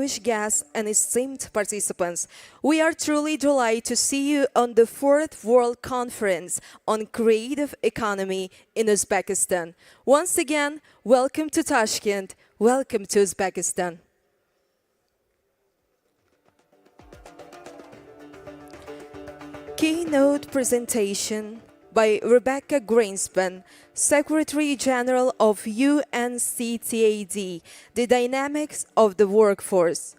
distinguished guests and esteemed participants, we are truly delighted to see you on the 4th World Conference on Creative Economy in Uzbekistan. Once again, welcome to Tashkent, welcome to Uzbekistan. Keynote presentation by Rebecca Greenspan, Secretary General of UNCTAD, The Dynamics of the Workforce.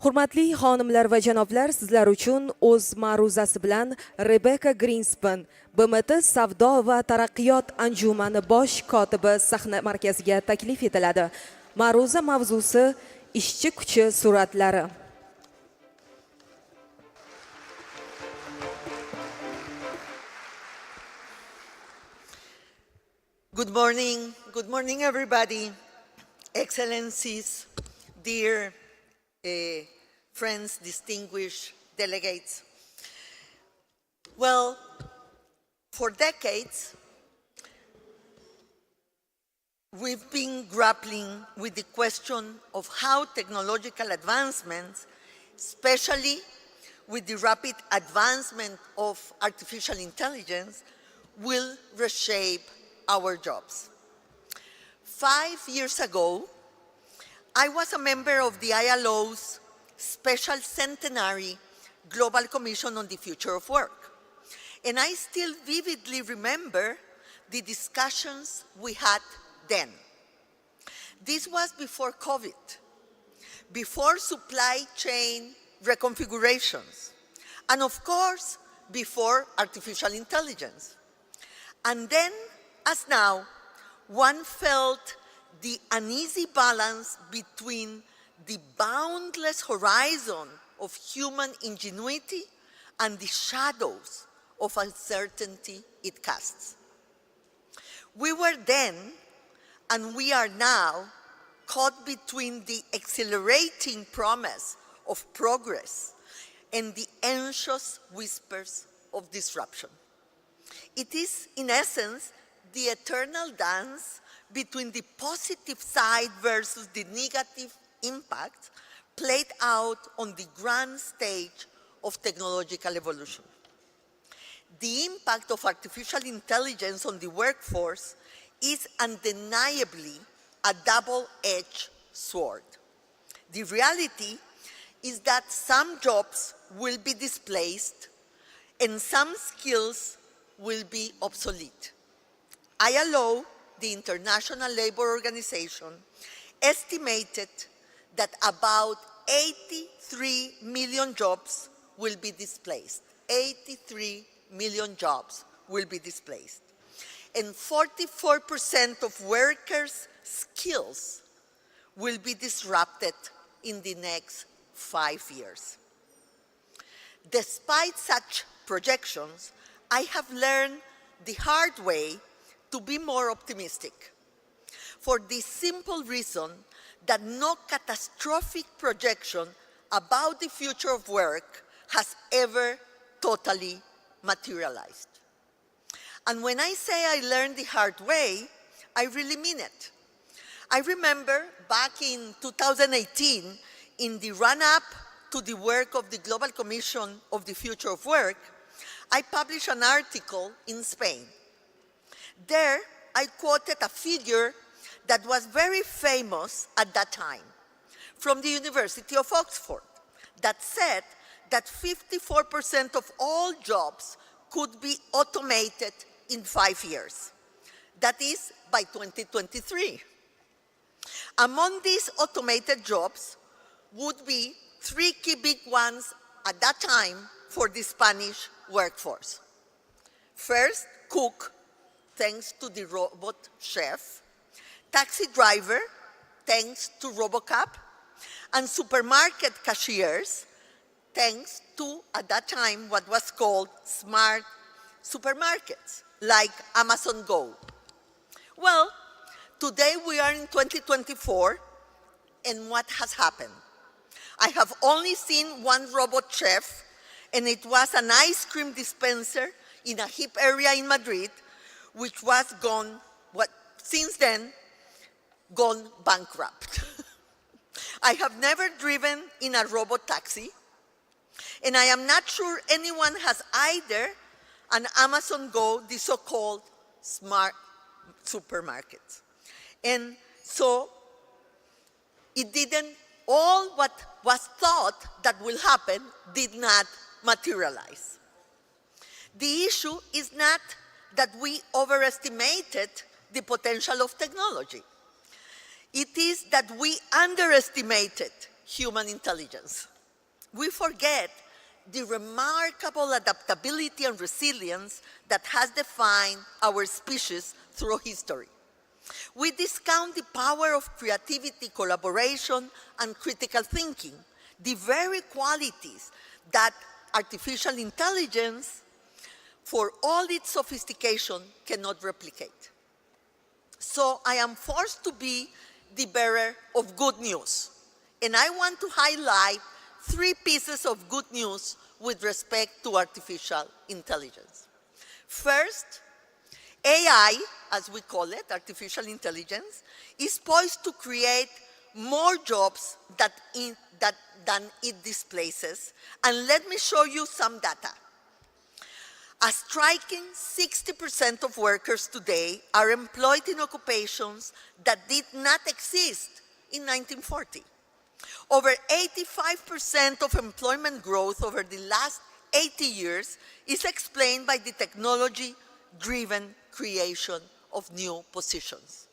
Hurmatli xonimlar va janoblar, sizlar uchun o'z ma'ruzasi bilan Rebecca Greenspan, BMT Savdo va taraqqiyot anjumani bosh kotibi sahna markaziga taklif etiladi. Ma'ruza mavzusi ishchi kuchi suratlari. Good morning everybody, excellencies, dear friends, distinguished delegates. Well, for decades, we've been grappling with the question of how technological advancements, especially with the rapid advancement of artificial intelligence, will reshape our jobs. 5 years ago, I was a member of the ILO's Special Centenary Global Commission on the Future of Work. And I still vividly remember the discussions we had then. This was before COVID, before supply chain reconfigurations, and of course, before artificial intelligence. And then, as now, one felt the uneasy balance between the boundless horizon of human ingenuity and the shadows of uncertainty it casts. We were then, and we are now, caught between the exhilarating promise of progress and the anxious whispers of disruption. It is, in essence, the eternal dance between the positive side versus the negative impact played out on the grand stage of technological evolution. The impact of artificial intelligence on the workforce is undeniably a double-edged sword. The reality is that some jobs will be displaced and some skills will be obsolete. ILO, the International Labour Organization, estimated that about 83 million jobs will be displaced. 83 million jobs will be displaced. And 44% of workers' skills will be disrupted in the next 5 years. Despite such projections, I have learned the hard way to be more optimistic, for the simple reason that no catastrophic projection about the future of work has ever totally materialized. And when I say I learned the hard way, I really mean it. I remember back in 2018, in the run-up to the work of the Global Commission of the Future of Work, I published an article in Spain. There, I quoted a figure that was very famous at that time from the University of Oxford that said that 54% of all jobs could be automated in 5 years. That is, by 2023. Among these automated jobs would be 3 key big ones at that time for the Spanish workforce. First, cook, thanks to the robot chef, taxi driver, thanks to RoboCab, and supermarket cashiers, thanks to, at that time, what was called smart supermarkets, like Amazon Go. Well, today we are in 2024, and what has happened? I have only seen one robot chef, and it was an ice cream dispenser in a hip area in Madrid, which was since then, gone bankrupt. I have never driven in a robot taxi, and I am not sure anyone has either an Amazon Go, the so-called smart supermarkets. And so it didn't, all what was thought that will happen did not materialize. The issue is not that we overestimated the potential of technology. It is that we underestimated human intelligence. We forget the remarkable adaptability and resilience that has defined our species through history. We discount the power of creativity, collaboration, and critical thinking, the very qualities that artificial intelligence, for all its sophistication, cannot replicate. So I am forced to be the bearer of good news. And I want to highlight 3 pieces of good news with respect to artificial intelligence. First, AI, as we call it, artificial intelligence, is poised to create more jobs than it displaces. And let me show you some data. A striking 60% of workers today are employed in occupations that did not exist in 1940. Over 85% of employment growth over the last 80 years is explained by the technology-driven creation of new positions.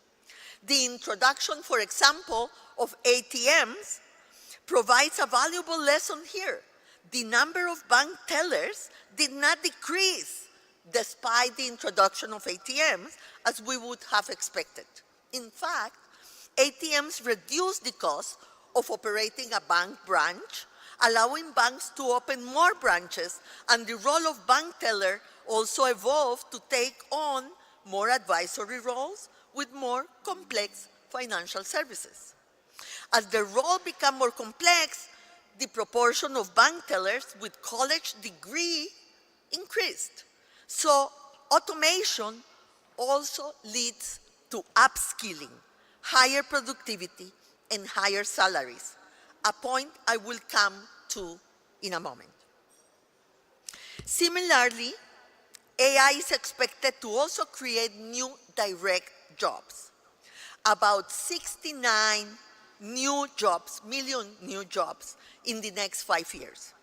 The introduction, for example, of ATMs provides a valuable lesson here. The number of bank tellers did not decrease despite the introduction of ATMs, as we would have expected. In fact, ATMs reduced the cost of operating a bank branch, allowing banks to open more branches, and the role of bank teller also evolved to take on more advisory roles with more complex financial services. As the role became more complex, the proportion of bank tellers with college degree increased. So automation also leads to upskilling, higher productivity, and higher salaries, a point I will come to in a moment. Similarly, AI is expected to also create new direct jobs. About 69 million new jobs in the next 5 years.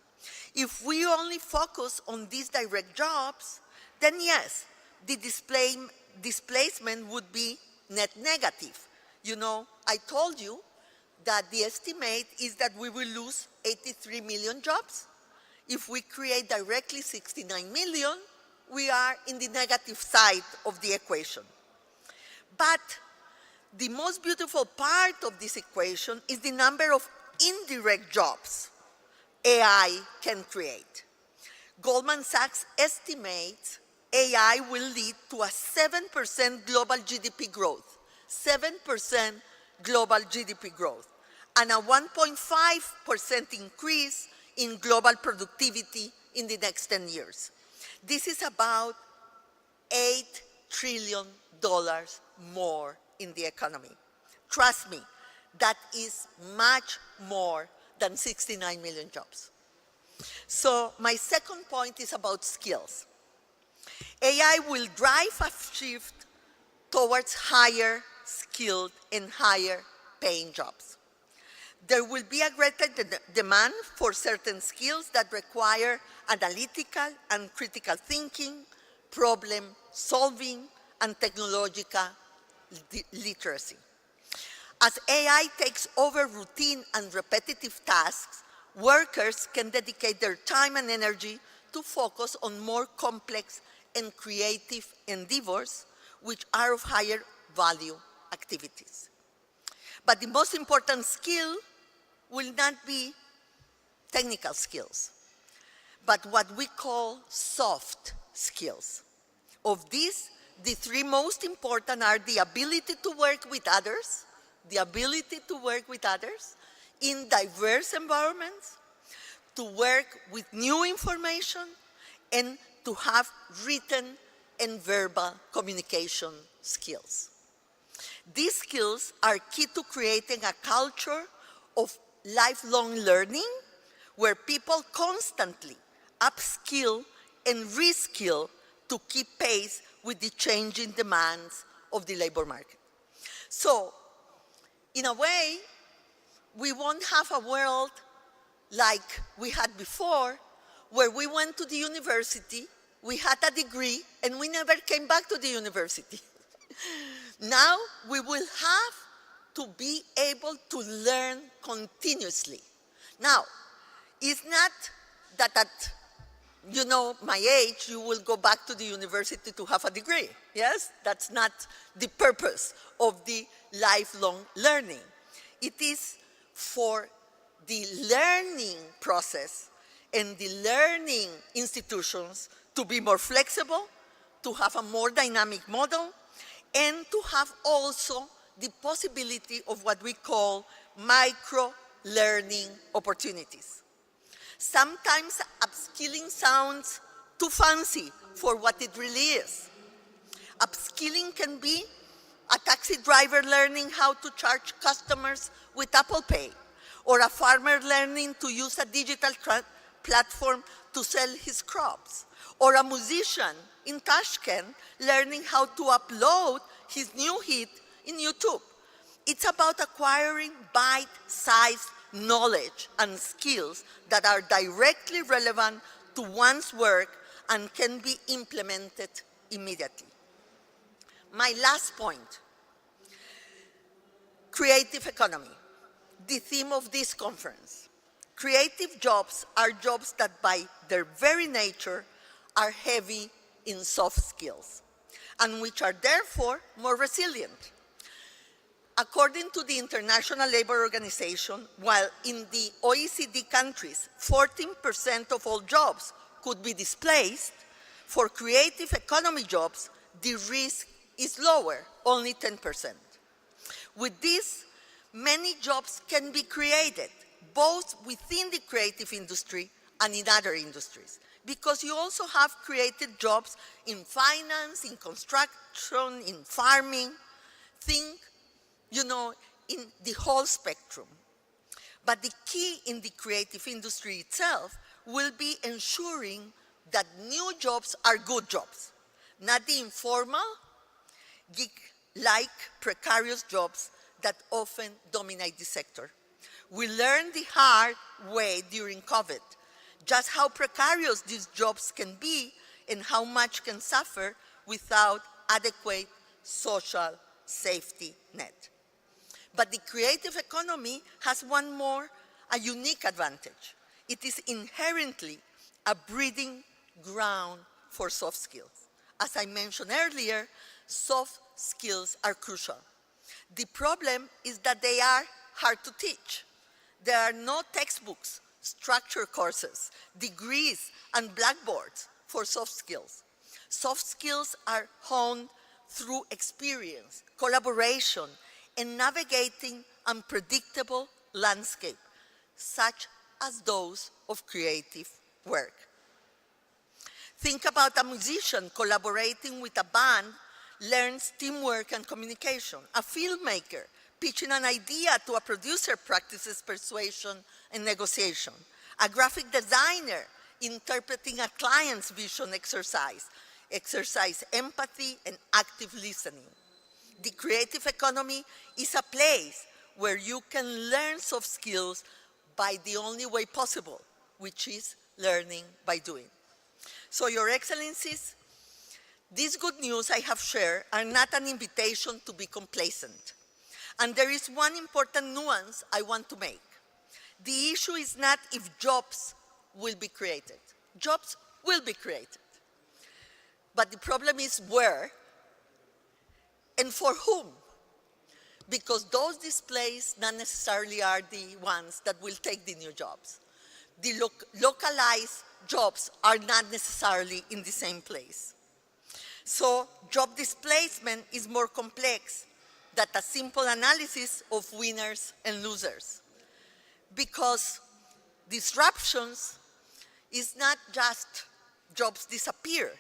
If we only focus on these direct jobs, then yes, the displacement would be net negative. You know, I told you that the estimate is that we will lose 83 million jobs. If we create directly 69 million, we are in the negative side of the equation. But the most beautiful part of this equation is the number of indirect jobs AI can create. Goldman Sachs estimates AI will lead to a 7% global GDP growth, 7% global GDP growth, and a 1.5% increase in global productivity in the next 10 years. This is about $8 trillion more in the economy. Trust me, that is much more than 69 million jobs. So my second point is about skills. AI will drive a shift towards higher skilled and higher paying jobs. There will be a greater demand for certain skills that require analytical and critical thinking, problem solving, and technological literacy. As AI takes over routine and repetitive tasks, workers can dedicate their time and energy to focus on more complex and creative endeavors, which are of higher value activities. But the most important skill will not be technical skills, but what we call soft skills. Of these, the 3 most important are the ability to work with others, in diverse environments, to work with new information, and to have written and verbal communication skills. These skills are key to creating a culture of lifelong learning, where people constantly upskill and reskill to keep pace with the changing demands of the labor market. So, in a way, we won't have a world like we had before, where we went to the university, we had a degree, and we never came back to the university. Now we will have to be able to learn continuously. Now, it's not that at my age, you will go back to the university to have a degree. Yes? That's not the purpose of the lifelong learning. It is for the learning process and the learning institutions to be more flexible, to have a more dynamic model, and to have also the possibility of what we call micro-learning opportunities. Sometimes upskilling sounds too fancy for what it really is. Upskilling can be a taxi driver learning how to charge customers with Apple Pay, or a farmer learning to use a digital platform to sell his crops, or a musician in Tashkent learning how to upload his new hit in YouTube. It's about acquiring bite-sized knowledge and skills that are directly relevant to one's work and can be implemented immediately. My last point, creative economy, the theme of this conference. Creative jobs are jobs that by their very nature are heavy in soft skills and which are therefore more resilient. According to the International Labour Organization, while in the OECD countries, 14% of all jobs could be displaced, for creative economy jobs, the risk is lower, only 10%. With this, many jobs can be created, both within the creative industry and in other industries, because you also have created jobs in finance, in construction, in farming. Think, in the whole spectrum. But the key in the creative industry itself will be ensuring that new jobs are good jobs, not the informal, gig-like, precarious jobs that often dominate the sector. We learned the hard way during COVID just how precarious these jobs can be and how much can suffer without adequate social safety net. But the creative economy has one more, a unique advantage. It is inherently a breeding ground for soft skills. As I mentioned earlier, soft skills are crucial. The problem is that they are hard to teach. There are no textbooks, structure courses, degrees, and blackboards for soft skills. Soft skills are honed through experience, collaboration, and navigating unpredictable landscape, such as those of creative work. Think about a musician collaborating with a band learns teamwork and communication. A filmmaker pitching an idea to a producer practices persuasion and negotiation. A graphic designer interpreting a client's vision exercise empathy and active listening. The creative economy is a place where you can learn soft skills by the only way possible, which is learning by doing. So, Your Excellencies, these good news I have shared are not an invitation to be complacent. And there is one important nuance I want to make. The issue is not if jobs will be created. Jobs will be created. But the problem is where and for whom. Because those displaced not necessarily are the ones that will take the new jobs. The localized jobs are not necessarily in the same place. So job displacement is more complex than a simple analysis of winners and losers. Because disruptions is not just jobs disappear,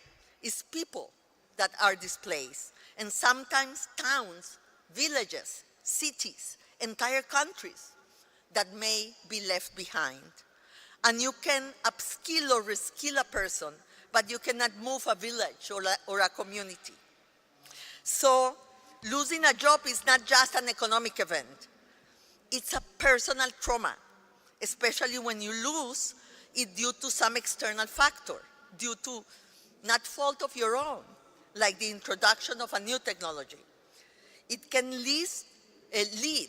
it's people that are displaced. And sometimes towns, villages, cities, entire countries. that may be left behind. And you can upskill or reskill a person, but you cannot move a village or a community. So losing a job is not just an economic event. It's a personal trauma, especially when you lose it due to some external factor, due to not fault of your own, like the introduction of a new technology. It can lead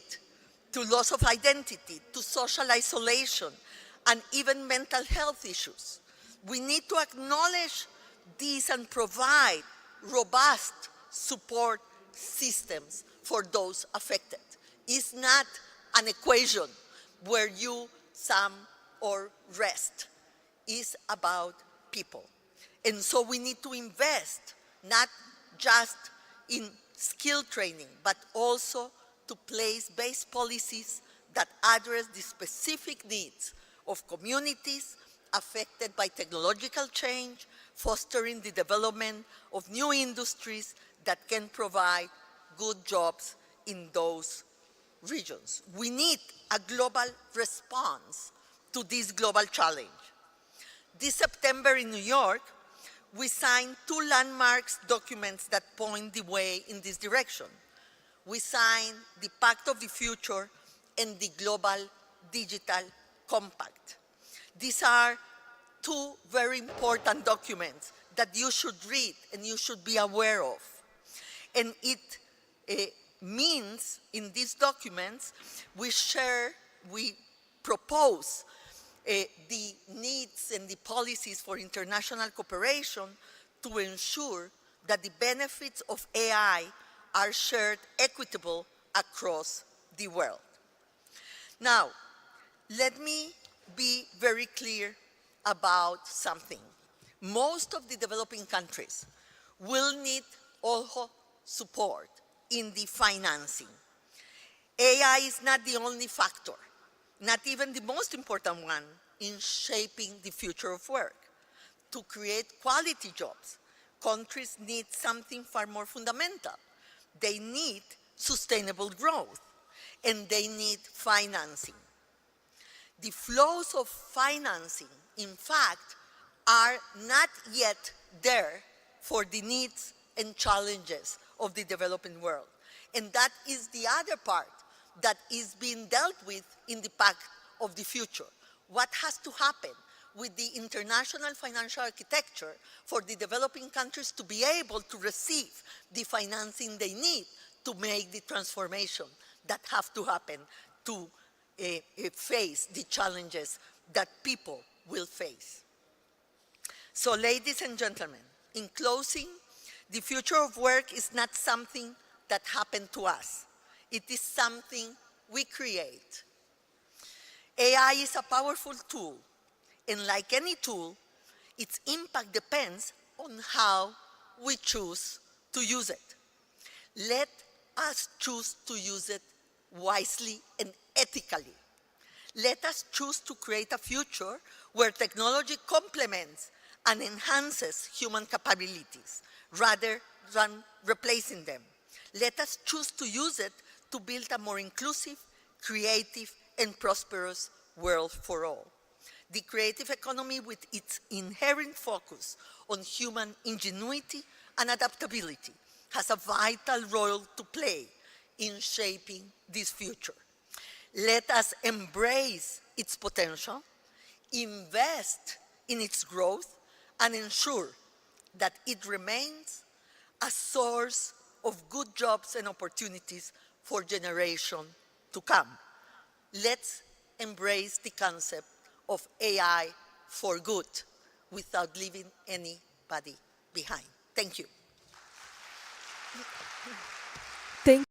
to loss of identity, to social isolation, and even mental health issues. We need to acknowledge these and provide robust support systems for those affected. It's not an equation where you sum or rest. It's about people. And so we need to invest not just in skill training, but also to place base policies that address the specific needs of communities affected by technological change, fostering the development of new industries that can provide good jobs in those regions. We need a global response to this global challenge. This September in New York, we signed two landmarks documents that point the way in this direction. We signed the Pact of the Future and the Global Digital Compact. These are two very important documents that you should read and you should be aware of. And it means in these documents, we propose the needs and the policies for international cooperation to ensure that the benefits of AI are shared equitably across the world. Now, let me be very clear about something. Most of the developing countries will need also support in the financing. AI is not the only factor, not even the most important one in shaping the future of work. To create quality jobs, countries need something far more fundamental. They need sustainable growth, and they need financing. The flows of financing, in fact, are not yet there for the needs and challenges of the developing world. And that is the other part that is being dealt with in the Pact of the Future. What has to happen with the international financial architecture for the developing countries to be able to receive the financing they need to make the transformation that have to happen to face the challenges that people will face. So, ladies and gentlemen, in closing, the future of work is not something that happened to us. It is something we create. AI is a powerful tool, and like any tool, its impact depends on how we choose to use it. Let us choose to use it wisely and ethically. Let us choose to create a future where technology complements and enhances human capabilities rather than replacing them. Let us choose to use it to build a more inclusive, creative, and prosperous world for all. The creative economy, with its inherent focus on human ingenuity and adaptability, has a vital role to play in shaping this future. Let us embrace its potential, invest in its growth, and ensure that it remains a source of good jobs and opportunities for generations to come. Let's embrace the concept of AI for good without leaving anybody behind. Thank you. Thank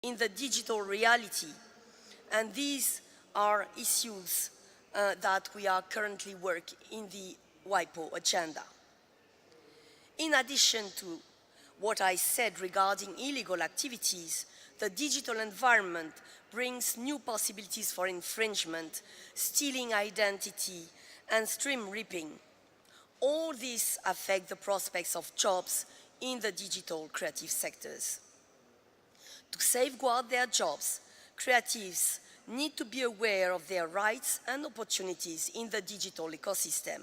in the digital reality. And these are issues that we are currently working in the WIPO agenda. In addition to what I said regarding illegal activities, the digital environment brings new possibilities for infringement, stealing identity, and stream ripping. All these affect the prospects of jobs in the digital creative sectors. To safeguard their jobs, creatives need to be aware of their rights and opportunities in the digital ecosystem.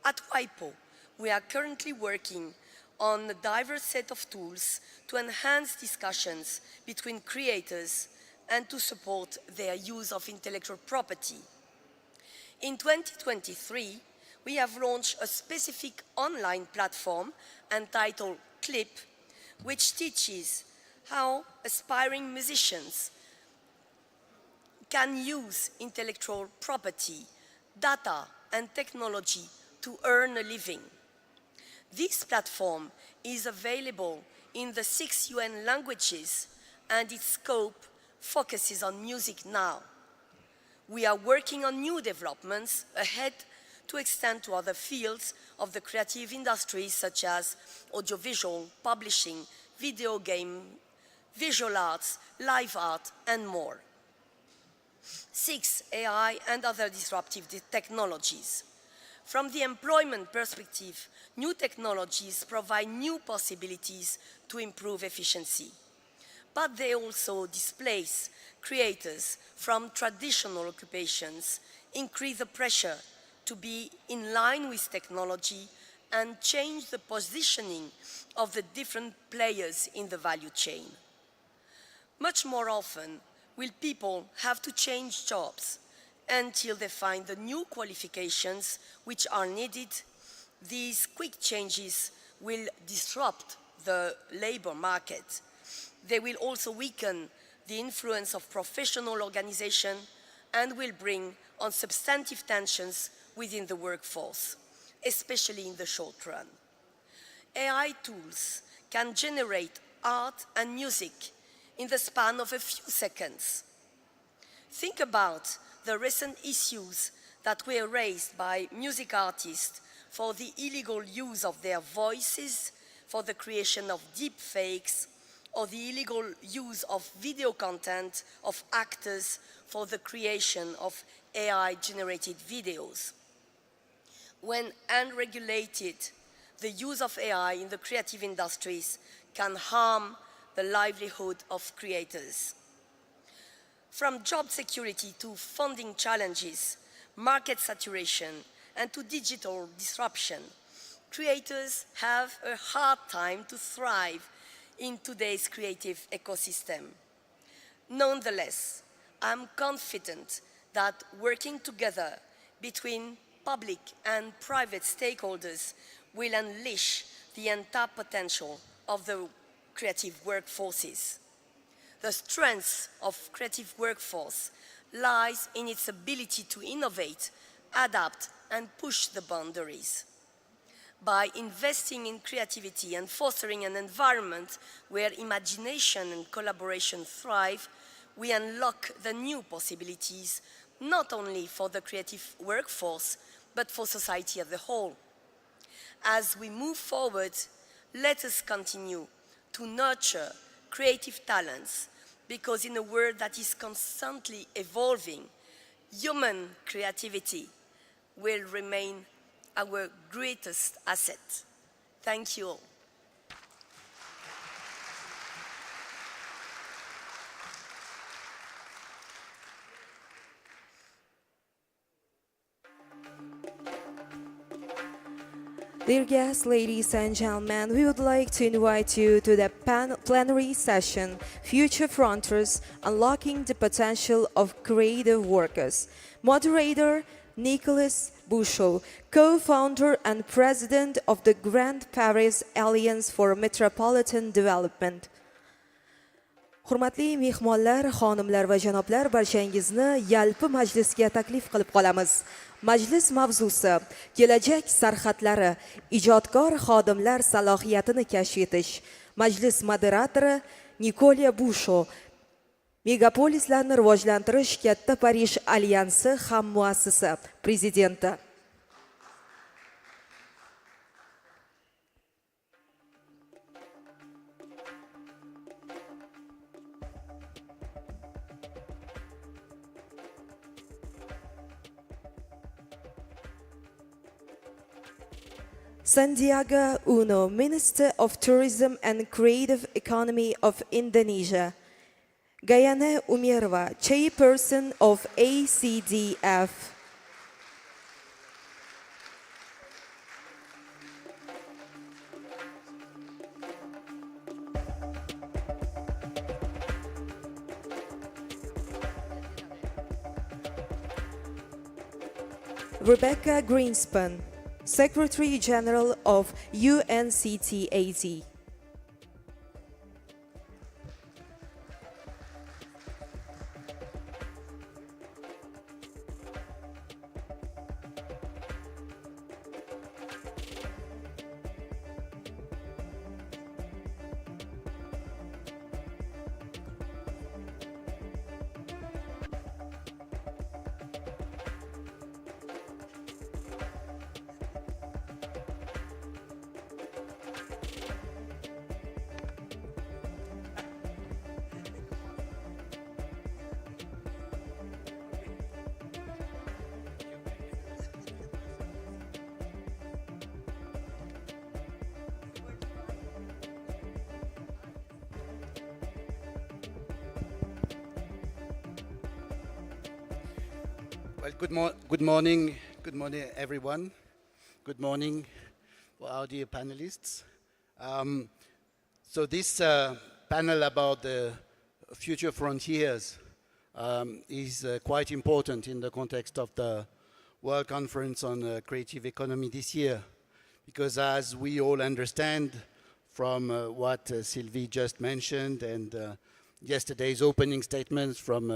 At WIPO, we are currently working on a diverse set of tools to enhance discussions between creators and to support their use of intellectual property. In 2023, we have launched a specific online platform entitled Clip, which teaches how aspiring musicians can use intellectual property, data, and technology to earn a living. This platform is available in the 6 UN languages, and its scope focuses on music now. We are working on new developments ahead to extend to other fields of the creative industries such as audiovisual, publishing, video game, visual arts, live art, and more. 6. AI and other disruptive technologies. From the employment perspective, new technologies provide new possibilities to improve efficiency. But they also displace creators from traditional occupations, increase the pressure to be in line with technology, and change the positioning of the different players in the value chain. Much more often will people have to change jobs until they find the new qualifications which are needed. These quick changes will disrupt the labor market. They will also weaken the influence of professional organization and will bring on substantive tensions within the workforce, especially in the short run. AI tools can generate art and music in the span of a few seconds. Think about the recent issues that were raised by music artists for the illegal use of their voices, for the creation of deep fakes, or the illegal use of video content of actors for the creation of AI-generated videos. When unregulated, the use of AI in the creative industries can harm the livelihood of creators. From job security to funding challenges, market saturation, and to digital disruption, creators have a hard time to thrive in today's creative ecosystem. Nonetheless, I'm confident that working together between public and private stakeholders will unleash the entire potential of the creative workforces. The strength of creative workforce lies in its ability to innovate, adapt, and push the boundaries. By investing in creativity and fostering an environment where imagination and collaboration thrive, we unlock the new possibilities, not only for the creative workforce, but for society as a whole. As we move forward, let us continue to nurture creative talents, because in a world that is constantly evolving, human creativity will remain our greatest asset. Thank you all. Dear guests, ladies and gentlemen, we would like to invite you to the plenary session, Future Frontiers, Unlocking the Potential of Creative Workers. Moderator, Nicolas Bouchot, co-founder and president of the Grand Paris Alliance for Metropolitan Development. Hurmatli mehmonlar, xonimlar va janoblar, barchangizni yalpi majlisga taklif qilib qolamiz. Majlis mavzusi: kelajak sarhadlari, ijodkor xodimlar salohiyatini kashf etish. Majlis moderatori Nikolya Busho, Megapolislarni rivojlantirish Katta Parij alyansi hammuassisi, prezidenti. Sandiaga Uno, Minister of Tourism and Creative Economy of Indonesia. Gayane Umirova, Chairperson of ACDF. Rebecca Greenspan, Secretary General of UNCTAD. Well, good morning, everyone. Good morning, our dear panelists. So this panel about the future frontiers is quite important in the context of the World Conference on Creative Economy this year, because as we all understand from what Sylvie just mentioned and yesterday's opening statements from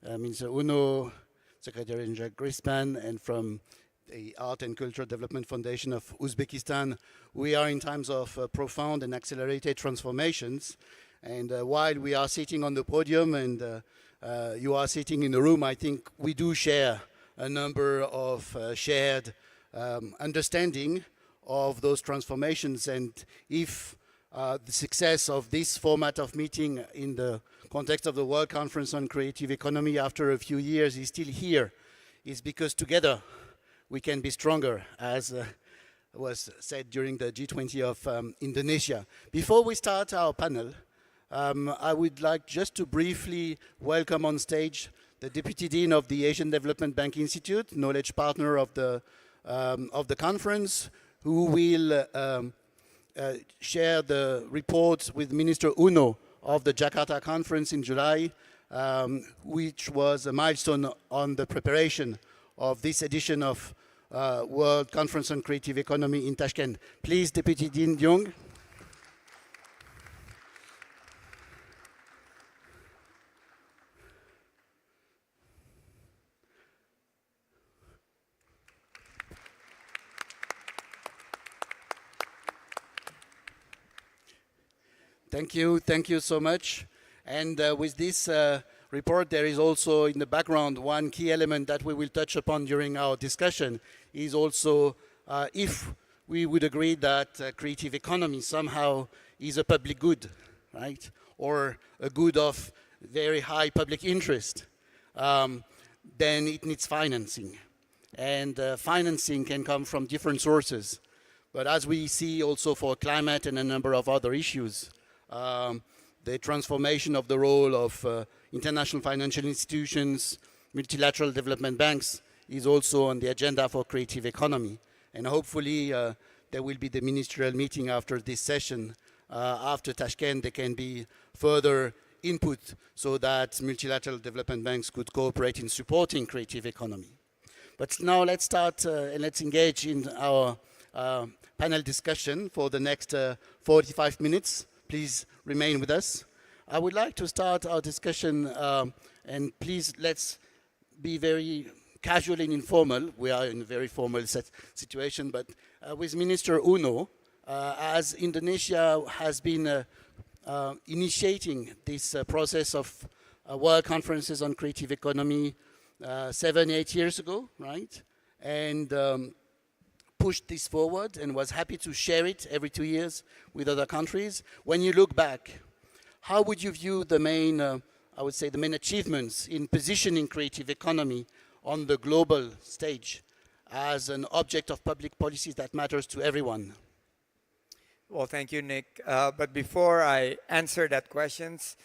Minister Uno, Secretary General Greenspan, and from the Art and Cultural Development Foundation of Uzbekistan, we are in times of profound and accelerated transformations. And while we are sitting on the podium and you are sitting in the room, I think we do share a number of shared understanding of those transformations. And if the success of this format of meeting in the context of the World Conference on Creative Economy after a few years is still here, is because together we can be stronger, as was said during the G20 of Indonesia. Before we start our panel, I would like just to briefly welcome on stage the Deputy Dean of the Asian Development Bank Institute, knowledge partner of the conference, who will share the report with Minister Uno of the Jakarta conference in July, which was a milestone on the preparation of this edition of World Conference on Creative Economy in Tashkent. Please, Deputy Dean Jung. Thank you so much. And with this report, there is also in the background one key element that we will touch upon during our discussion is also if we would agree that creative economy somehow is a public good, right? Or a good of very high public interest, then it needs financing. And financing can come from different sources. But as we see also for climate and a number of other issues, the transformation of the role of international financial institutions, multilateral development banks is also on the agenda for creative economy. And hopefully there will be the ministerial meeting after this session. After Tashkent, there can be further input so that multilateral development banks could cooperate in supporting creative economy. But now let's start and let's engage in our panel discussion for the next 45 minutes. Please remain with us. I would like to start our discussion, and please let's be very casual and informal. We are in a very formal situation, but with Minister Uno, as Indonesia has been initiating this process of world conferences on creative economy 7, 8 years ago, right? And pushed this forward and was happy to share it every 2 years with other countries. When you look back, how would you view the main, I would say, the main achievements in positioning creative economy on the global stage as an object of public policies that matters to everyone? Well, thank you, Nick. But before I answer that questions,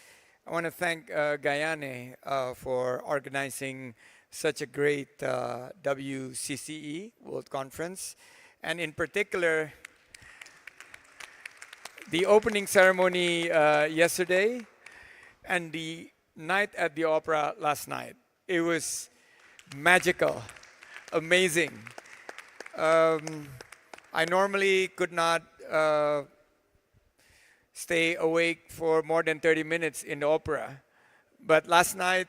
I want to thank Guyane for organizing such a great WCCE, World Conference, and in particular, the opening ceremony yesterday and the night at the opera last night. It was magical, amazing. I normally could not stay awake for more than 30 minutes in the opera. But last night,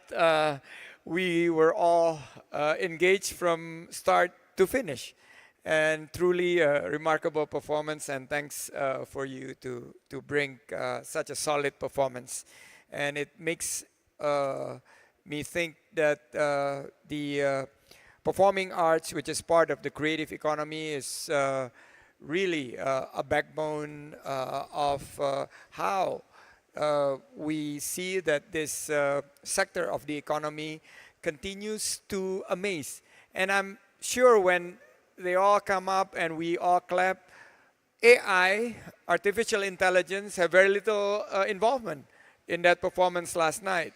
we were all engaged from start to finish. And truly a remarkable performance, and thanks for you to bring such a solid performance. And it makes me think that the performing arts, which is part of the creative economy, is really a backbone of how we see that this sector of the economy continues to amaze. And I'm sure when they all come up and we all clap, AI, artificial intelligence, have very little involvement in that performance last night.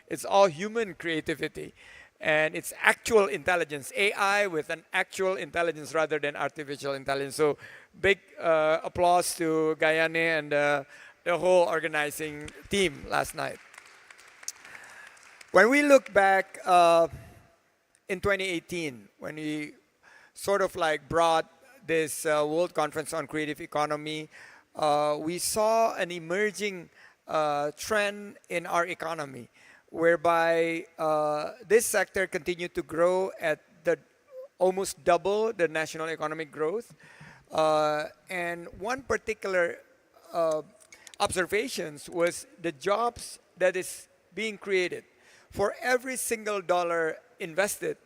It's all human creativity. And it's actual intelligence, AI with an actual intelligence rather than artificial intelligence. So big applause to Guyane and the whole organizing team last night. When we look back in 2018, when we sort of like brought this World Conference on Creative Economy, we saw an emerging trend in our economy, whereby this sector continued to grow at the almost double the national economic growth. And one particular observations was the jobs that is being created. For every single dollar invested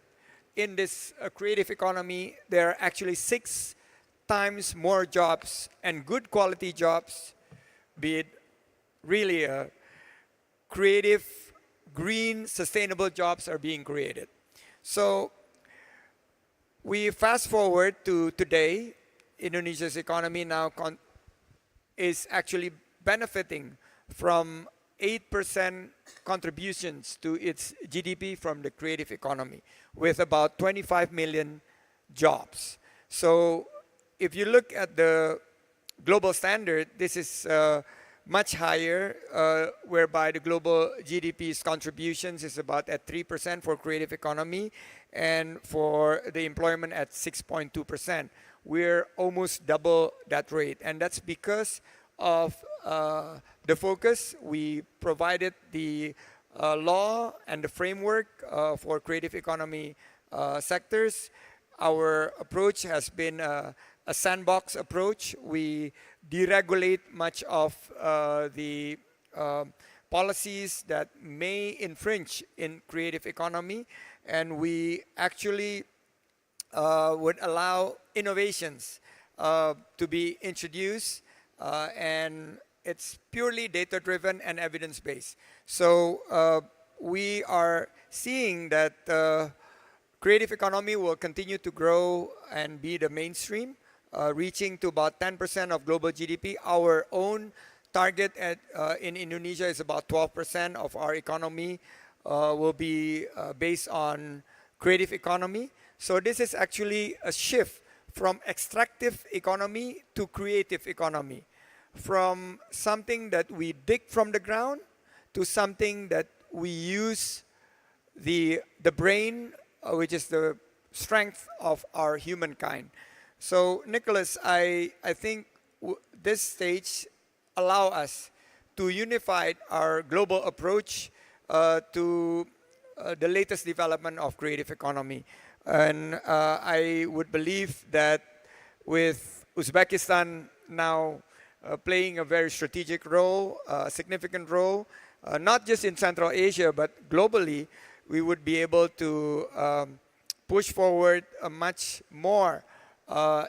in this creative economy, there are actually 6 times more jobs and good quality jobs, be it really creative, green, sustainable jobs are being created. So we fast forward to today, Indonesia's economy now is actually benefiting from 8% contributions to its GDP from the creative economy, with about 25 million jobs. So if you look at the global standard, this is much higher, whereby the global GDP's contributions is about at 3% for creative economy, and for the employment at 6.2%. We're almost double that rate, and that's because of the focus. We provided the law and the framework for creative economy sectors. Our approach has been a sandbox approach. We deregulate much of the policies that may infringe in creative economy, and we actually would allow innovations to be introduced, and it's purely data-driven and evidence-based. So we are seeing that creative economy will continue to grow and be the mainstream, reaching to about 10% of global GDP. Our own target in Indonesia is about 12% of our economy will be based on creative economy. So this is actually a shift from extractive economy to creative economy, from something that we dig from the ground to something that we use the brain, which is the strength of our humankind. So Nicholas, I think this stage allow us to unify our global approach to the latest development of creative economy. And I would believe that with Uzbekistan now playing a very strategic role, a significant role, not just in Central Asia, but globally, we would be able to push forward a much more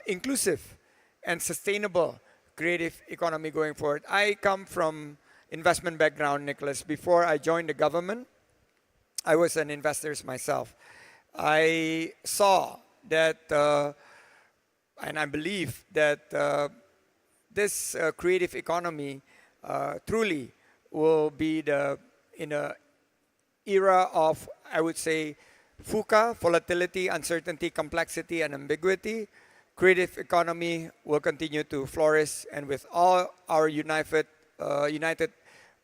inclusive and sustainable creative economy going forward. I come from investment background, Nicholas. Before I joined the government, I was an investor myself. I saw that, and I believe that this creative economy truly will be in a era of, I would say, VUCA, volatility, uncertainty, complexity, and ambiguity. Creative economy will continue to flourish, and with all our united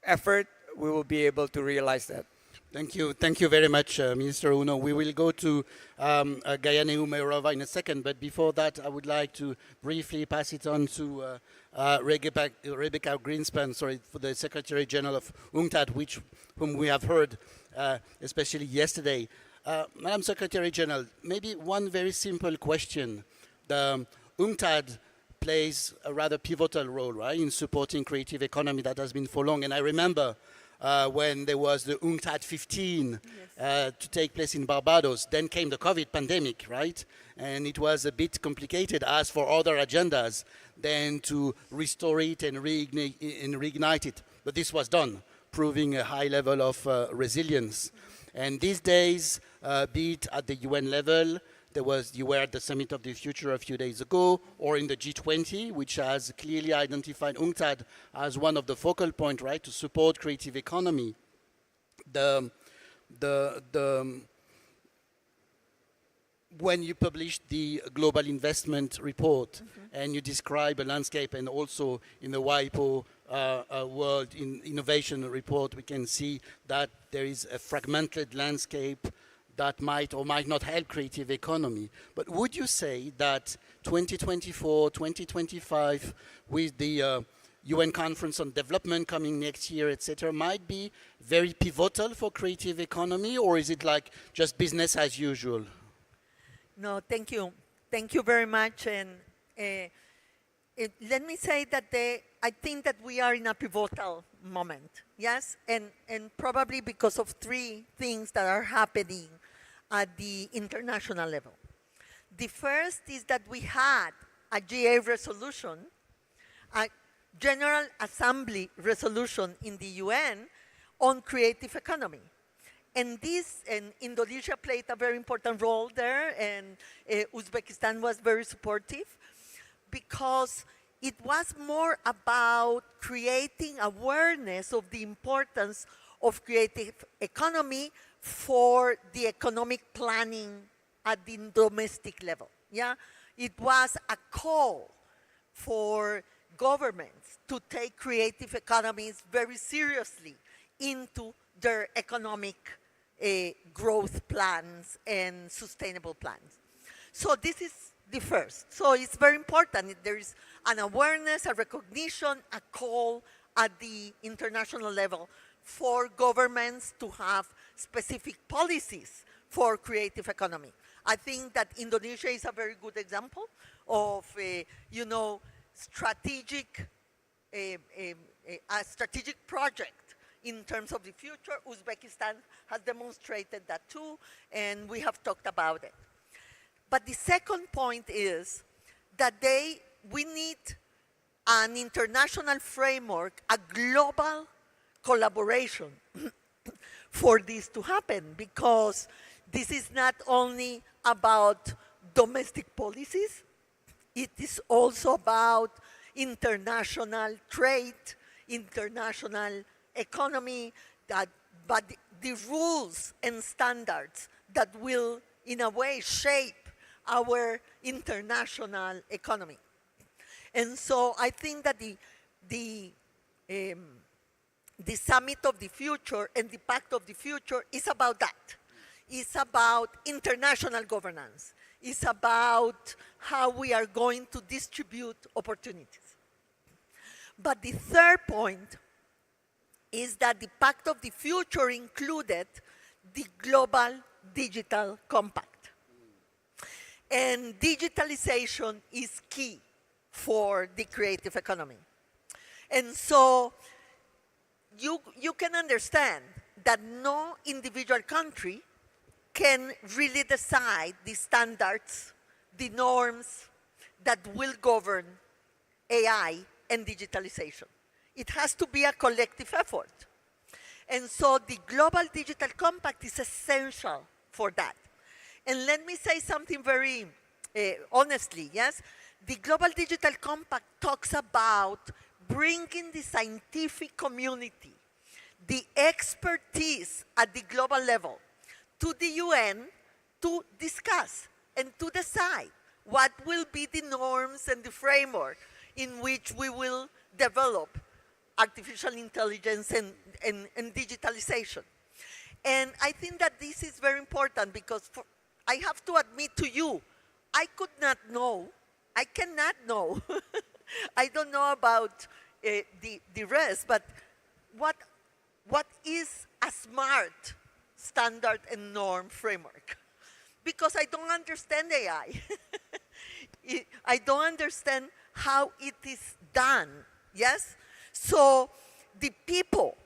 effort, we will be able to realize that. Thank you very much, Minister Uno. We will go to Gayane Umerova in a second, but before that, I would like to briefly pass it on to Rebecca Greenspan, for the Secretary General of UNCTAD, whom we have heard, especially yesterday. Madam Secretary General, maybe one very simple question. The UNCTAD plays a rather pivotal role, right, in supporting creative economy that has been for long. And I remember when there was the UNCTAD 15 to take place in Barbados. Then came the COVID pandemic, right? And it was a bit complicated, as for other agendas, then to restore it and reignite it. But this was done, proving a high level of resilience. And these days, be it at the UN level, you were at the Summit of the Future a few days ago, or in the G20, which has clearly identified UNCTAD as one of the focal points, right, to support creative economy. When you published the Global Investment Report, and you describe a landscape, and also in the WIPO World Innovation Report, we can see that there is a fragmented landscape that might or might not help creative economy. But would you say that 2024, 2025, with the UN Conference on Development coming next year, etc., might be very pivotal for creative economy, or is it like just business as usual? No, thank you. Thank you very much. And let me say that I think that we are in a pivotal moment, yes? And probably because of three things that are happening at the international level. The first is that we had a GA resolution, a General Assembly resolution in the UN on creative economy. And Indonesia played a very important role there, and Uzbekistan was very supportive, because it was more about creating awareness of the importance of creative economy for the economic planning at the domestic level. Yeah, it was a call for governments to take creative economies very seriously into their economic growth plans and sustainable plans. So this is the first. So it's very important. There is an awareness, a recognition, a call at the international level for governments to have specific policies for creative economy. I think that Indonesia is a very good example of a strategic project in terms of the future. Uzbekistan has demonstrated that too, and we have talked about it. But the second point is that we need an international framework, a global collaboration for this to happen, because this is not only about domestic policies, it is also about international trade, international economy, but the rules and standards that will, in a way, shape our international economy. And so I think that the Summit of the Future and the Pact of the Future is about that. It's about international governance. It's about how we are going to distribute opportunities. But the third point is that the Pact of the Future included the Global Digital Compact. And digitalization is key for the creative economy. And so you can understand that no individual country can really decide the standards, the norms that will govern AI and digitalization. It has to be a collective effort. And so the Global Digital Compact is essential for that. And let me say something very honestly, yes? The Global Digital Compact talks about bringing the scientific community, the expertise at the global level, to the UN to discuss and to decide what will be the norms and the framework in which we will develop artificial intelligence and digitalization. And I think that this is very important because I have to admit to you, I could not know, I cannot know, I don't know about the rest, but what is a smart standard and norm framework? Because I don't understand AI. I don't understand how it is done, yes? So the people,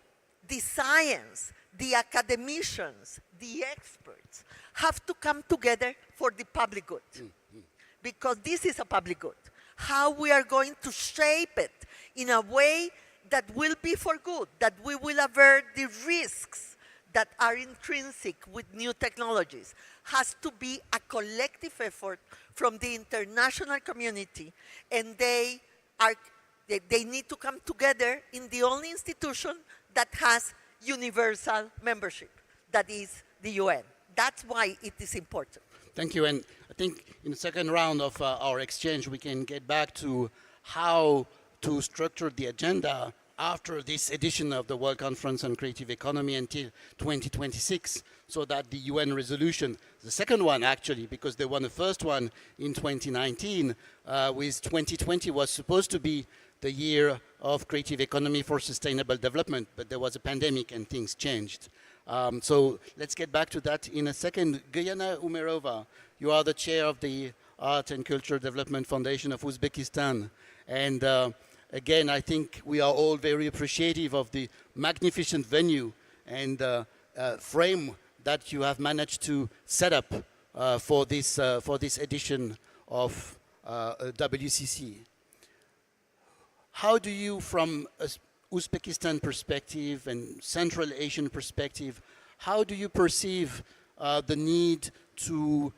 the science, the academicians, the experts have to come together for the public good. Because this is a public good. How we are going to shape it in a way that will be for good, that we will avert the risks that are intrinsic with new technologies, has to be a collective effort from the international community, and they need to come together in the only institution that has universal membership, that is the UN. That's why it is important. Thank you. And I think in the second round of our exchange, we can get back to how to structure the agenda after this edition of the World Conference on Creative Economy until 2026, so that the UN resolution, the second one actually, because they won the first one in 2019, with 2020 was supposed to be the year of creative economy for sustainable development, but there was a pandemic and things changed. So let's get back to that in a second. Gayana Umerova, you are the chair of the Art and Culture Development Foundation of Uzbekistan. And again, I think we are all very appreciative of the magnificent venue and frame that you have managed to set up for this edition of WCC. How do you, from a Uzbekistan perspective and Central Asian perspective, how do you perceive the need to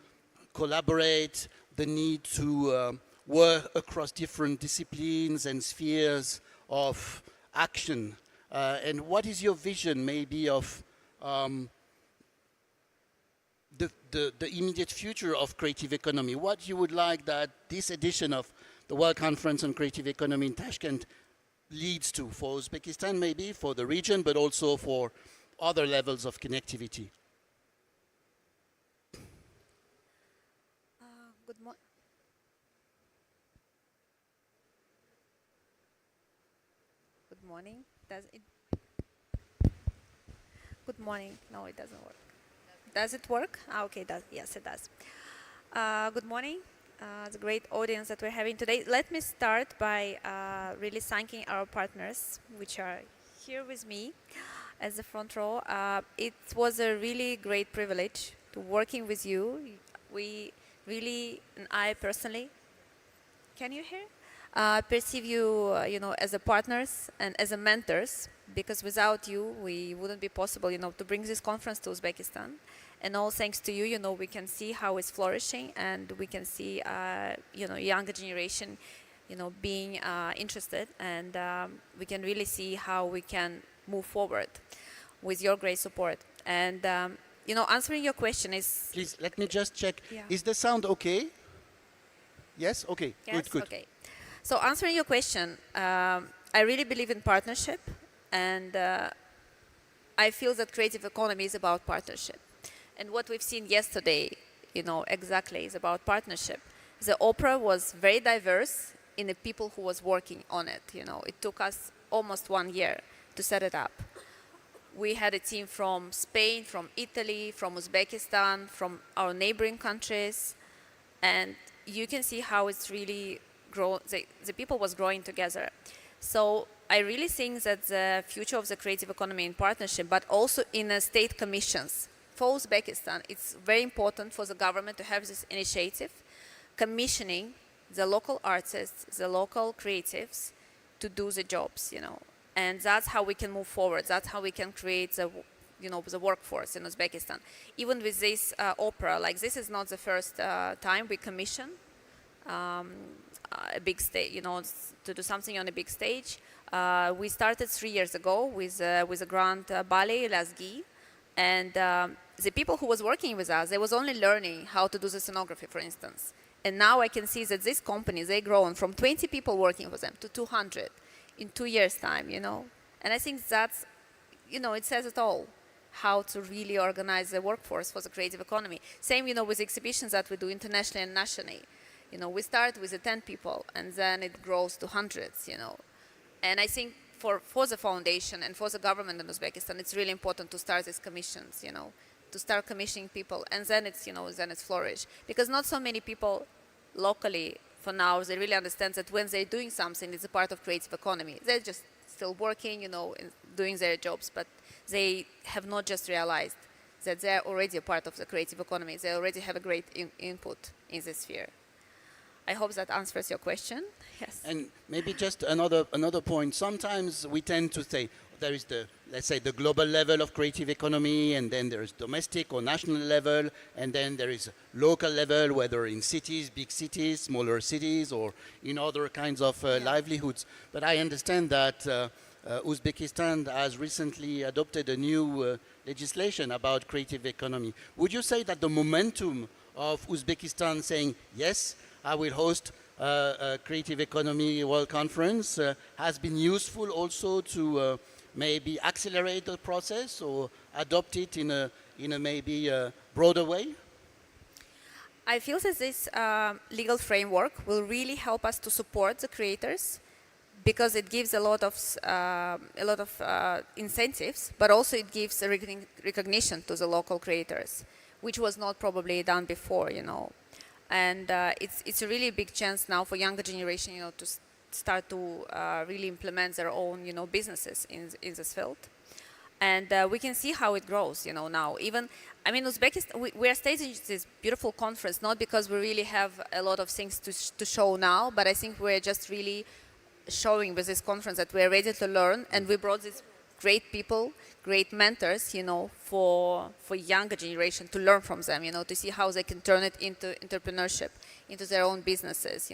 collaborate, the need to work across different disciplines and spheres of action? And what is your vision maybe of the immediate future of creative economy? What you would like that this edition of the World Conference on Creative Economy in Tashkent leads to for Uzbekistan, maybe for the region, but also for other levels of connectivity? Good morning. Does it? Good morning. No, it doesn't work. Does it work? Okay. Yes, it does. Good morning. The great audience that we're having today. Let me start by really thanking our partners, which are here with me as the front row. It was a really great privilege to working with you. We really, and I personally, can you hear? Perceive you, as a partners and as a mentors, because without you, we wouldn't be possible, to bring this conference to Uzbekistan. And all thanks to you, we can see how it's flourishing, and we can see, younger generation, being interested, and we can really see how we can move forward with your great support. And, answering your question is... Please, let me just check. Yeah. Is the sound okay? Yes? Okay. Yes? Good. Okay. So answering your question, I really believe in partnership, and I feel that creative economy is about partnership. And what we've seen yesterday, exactly is about partnership. The opera was very diverse in the people who was working on it. It took us almost 1 year to set it up. We had a team from Spain, from Italy, from Uzbekistan, from our neighboring countries, and you can see how it's really grown. The people was growing together. So I really think that the future of the creative economy in partnership, but also in state commissions. For Uzbekistan, it's very important for the government to have this initiative, commissioning the local artists, the local creatives to do the jobs, And that's how we can move forward. That's how we can create the workforce in Uzbekistan. Even with this opera, like this is not the first time we commission a big stage, to do something on a big stage. We started 3 years ago with a grant ballet Lazgi, and the people who was working with us, they was only learning how to do the scenography, for instance. And now I can see that these companies, they grown from 20 people working for them to 200 in 2 years' time, And I think that's, it says it all, how to really organize the workforce for the creative economy. Same, with exhibitions that we do internationally and nationally. We start with the 10 people, and then it grows to hundreds, And I think for the foundation and for the government in Uzbekistan, it's really important to start these commissions, to start commissioning people, and then it's flourish. Because not so many people locally, for now, they really understand that when they're doing something, it's a part of creative economy. They're just still working, and doing their jobs, but they have not just realized that they're already a part of the creative economy. They already have a great input in this sphere. I hope that answers your question. Yes. And maybe just another point. Sometimes we tend to say there is let's say the global level of creative economy, and then there is domestic or national level, and then there is local level, whether in cities, big cities, smaller cities, or in other kinds of livelihoods. But I understand that Uzbekistan has recently adopted a new legislation about creative economy. Would you say that the momentum of Uzbekistan saying, yes, I will host a Creative Economy World Conference has been useful also to maybe accelerate the process or adopt it in a maybe broader way? I feel that this legal framework will really help us to support the creators, because it gives a lot of incentives, but also it gives a recognition to the local creators, which was not probably done before, And it's a really big chance now for younger generation, to start to really implement their own, businesses in this field. And we can see how it grows, now. Uzbekistan, we are staging this beautiful conference, not because we really have a lot of things to show now, but I think we're just really showing with this conference that we're ready to learn, and we brought these great people, great mentors, for younger generation to learn from them, to see how they can turn it into entrepreneurship, into their own businesses,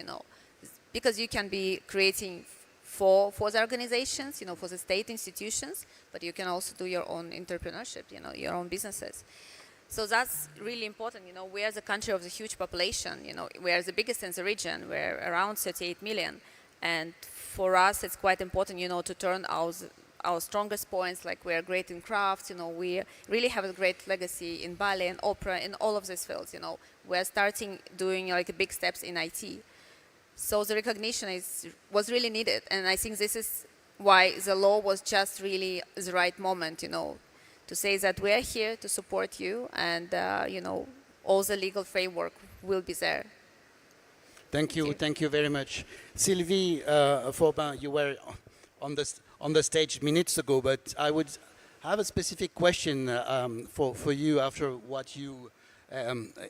because you can be creating for the organizations, for the state institutions, but you can also do your own entrepreneurship, your own businesses. So that's really important. We are the country of the huge population. We are the biggest in the region. We're around 38 million. And for us, it's quite important, to turn our strongest points, like we are great in crafts, we really have a great legacy in ballet and opera, in all of these fields, We're starting doing big steps in IT. So the recognition was really needed. And I think this is why the law was just really the right moment, to say that we're here to support you, and, all the legal framework will be there. Thank you very much. Sylvie Forbin, you were on the stage minutes ago, but I would have a specific question for you after what you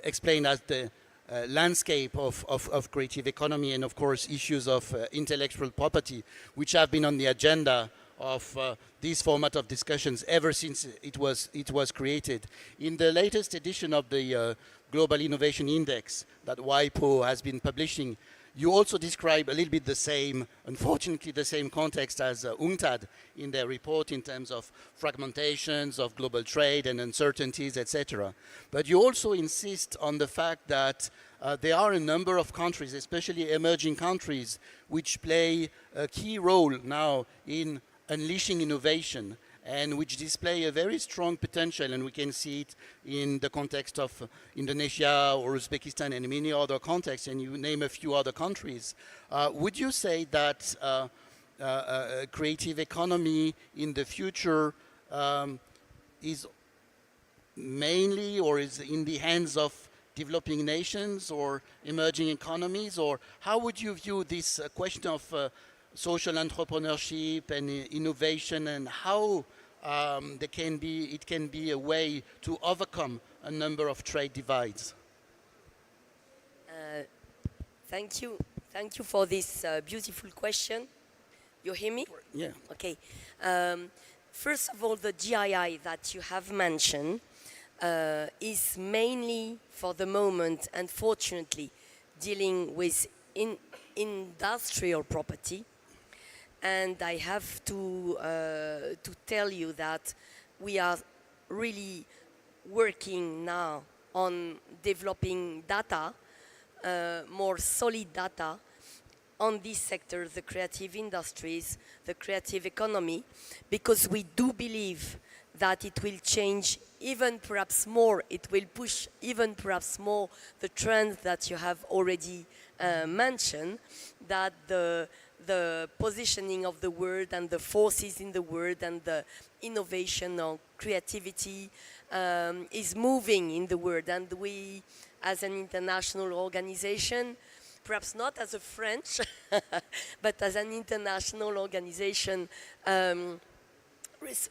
explained as the landscape of creative economy, and of course issues of intellectual property, which have been on the agenda of this format of discussions ever since it was created. In the latest edition of the Global Innovation Index that WIPO has been publishing, you also describe a little bit the same, unfortunately the same context as UNCTAD in their report in terms of fragmentations of global trade and uncertainties, etc. But you also insist on the fact that there are a number of countries, especially emerging countries, which play a key role now in unleashing innovation, and which display a very strong potential, and we can see it in the context of Indonesia or Uzbekistan and many other contexts, and you name a few other countries. Would you say that creative economy in the future is mainly, or is in the hands of developing nations or emerging economies, or how would you view this question of social entrepreneurship and innovation, and how it can be a way to overcome a number of trade divides? Thank you. Thank you for this beautiful question. You hear me? Yeah. Okay. First of all, the GII that you have mentioned is mainly, for the moment, unfortunately, dealing with industrial property. And I have to tell you that we are really working now on developing data, more solid data, on this sector, the creative industries, the creative economy, because we do believe that it will change even perhaps more, it will push even perhaps more the trends that you have already mentioned, that the positioning of the word and the forces in the word and the innovation or creativity is moving in the world. And we, as an international organization, perhaps not as a French, but as an international organization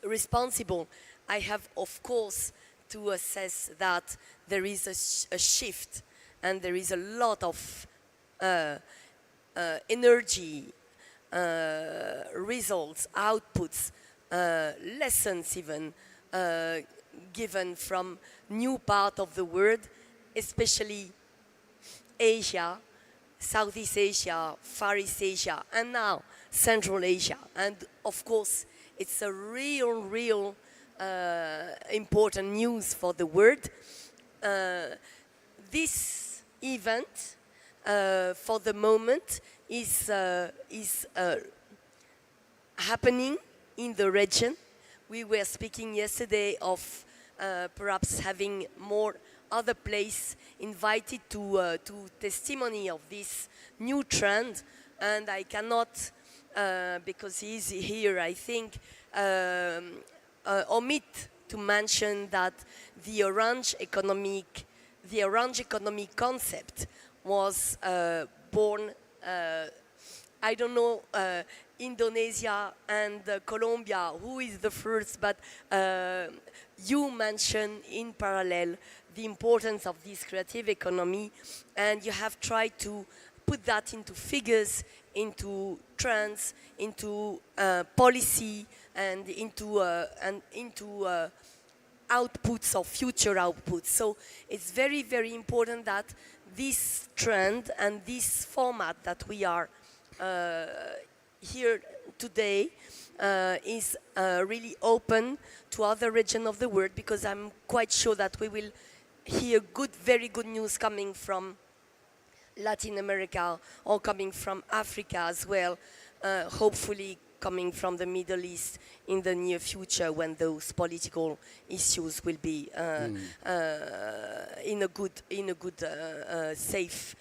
responsible, I have, of course, to assess that there is a shift and there is a lot of energy, results, outputs, lessons even given from new part of the world, especially Asia, Southeast Asia, Far East Asia, and now Central Asia. And of course, it's a real important news for the world. This event, for the moment, is happening in the region. We were speaking yesterday of perhaps having more other place invited to testimony of this new trend, and I cannot, because he's here, I think, omit to mention that the orange economic concept was born. I don't know, Indonesia and Colombia, who is the first, but you mentioned in parallel the importance of this creative economy, and you have tried to put that into figures, into trends, into policy, and into outputs or future outputs. So it's very important that this trend and this format that we are here today is really open to other regions of the world, because I'm quite sure that we will hear very good news coming from Latin America or coming from Africa as well, hopefully coming from the Middle East in the near future, when those political issues will be in a good safe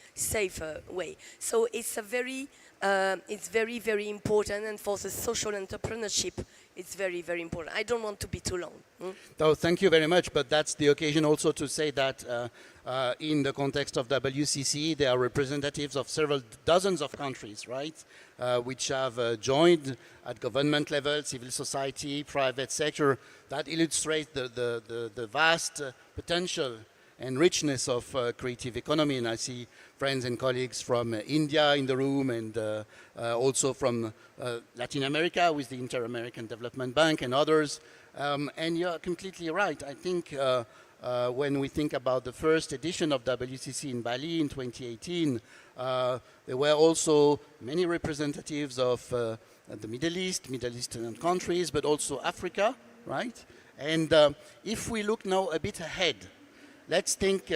way. So it's very important, and for the social entrepreneurship, it's very important. I don't want to be too long. No, thank you very much, but that's the occasion also to say that in the context of WCC, there are representatives of several dozens of countries, right, which have joined at government level, civil society, private sector. That illustrates the vast potential and richness of creative economy. And I see friends and colleagues from India in the room, and also from Latin America with the Inter-American Development Bank and others. And you're completely right. I think when we think about the first edition of WCC in Bali in 2018, there were also many representatives of the Middle Eastern countries, but also Africa, right? And if we look now a bit ahead, let's think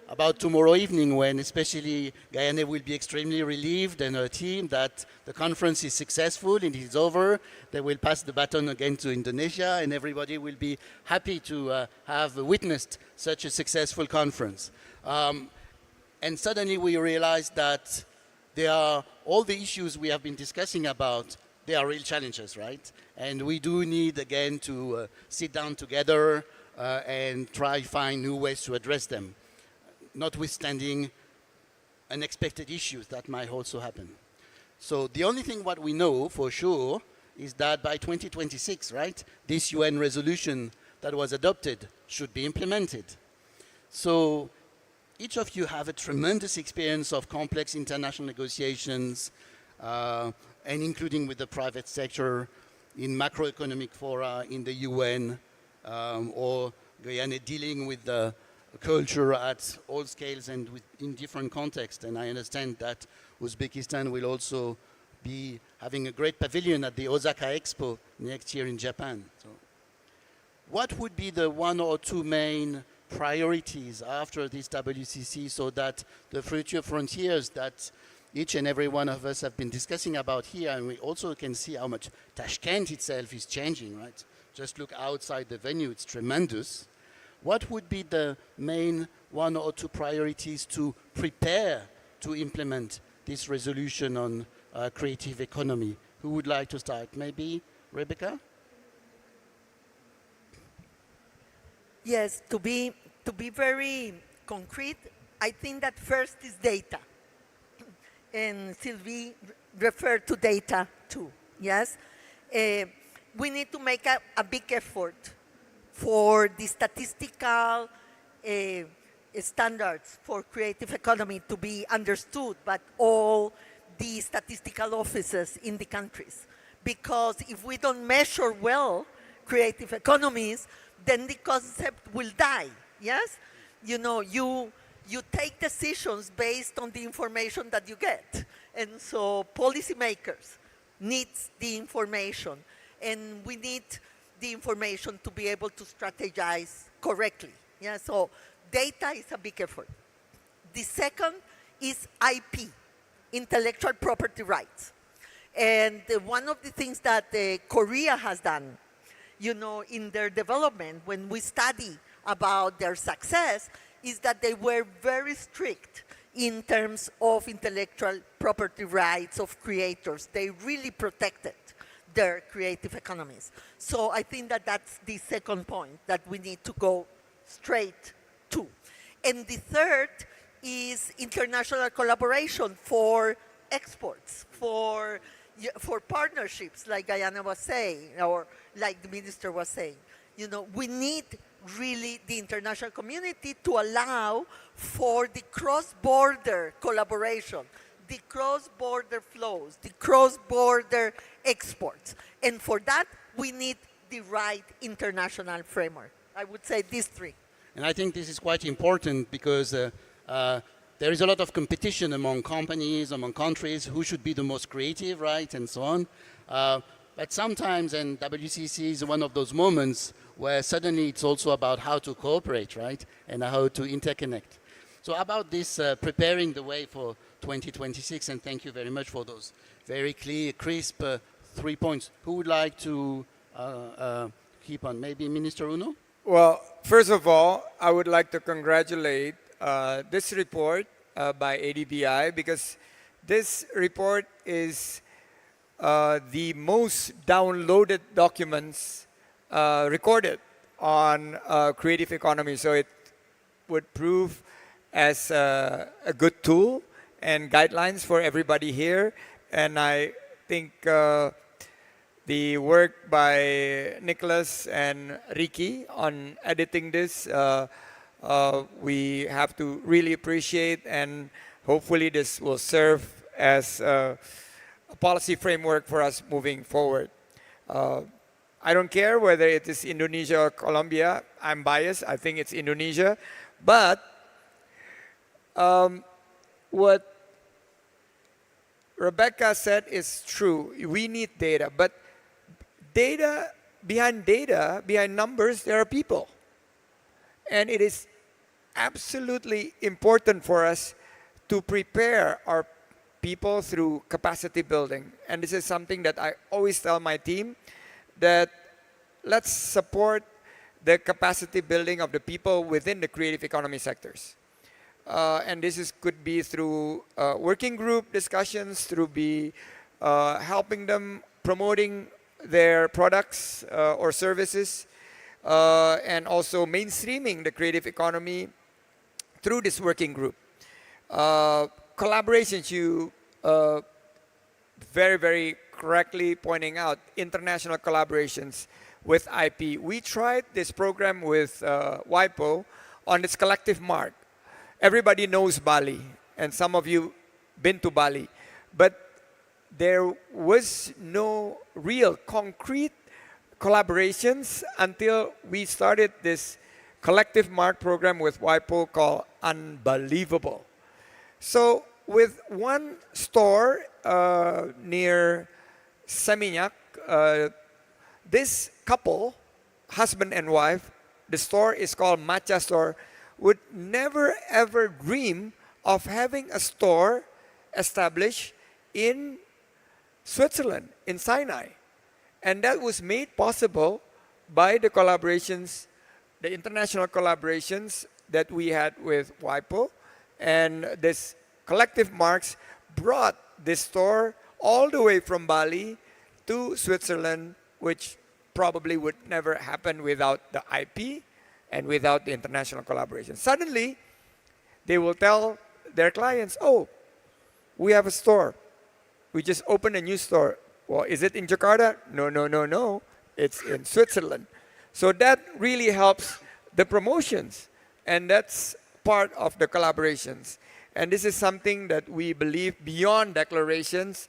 about tomorrow evening, when especially Guyane will be extremely relieved, and her team, that the conference is successful and it is over. They will pass the baton again to Indonesia, and everybody will be happy to have witnessed such a successful conference. And suddenly we realize that there are all the issues we have been discussing about. They are real challenges, right? And we do need again to sit down together and try find new ways to address them, notwithstanding unexpected issues that might also happen. So the only thing what we know for sure is that by 2026, right, this UN resolution that was adopted should be implemented. So each of you have a tremendous experience of complex international negotiations, and including with the private sector, in macroeconomic fora, in the UN, or dealing with the culture at all scales and in different contexts. And I understand that Uzbekistan will also be having a great pavilion at the Osaka Expo next year in Japan. So what would be the one or two main priorities after this WCC so that the future frontiers that each and every one of us have been discussing about here, and we also can see how much Tashkent itself is changing, right? Just look outside the venue, it's tremendous. What would be the main one or two priorities to prepare to implement this resolution on creative economy? Who would like to start? Maybe Rebecca? Yes, to be very concrete, I think that first is data. And Sylvie referred to data too, yes? We need to make a big effort for the statistical standards for creative economy to be understood by all the statistical offices in the countries. Because if we don't measure well creative economies, then the concept will die, yes? You know, you take decisions based on the information that you get. And so policymakers need the information, and we need the information to be able to strategize correctly. Yeah, so data is a big effort. The second is IP, intellectual property rights. And one of the things that Korea has done, you know, in their development, when we study about their success, is that they were very strict in terms of intellectual property rights of creators. They really protected their creative economies. So I think that that's the second point that we need to go straight to. And the third is international collaboration for exports, for partnerships, like Guyana was saying, or like the minister was saying. You know, we need really the international community to allow for the cross-border collaboration, the cross-border flows, the cross-border exports. And for that, we need the right international framework. I would say these three. And I think this is quite important because there is a lot of competition among companies, among countries, who should be the most creative, right, and so on. But sometimes, and WCC is one of those moments where suddenly it's also about how to cooperate, right, and how to interconnect. So about this, preparing the way for 2026, and thank you very much for those very clear, crisp 3 points. Who would like to keep on? Maybe Minister Uno? Well, first of all, I would like to congratulate this report by ADBI, because this report is the most downloaded documents recorded on creative economy. So it would prove as a good tool and guidelines for everybody here. And I think the work by Nicholas and Ricky on editing this, we have to really appreciate, and hopefully this will serve as a policy framework for us moving forward. I don't care whether it is Indonesia or Colombia. I'm biased. I think it's Indonesia. But what Rebecca said is true. We need data. But data, behind numbers, there are people. And it is absolutely important for us to prepare our people through capacity building. And this is something that I always tell my team, that let's support the capacity building of the people within the creative economy sectors. And this could be through working group discussions, through helping them promoting their products or services, and also mainstreaming the creative economy through this working group. Collaborations, you very, very correctly pointing out international collaborations with IP. We tried this program with WIPO on its collective mark. Everybody knows Bali, and some of you been to Bali, but there was no real concrete collaborations until we started this collective mark program with WIPO called Unbelievable. So with one store near Seminyak, this couple, husband and wife, the store is called Matcha Store, would never ever dream of having a store established in Switzerland, in Sinai. And that was made possible by the collaborations, the international collaborations that we had with WIPO. And this collective marks brought this store all the way from Bali to Switzerland, which probably would never happen without the IP and without the international collaboration. Suddenly, they will tell their clients, oh, we have a store. We just opened a new store. Well, is it in Jakarta? No, no, no, no. It's in Switzerland. So that really helps the promotions. And that's part of the collaborations. And this is something that we believe beyond declarations,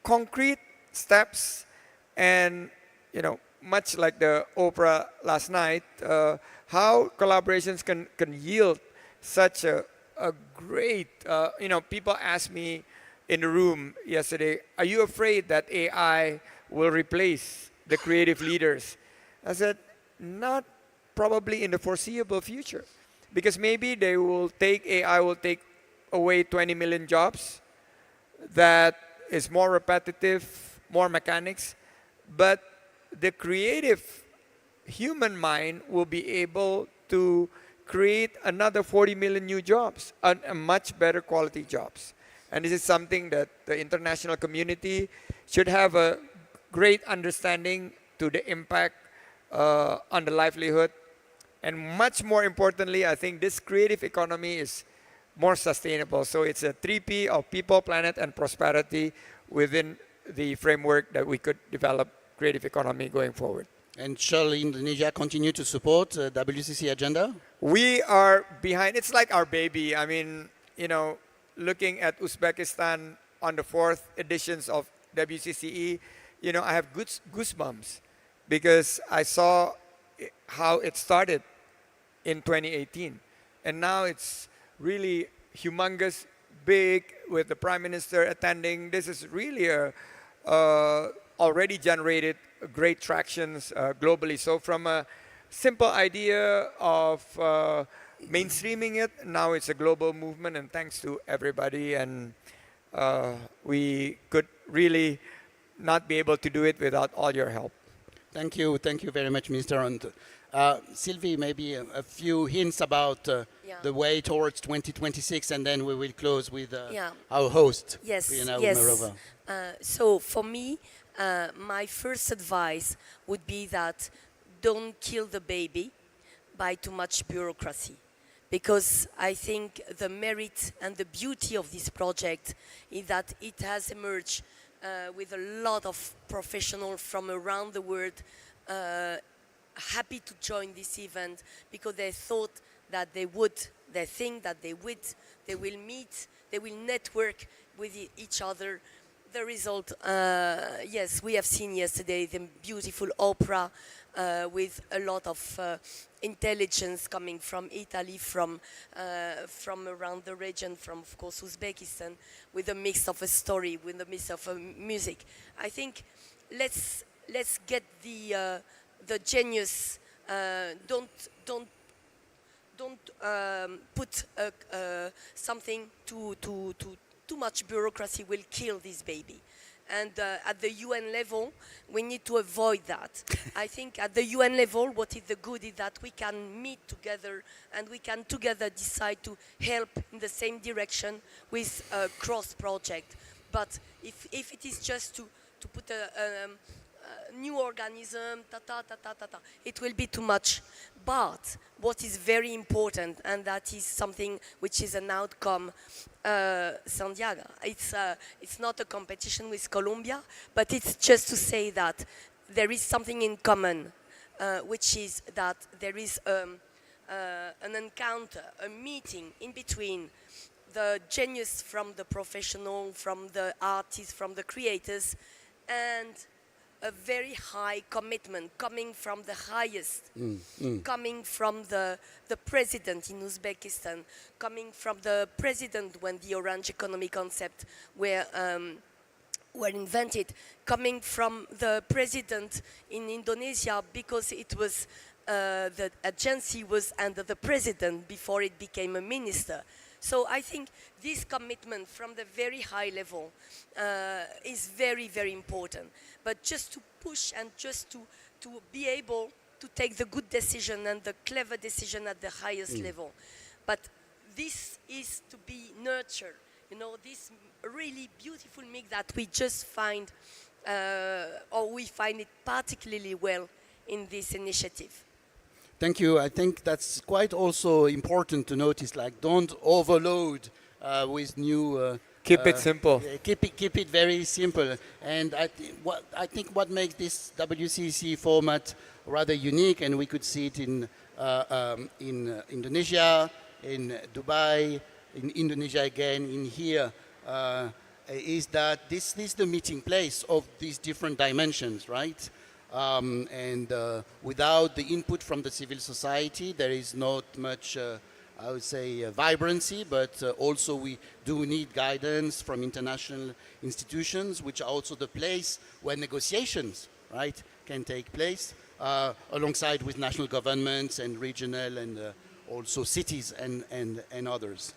concrete steps, and much like the Oprah last night, how collaborations can yield such a great, people asked me in the room yesterday, are you afraid that AI will replace the creative leaders? I said, not probably in the foreseeable future. Because maybe AI will take away 20 million jobs. That is more repetitive, more mechanics. But the creative human mind will be able to create another 40 million new jobs, and a much better quality jobs. And this is something that the international community should have a great understanding to the impact on the livelihood. And much more importantly, I think this creative economy is more sustainable. So it's a 3P of people, planet, and prosperity within the framework that we could develop creative economy going forward. And shall Indonesia continue to support WCC agenda? We are behind. It's like our baby. I mean, looking at Uzbekistan on the 4th editions of WCCE, I have goosebumps because I saw how it started in 2018. And now it's really humongous, big, with the Prime Minister attending. This is really already generated great tractions globally. So from a simple idea of mainstreaming it, now it's a global movement, and thanks to everybody. And we could really not be able to do it without all your help. Thank you very much, Minister. And Sylvie, maybe a few hints about the way towards 2026, and then we will close with our host, Rihanna Umarova. So for me, my first advice would be that don't kill the baby by too much bureaucracy. Because I think the merit and the beauty of this project is that it has emerged with a lot of professionals from around the world happy to join this event because they thought that they think that they will meet, they will network with each other. The result, yes, we have seen yesterday the beautiful opera with a lot of intelligence coming from Italy, from around the region, from, of course, Uzbekistan, with a mix of a story, with a mix of music. I think let's get the genius. Don't put something too much bureaucracy will kill this baby. And at the UN level, we need to avoid that. I think at the UN level, what is the good is that we can meet together and we can together decide to help in the same direction with a cross project. But if it is just to put a new organism, it will be too much. But what is very important, and that is something which is an outcome, Santiago, it's not a competition with Colombia, but it's just to say that there is something in common, which is that there is an encounter, a meeting in between the genius from the professional, from the artists, from the creators, and a very high commitment coming from the highest, coming from the president in Uzbekistan, coming from the president when the Orange economy concept were invented, coming from the president in Indonesia because it was the agency was under the president before it became a minister. So I think this commitment from the very high level is very, very important. But just to push and just to be able to take the good decision and the clever decision at the highest level. But this is to be nurtured. You know, this really beautiful mix that we just find, or we find it particularly well in this initiative. Thank you. I think that's quite also important to notice. Like, don't overload with new. Keep it simple. Keep it very simple. And I think what makes this WCC format rather unique, and we could see it in Indonesia, in Dubai, in Indonesia again, in here, is that this is the meeting place of these different dimensions, right? And without the input from the civil society, there is not much, I would say, vibrancy, but also we do need guidance from international institutions, which are also the place where negotiations, right, can take place, alongside with national governments and regional and also cities and others.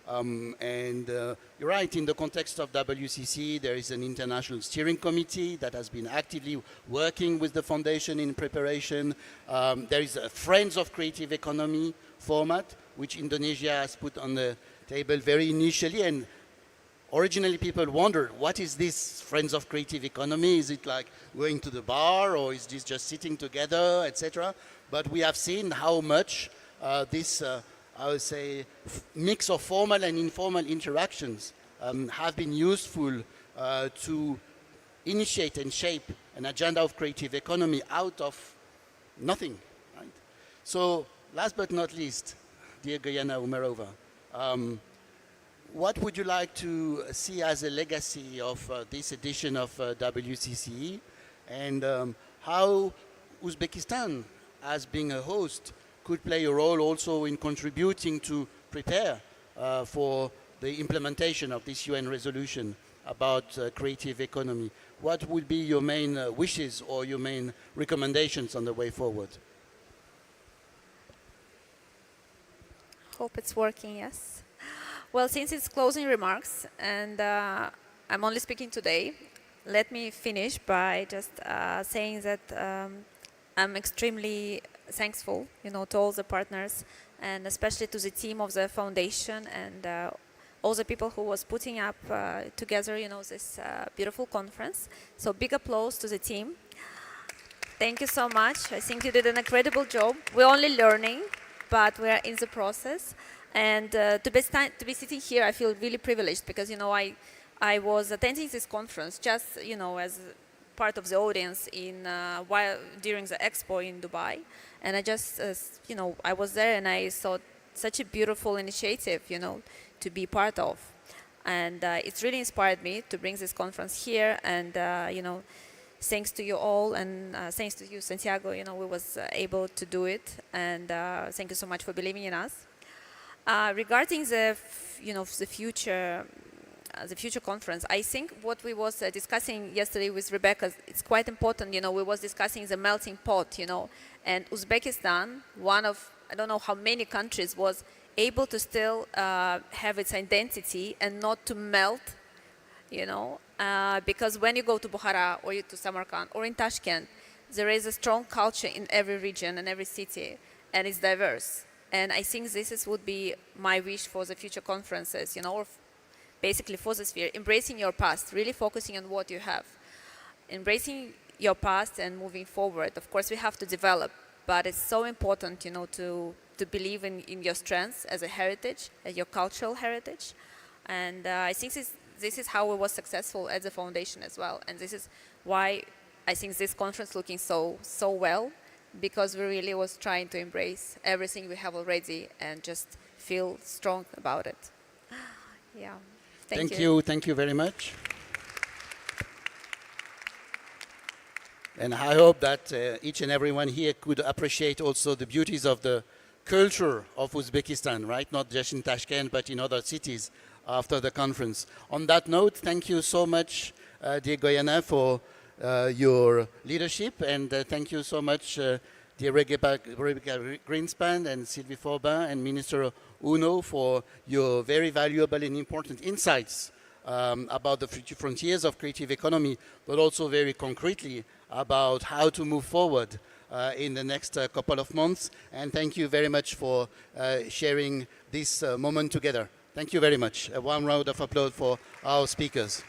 You're right, in the context of WCC, there is an international steering committee that has been actively working with the foundation in preparation. There is a Friends of Creative Economy format, which Indonesia has put on the table very initially. And originally people wondered, what is this Friends of Creative Economy? Is it like going to the bar, or is this just sitting together, etc.? But we have seen how much this I would say, mix of formal and informal interactions have been useful to initiate and shape an agenda of creative economy out of nothing. Right? So, last but not least, dear Gayana Umerova, what would you like to see as a legacy of this edition of WCCE, and how Uzbekistan, as being a host, could play a role also in contributing to prepare for the implementation of this UN resolution about creative economy? What would be your main wishes or your main recommendations on the way forward? Hope it's working, yes. Well, since it's closing remarks, and I'm only speaking today, let me finish by just saying that I'm extremely thankful, to all the partners, and especially to the team of the foundation and all the people who was putting up together, this beautiful conference. So big applause to the team. Thank you so much. I think you did an incredible job. We're only learning, but we're in the process. And to be sitting here, I feel really privileged because, I was attending this conference just, as part of the audience during the expo in Dubai, and I just I was there and I saw such a beautiful initiative to be part of, and it's really inspired me to bring this conference here, and thanks to you all, and thanks to you, Santiago, we was able to do it, and thank you so much for believing in us. Regarding the future conference, I think what we was discussing yesterday with Rebecca, it's quite important. We was discussing the melting pot, and Uzbekistan, one of I don't know how many countries, was able to still have its identity and not to melt, because when you go to Bukhara or to Samarkand or in Tashkent, there is a strong culture in every region and every city, and it's diverse. And I think this would be my wish for the future conferences, or basically for the sphere, embracing your past, really focusing on what you have, embracing your past and moving forward. Of course, we have to develop but it's so important, to believe in your strengths as a heritage, as your cultural heritage. And I think this is how we were successful as a foundation as well. And this is why I think this conference looking so well, because we really was trying to embrace everything we have already and just feel strong about it. Yeah. Thank you. Thank you very much. And I hope that each and everyone here could appreciate also the beauties of the culture of Uzbekistan, right? Not just in Tashkent, but in other cities after the conference. On that note, thank you so much, dear Goyana, for your leadership, and thank you so much, dear Rebecca Greenspan and Sylvie Forbin and Minister Uno, for your very valuable and important insights about the future frontiers of creative economy, but also very concretely about how to move forward in the next couple of months. And thank you very much for sharing this moment together. Thank you very much. A warm round of applause for our speakers.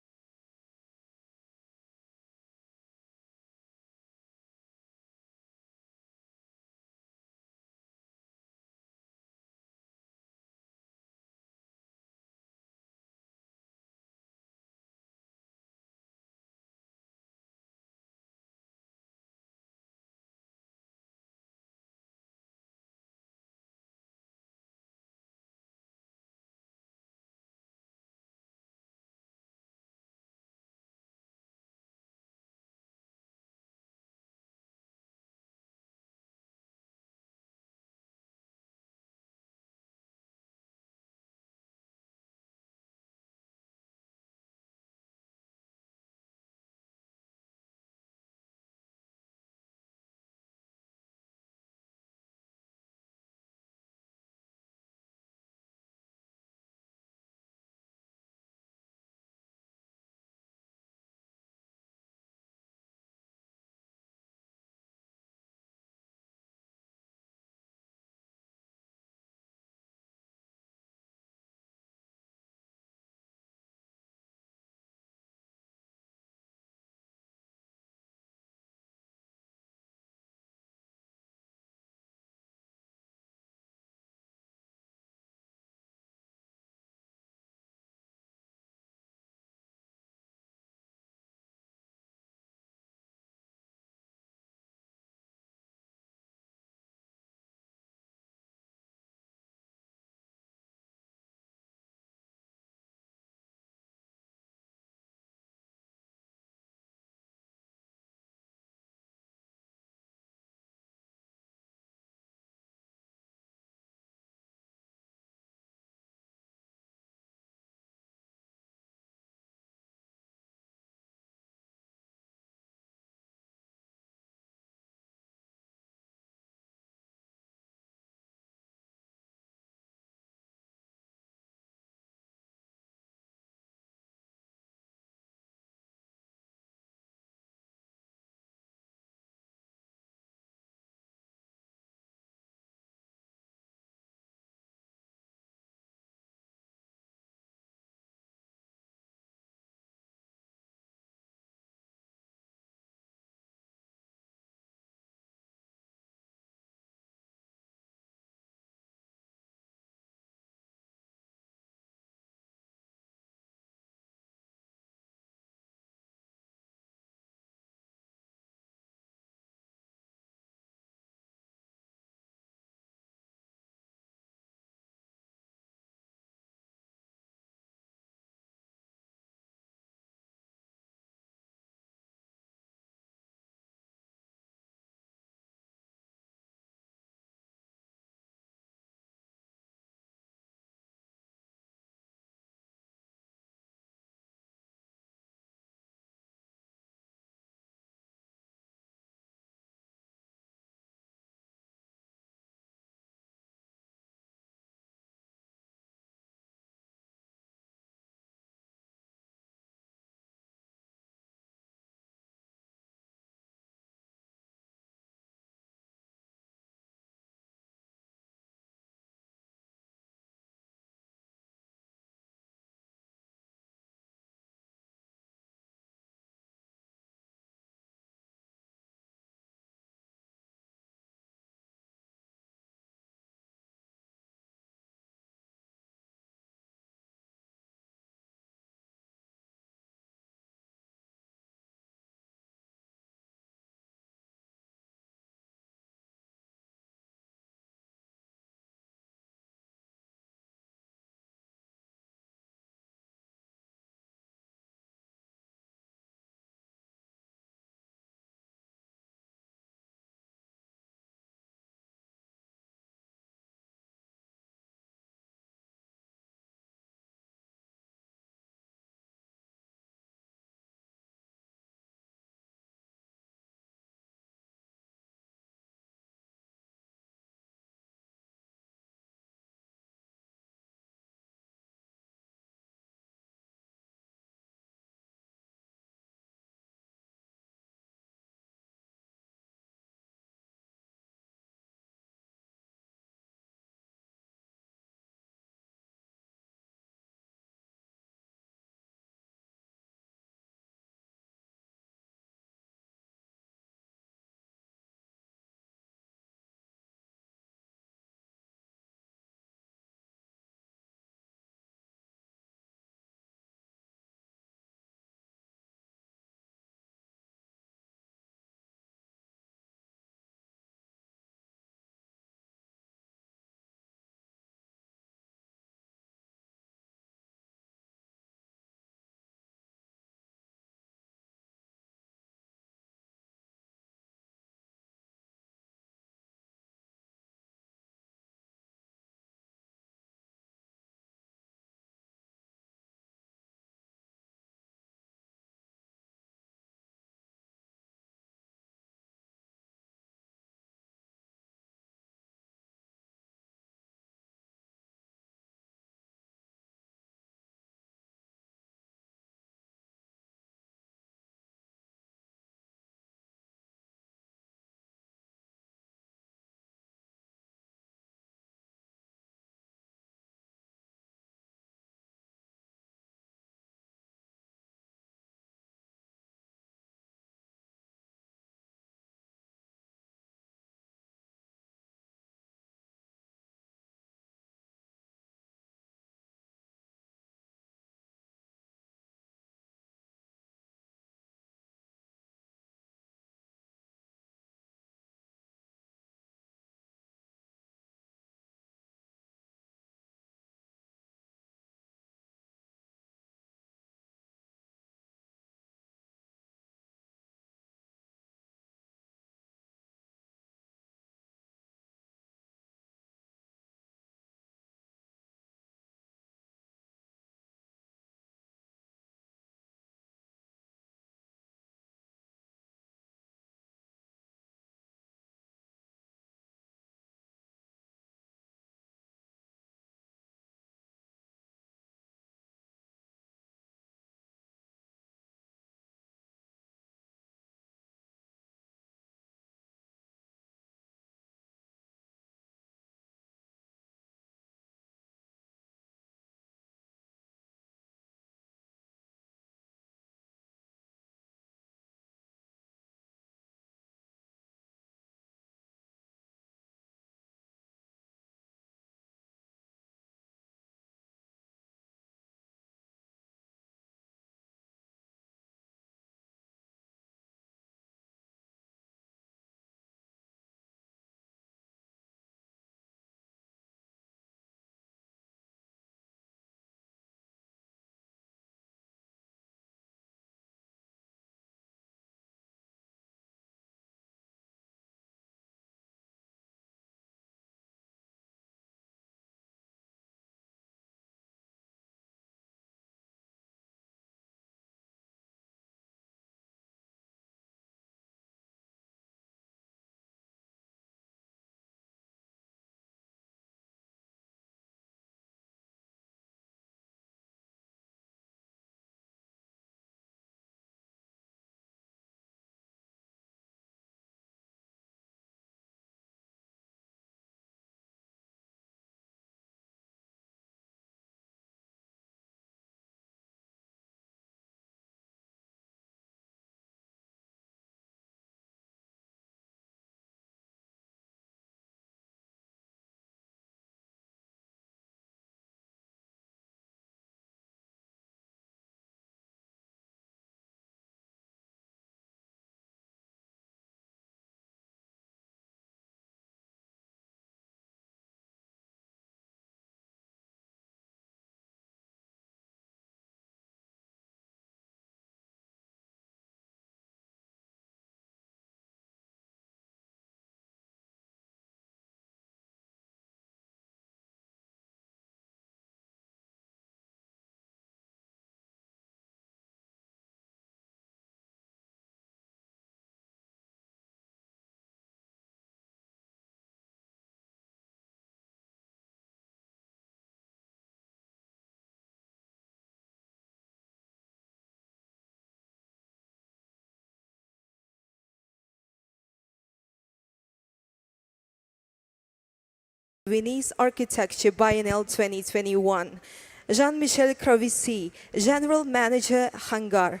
Venice Architecture Biennial 2021. Jean-Michel Crovisy, General Manager, Hangar.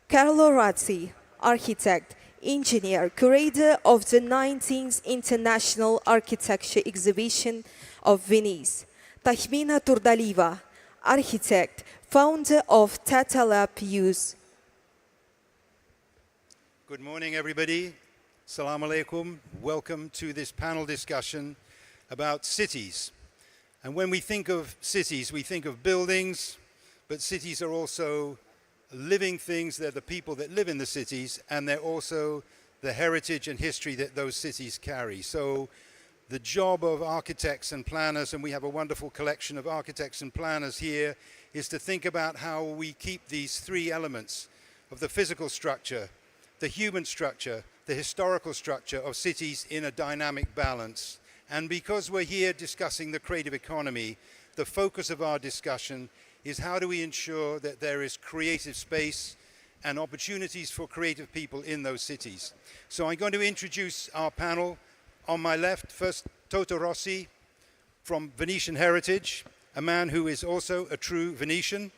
Carlo Ratti, Architect, Engineer, Curator of the 19th International Architecture Exhibition of Venice. Tahmina Turdaliva, Architect, Founder of Tata Lab Muse. Good morning, everybody. Assalamu alaikum. Welcome to this panel discussion about cities. And when we think of cities, we think of buildings, but cities are also living things. They're the people that live in the cities, and they're also the heritage and history that those cities carry. So the job of architects and planners, and we have a wonderful collection of architects and planners here, is to think about how we keep these three elements of the physical structure, the human structure, the historical structure of cities in a dynamic balance. And because we're here discussing the creative economy, the focus of our discussion is how do we ensure that there is creative space and opportunities for creative people in those cities. So I'm going to introduce our panel. On my left, first Toto Rossi from Venetian Heritage, a man who is also a true Venetian.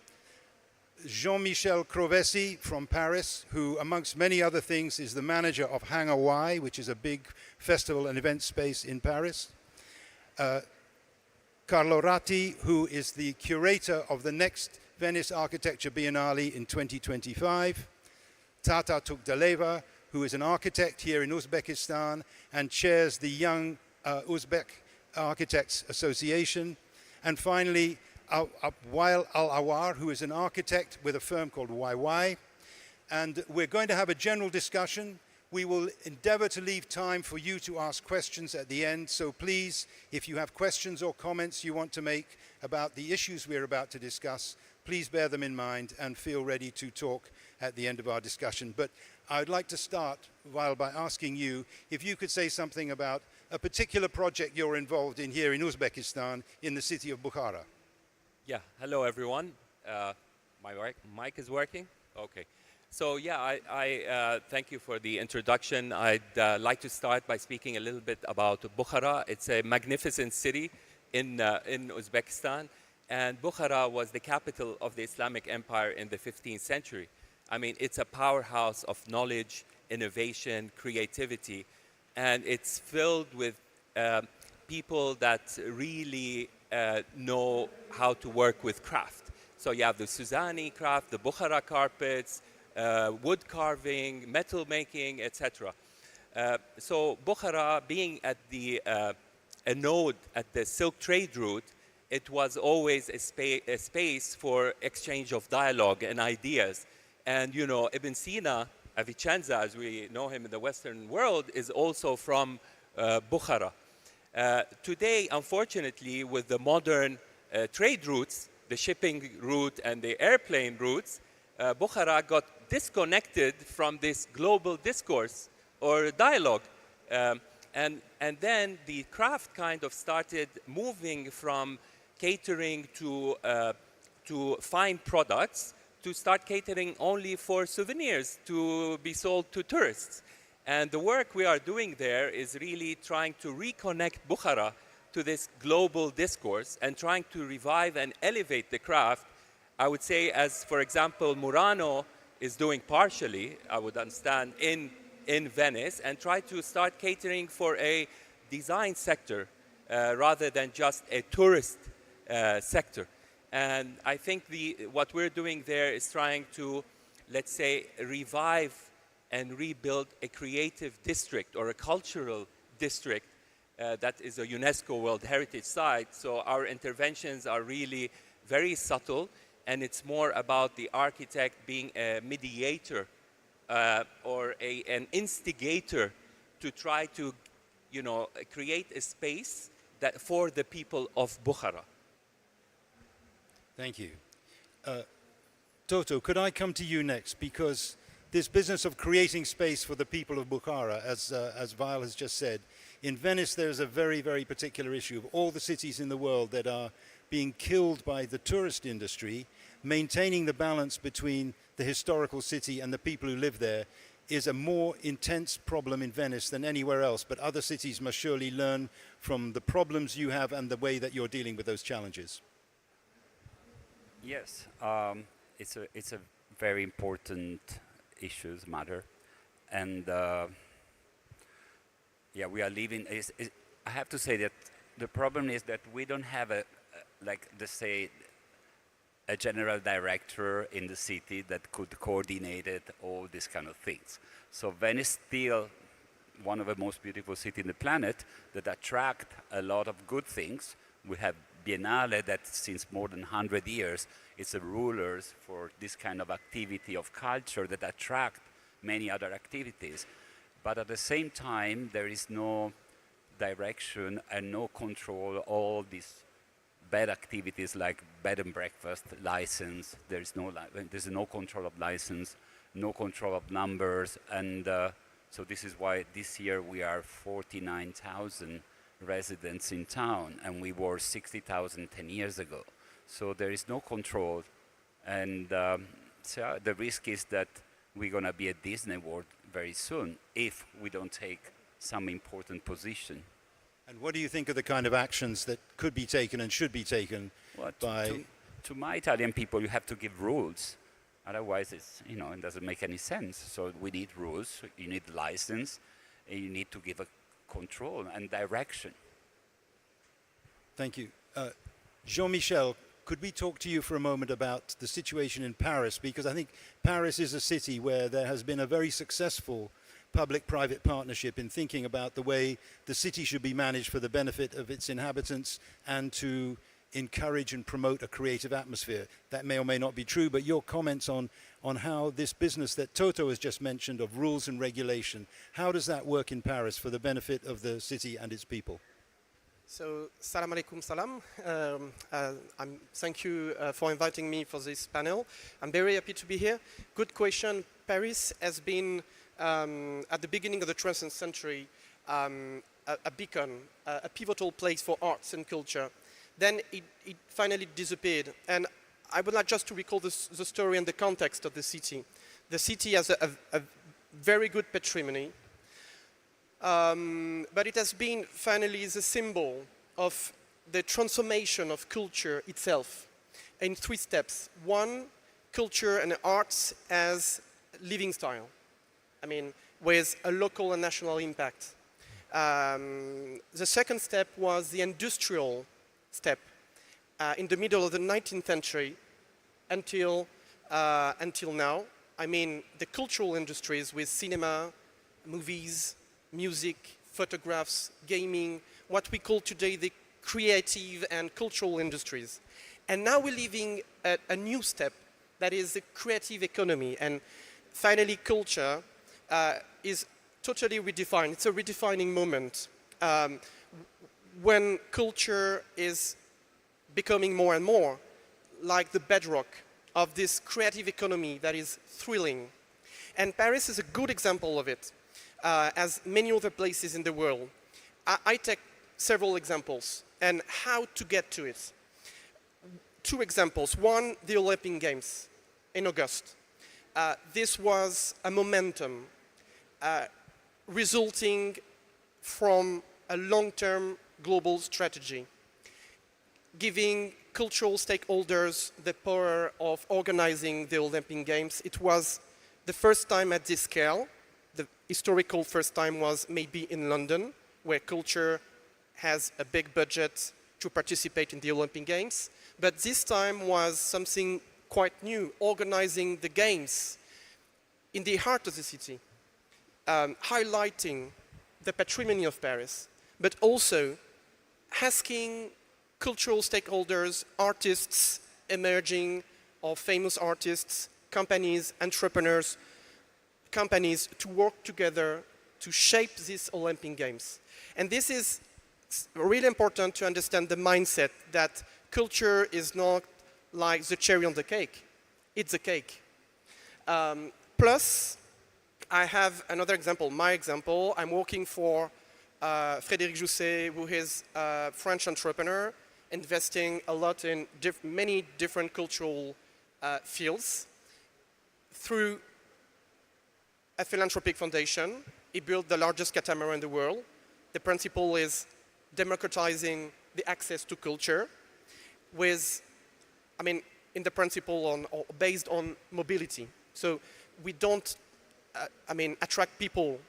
Jean-Michel Crovisy from Paris, who amongst many other things is the manager of Hangar Y, which is a big festival and event space in Paris. Carlo Ratti, who is the curator of the next Venice Architecture Biennale in 2025. Tata Tukdaleva, who is an architect here in Uzbekistan and chairs the Young Uzbek Architects Association. And finally, Wael Al-Awar, who is an architect with a firm called YY. And we're going to have a general discussion. We will endeavor to leave time for you to ask questions at the end. So please, if you have questions or comments you want to make about the issues we're about to discuss, please bear them in mind and feel ready to talk at the end of our discussion. But I'd like to start, Wael, by asking you if you could say something about a particular project you're involved in here in Uzbekistan in the city of Bukhara. Yeah, hello everyone. My mic is working? Okay. So yeah, I thank you for the introduction. I'd like to start by speaking a little bit about Bukhara. It's a magnificent city in Uzbekistan. And Bukhara was the capital of the Islamic Empire in the 15th century. I mean, it's a powerhouse of knowledge, innovation, creativity, and it's filled with people that really know how to work with craft. So you have the Suzani craft, the Bukhara carpets, wood carving, metal making, etc. So Bukhara, being at a node at the silk trade route, it was always a space for exchange of dialogue and ideas. And you know, Ibn Sina, Avicenna, as we know him in the Western world, is also from Bukhara. Today, unfortunately, with the modern trade routes, the shipping route and the airplane routes, Bukhara got disconnected from this global discourse or dialogue. And then the craft kind of started moving from catering to fine products to start catering only for souvenirs to be sold to tourists. And the work we are doing there is really trying to reconnect Bukhara to this global discourse and trying to revive and elevate the craft. I would say, as for example, Murano is doing partially, I would understand, in Venice, and try to start catering for a design sector rather than just a tourist sector. And I think what we're doing there is trying to, let's say, revive and rebuild a creative district or a cultural district that is a UNESCO World Heritage Site. So our interventions are really very subtle, and it's more about the architect being a mediator or an instigator to try to, you know, create a space that for the people of Bukhara. Thank you. Toto, could I come to you next? Because this business of creating space for the people of Bukhara, as Wael has just said, in Venice there's a very, very particular issue of all the cities in the world that are being killed by the tourist industry. Maintaining the balance between the historical city and the people who live there is a more intense problem in Venice than anywhere else, but other cities must surely learn from the problems you have and the way that you're dealing with those challenges. Yes, it's a very important issues matter, and yeah, we are living. I have to say that the problem is that we don't have like let's say a general director in the city that could coordinate it, all these kind of things. So Venice still one of the most beautiful cities in the planet that attract a lot of good things. We have Biennale that since more than 100 years is a rulers for this kind of activity of culture that attract many other activities. But at the same time, there is no direction and no control all these bad activities like bed and breakfast license. There's no control of license, no control of numbers, and so this is why this year we are 49,000 residents in town, and we were 60,000 10 years ago. So there is no control, and so the risk is that we're going to be at Disney World very soon if we don't take some important position. And what do you think of the kind of actions that could be taken and should be taken by... To my Italian people, you have to give rules. Otherwise, it doesn't make any sense. So we need rules, you need license, and you need to give a control and direction. Thank you. Jean-Michel, could we talk to you for a moment about the situation in Paris? Because I think Paris is a city where there has been a very successful public-private partnership in thinking about the way the city should be managed for the benefit of its inhabitants and to encourage and promote a creative atmosphere. That may or may not be true, but your comments on how this business that Toto has just mentioned of rules and regulation, how does that work in Paris for the benefit of the city and its people? So, salam alaikum salam. Thank you for inviting me for this panel. I'm very happy to be here. Good question. Paris has been, at the beginning of the 20th century, a beacon, a pivotal place for arts and culture. Then it finally disappeared. And I would like just to recall the story and the context of the city. The city has a very good patrimony, but it has been finally the symbol of the transformation of culture itself in 3 steps. 1, culture and arts as living style. I mean, with a local and national impact. The second step was the industrial step in the middle of the 19th century until now. I mean, the cultural industries with cinema, movies, music, photographs, gaming, what we call today the creative and cultural industries. And now we're living at a new step, that is the creative economy. And finally, culture is totally redefined. It's a redefining moment when culture is becoming more and more like the bedrock of this creative economy that is thrilling. And Paris is a good example of it, as many other places in the world. I take several examples and how to get to it. 2 examples. 1, the Olympic Games in August. This was a momentum resulting from a long-term global strategy, giving cultural stakeholders the power of organizing the Olympic Games. It was the first time at this scale. The historical first time was maybe in London, where culture has a big budget to participate in the Olympic Games. But this time was something quite new, organizing the games in the heart of the city, highlighting the patrimony of Paris, but also asking cultural stakeholders, artists, emerging or famous artists, companies, entrepreneurs, companies to work together to shape these Olympic Games. And this is really important to understand the mindset that culture is not like the cherry on the cake. It's a cake. Plus, I have another example, my example. I'm working for Frédéric Jousset, who is a French entrepreneur, investing a lot in many different cultural fields. Through a philanthropic foundation. He built the largest catamaran in the world. The principle is democratizing the access to culture with, in the principle based on mobility. So we don't, attract people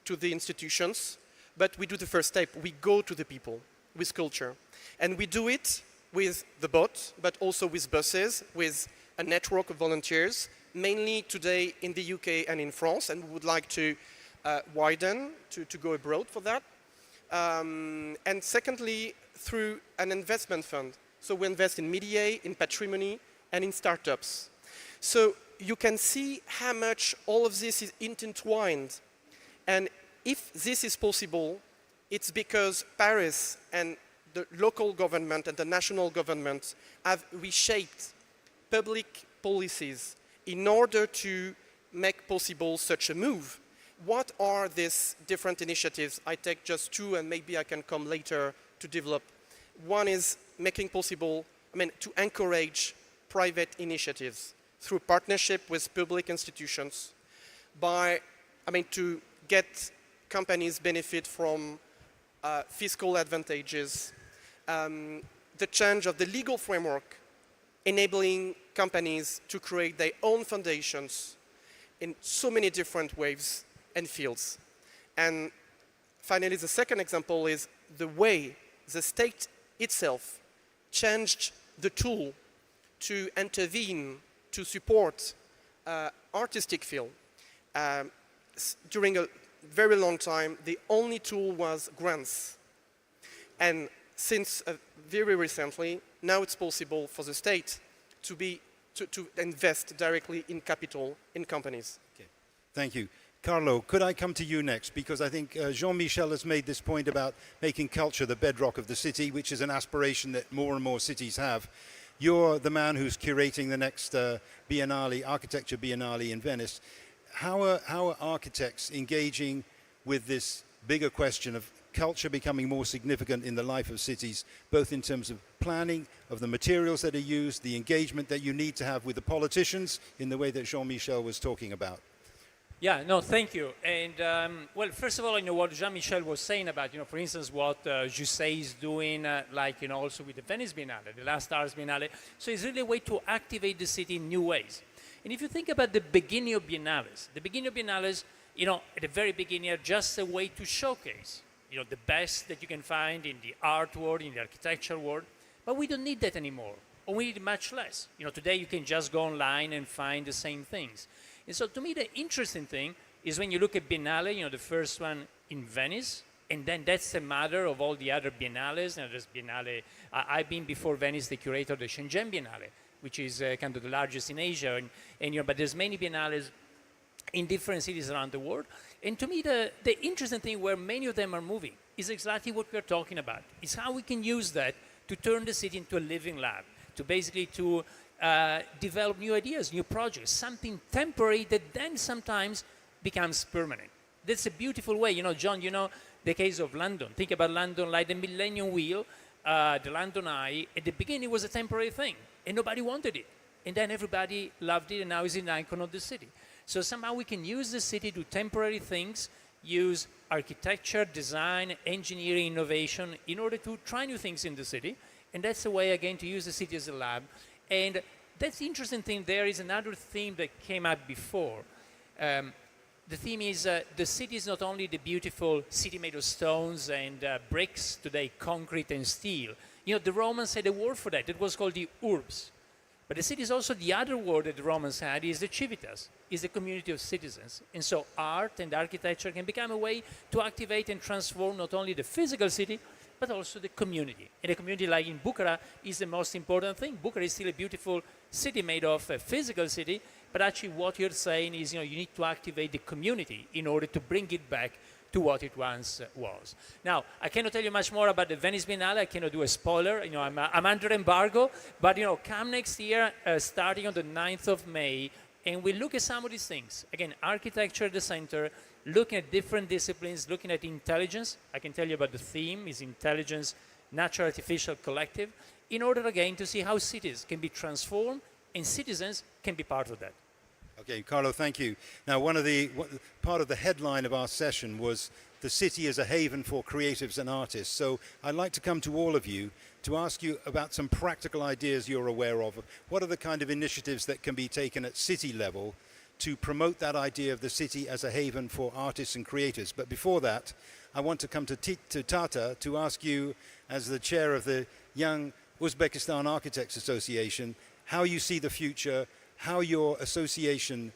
to the institutions, but we do the first step. We go to the people with culture. And we do it with the boat, but also with buses, with a network of volunteers, mainly today in the UK and in France, and we would like to widen, to go abroad for that. And secondly, through an investment fund. So we invest in media, in patrimony, and in startups. So you can see how much all of this is intertwined. And if this is possible, it's because Paris and the local government and the national government have reshaped public policies in order to make possible such a move. What are these different initiatives? I take just two and maybe I can come later to develop. One is making possible, to encourage private initiatives through partnership with public institutions to get companies benefit from fiscal advantages, the change of the legal framework, enabling companies to create their own foundations in so many different ways and fields. And finally, the second example is the way the state itself changed the tool to intervene, to support artistic field. During a very long time, the only tool was grants. And since very recently, now it's possible for the state to invest directly in capital in companies. Okay. Thank you. Carlo, could I come to you next? Because I think Jean-Michel has made this point about making culture the bedrock of the city, which is an aspiration that more and more cities have. You're the man who's curating the next Biennale, Architecture Biennale in Venice. How are architects engaging with this bigger question of culture becoming more significant in the life of cities, both in terms of planning, of the materials that are used, the engagement that you need to have with the politicians in the way that Jean-Michel was talking about? Yeah, no, thank you. And well, first of all, what Jean-Michel was saying about, for instance, what Jusset is doing, also with the Venice Biennale, the last Arts Biennale. So it's really a way to activate the city in new ways. And if you think about the beginning of Biennales, at the very beginning are just a way to showcase, the best that you can find in the art world, in the architecture world. But we don't need that anymore, or we need much less. Today you can just go online and find the same things. And so to me, the interesting thing is when you look at Biennale, the first one in Venice, and then that's a matter of all the other Biennales. There's Biennale, I've been before Venice the curator of the Shenzhen Biennale, which is kind of the largest in Asia. But there's many Biennales in different cities around the world. And to me, the interesting thing where many of them are moving is exactly what we're talking about. It's how we can use that to turn the city into a living lab, to basically develop new ideas, new projects, something temporary that then sometimes becomes permanent. That's a beautiful way. John, the case of London. Think about London like the Millennium Wheel, the London Eye. At the beginning, it was a temporary thing, and nobody wanted it. And then everybody loved it, and now it's an icon of the city. So somehow we can use the city to do temporary things, use architecture, design, engineering, innovation in order to try new things in the city. And that's a way, again, to use the city as a lab. And that's the interesting thing. There is another theme that came up before. The theme is the city is not only the beautiful city made of stones and bricks, today concrete and steel. The Romans had a word for that. It was called the urbs. But the city is also the other word that the Romans had is the civitas, is the community of citizens. And so art and architecture can become a way to activate and transform not only the physical city, but also the community. And a community like in Bucharest is the most important thing. Bucharest is still a beautiful city made of a physical city, but actually what you're saying is, you need to activate the community in order to bring it back to what it once was. Now, I cannot tell you much more about the Venice Biennale. I cannot do a spoiler. I'm under embargo, but come next year, starting on the 9th of May, and we look at some of these things. Again, architecture at the center, looking at different disciplines, looking at intelligence. I can tell you about the theme is intelligence, natural artificial collective, in order again to see how cities can be transformed and citizens can be part of that. Okay, Carlo, thank you. Now, part of the headline of our session was the city as a haven for creatives and artists. So I'd like to come to all of you to ask you about some practical ideas you're aware of. What are the kind of initiatives that can be taken at city level to promote that idea of the city as a haven for artists and creators? But before that, I want to come to Tata to ask you, as the chair of the Young Uzbekistan Architects Association, how you see the future, how your association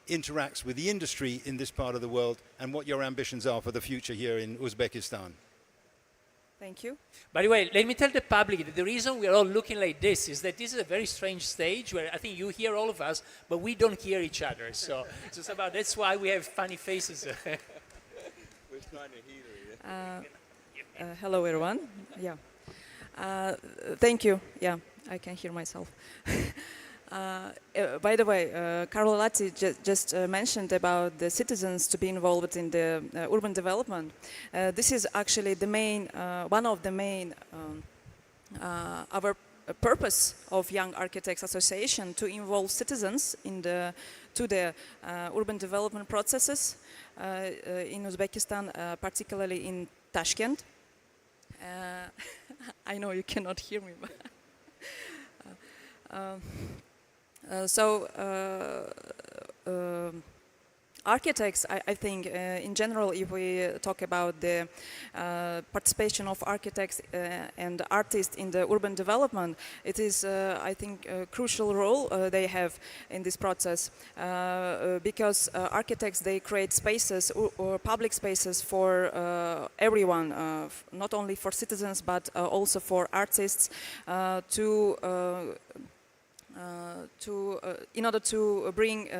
interacts with the industry in this part of the world, and what your ambitions are for the future here in Uzbekistan. Thank you. By the way, let me tell the public that the reason we are all looking like this is that this is a very strange stage where I think you hear all of us, but we don't hear each other. So it's about that's why we have funny faces. We're trying to hear you. Hello, everyone. Yeah. Thank you. Yeah, I can hear myself. By the way, Carlo Latti just mentioned about the citizens to be involved in the urban development. This is actually the main, one of the main, our purpose of Young Architects Association, to involve citizens in the urban development processes in Uzbekistan, particularly in Tashkent. I know you cannot hear me, but architects, I think, in general, if we talk about the participation of architects and artists in the urban development, it is, I think, a crucial role they have in this process, because architects, they create spaces or public spaces for everyone, not only for citizens, but also for artists in order to bring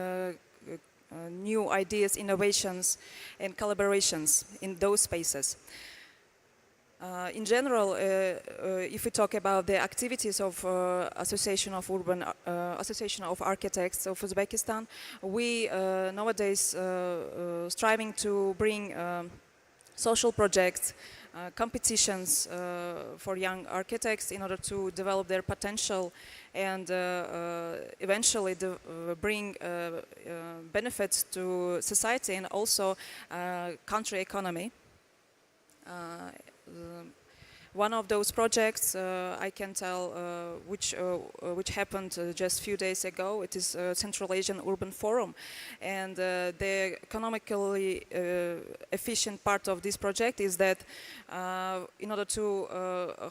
new ideas, innovations, and collaborations in those spaces. In general, if we talk about the activities of Association of Architects of Uzbekistan, we nowadays striving to bring social projects, competitions for young architects in order to develop their potential and eventually bring benefits to society and also country economy. One of those projects I can tell which happened just a few days ago. It is Central Asian Urban Forum, and the economically efficient part of this project is that in order to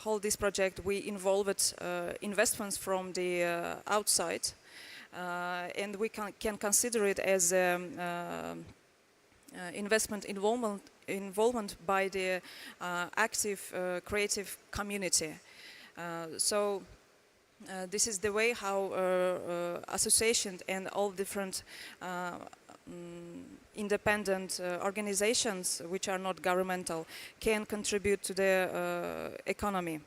hold this project, we involved investments from the outside, and we can consider it as investment involvement by the active creative community. So this is the way how associations and all different independent organizations which are not governmental can contribute to the economy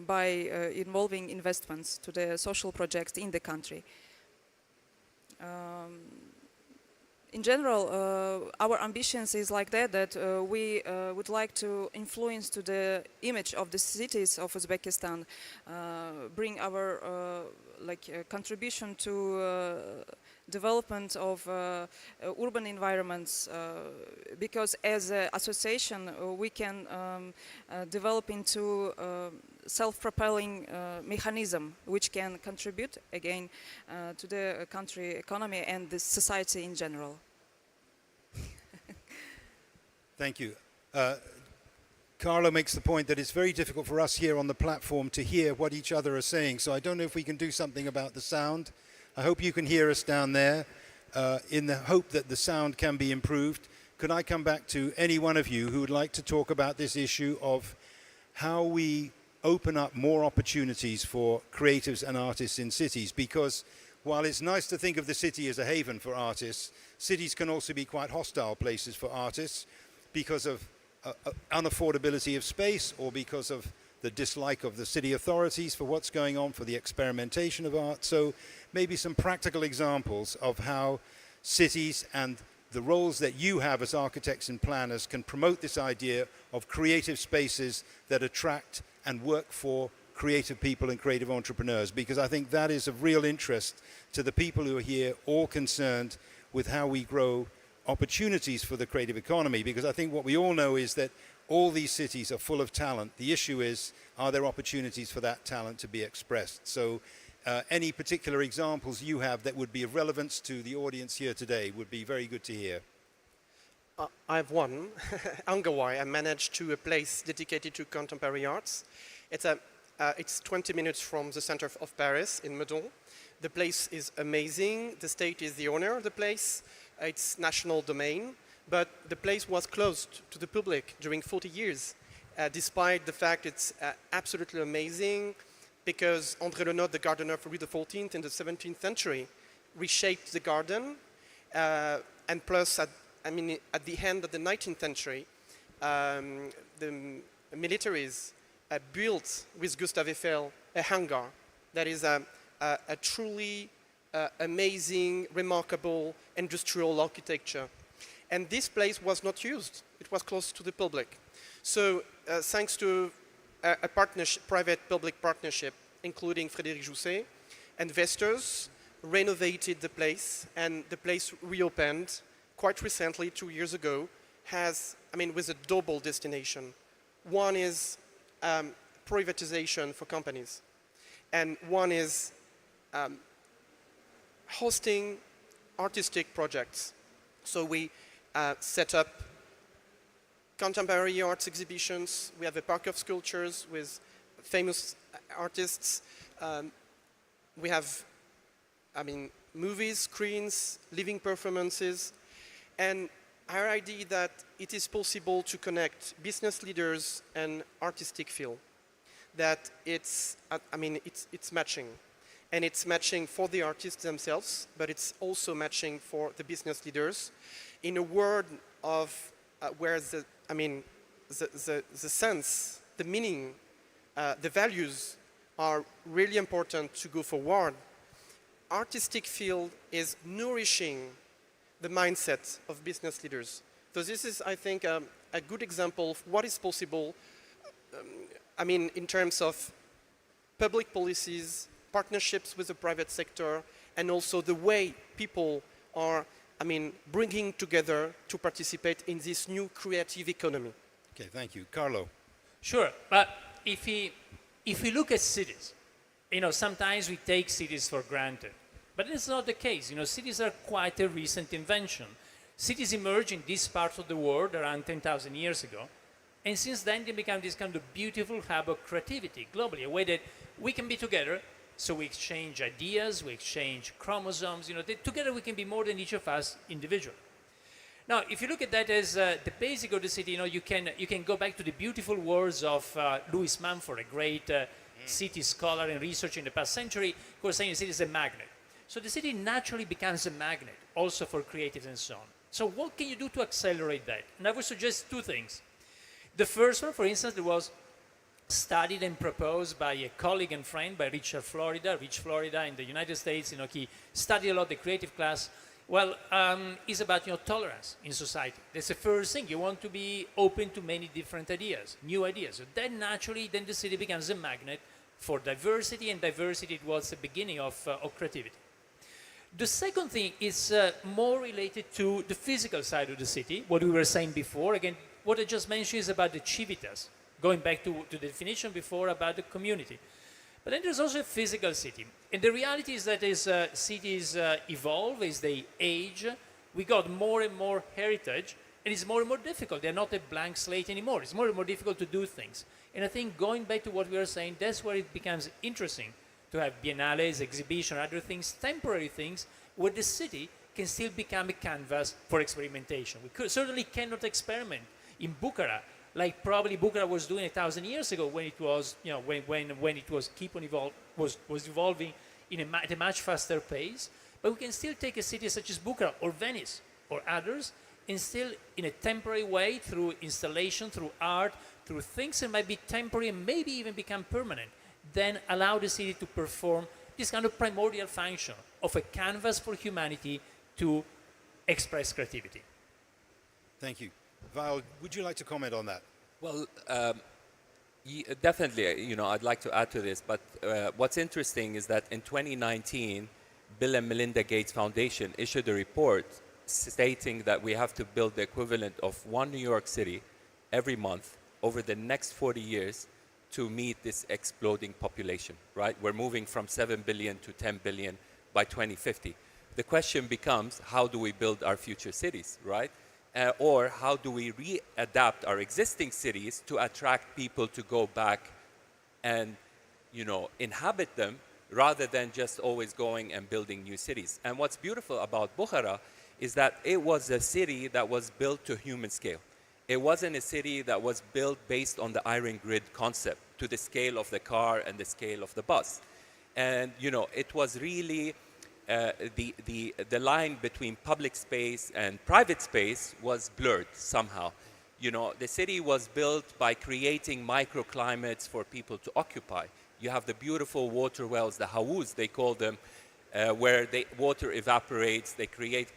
by involving investments to the social projects in the country. In general, our ambitions is like that we would like to influence to the image of the cities of Uzbekistan, bring our contribution to development of urban environments, because as an association we can develop into self-propelling mechanism which can contribute again to the country economy and the society in general. Thank you. Carlo makes the point that it's very difficult for us here on the platform to hear what each other are saying, so I don't know if we can do something about the sound. I hope you can hear us down there. In the hope that the sound can be improved, could I come back to any one of you who would like to talk about this issue of how we open up more opportunities for creatives and artists in cities? Because while it's nice to think of the city as a haven for artists, cities can also be quite hostile places for artists because of unaffordability of space, or because of the dislike of the city authorities for what's going on, for the experimentation of art. So maybe some practical examples of how cities and the roles that you have as architects and planners can promote this idea of creative spaces that attract and work for creative people and creative entrepreneurs, because I think that is of real interest to the people who are here, all concerned with how we grow opportunities for the creative economy. Because I think what we all know is that all these cities are full of talent. The issue is, are there opportunities for that talent to be expressed? So any particular examples you have that would be of relevance to the audience here today would be very good to hear. I have one. Angawai, I managed to a place dedicated to contemporary arts. It's 20 minutes from the center of Paris, in Meudon. The place is amazing. The state is the owner of the place. It's national domain. But the place was closed to the public during 40 years, despite the fact it's absolutely amazing, because André Le Nôtre, the gardener for Louis XIV in the 17th century, reshaped the garden. And plus, at the end of the 19th century, the militaries built with Gustave Eiffel a hangar that is a truly amazing, remarkable industrial architecture. And this place was not used. It was closed to the public. So thanks to a partnership, private-public partnership, including Frédéric Jousset, investors renovated the place, and the place reopened quite recently, 2 years ago, with a double destination. One is privatization for companies, and one is hosting artistic projects. So we set up contemporary arts exhibitions. We have a park of sculptures with famous artists. We have, movies, screens, living performances, and our idea that it is possible to connect business leaders and artistic field. That it's matching. And it's matching for the artists themselves, but it's also matching for the business leaders in a world of where the sense, the meaning, the values are really important to go forward. Artistic field is nourishing the mindset of business leaders. So this is, I think, a good example of what is possible, in terms of public policies, partnerships with the private sector, and also the way people are, bringing together to participate in this new creative economy. Okay, thank you. Carlo. Sure, but if we look at cities, sometimes we take cities for granted. But it's not the case. Cities are quite a recent invention. Cities emerged in this part of the world around 10,000 years ago. And since then, they become this kind of beautiful hub of creativity globally, a way that we can be together. So we exchange ideas, we exchange chromosomes. Together we can be more than each of us individually. Now, if you look at that as the basic of the city, you can go back to the beautiful words of Louis Mumford, a great city scholar and researcher in the past century, who was saying the city is a magnet. So the city naturally becomes a magnet, also for creatives and so on. So what can you do to accelerate that? And I would suggest two things. The first one, for instance, that was studied and proposed by a colleague and friend, by Rich Florida in the United States. He studied a lot the creative class. Well, is about tolerance in society. That's the first thing. You want to be open to many different ideas, new ideas. So then naturally, then the city becomes a magnet for diversity, and diversity was the beginning of creativity. The second thing is more related to the physical side of the city, what we were saying before. Again, what I just mentioned is about the civitas, going back to the definition before about the community. But then there's also a physical city. And the reality is that as cities evolve, as they age, we got more and more heritage, and it's more and more difficult. They're not a blank slate anymore. It's more and more difficult to do things. And I think going back to what we were saying, that's where it becomes interesting to have biennales, exhibition, other things, temporary things, where the city can still become a canvas for experimentation. We certainly cannot experiment in Bukhara, like probably Bukhara was doing 1,000 years ago, when it was, when it was was evolving at a much faster pace. But we can still take a city such as Bukhara or Venice or others, and still in a temporary way, through installation, through art, through things that might be temporary and maybe even become permanent, then allow the city to perform this kind of primordial function of a canvas for humanity to express creativity. Thank you. Val, would you like to comment on that? Well, Definitely, I'd like to add to this, but what's interesting is that in 2019, Bill and Melinda Gates Foundation issued a report stating that we have to build the equivalent of one New York City every month over the next 40 years to meet this exploding population, right? We're moving from 7 billion to 10 billion by 2050. The question becomes, how do we build our future cities, right? Or how do we readapt our existing cities to attract people to go back and, inhabit them rather than just always going and building new cities. And what's beautiful about Bukhara is that it was a city that was built to human scale. It wasn't a city that was built based on the iron grid concept to the scale of the car and the scale of the bus. And, it was really the line between public space and private space was blurred somehow. The city was built by creating microclimates for people to occupy. You have the beautiful water wells, the hawuz, they call them, where the water evaporates. They create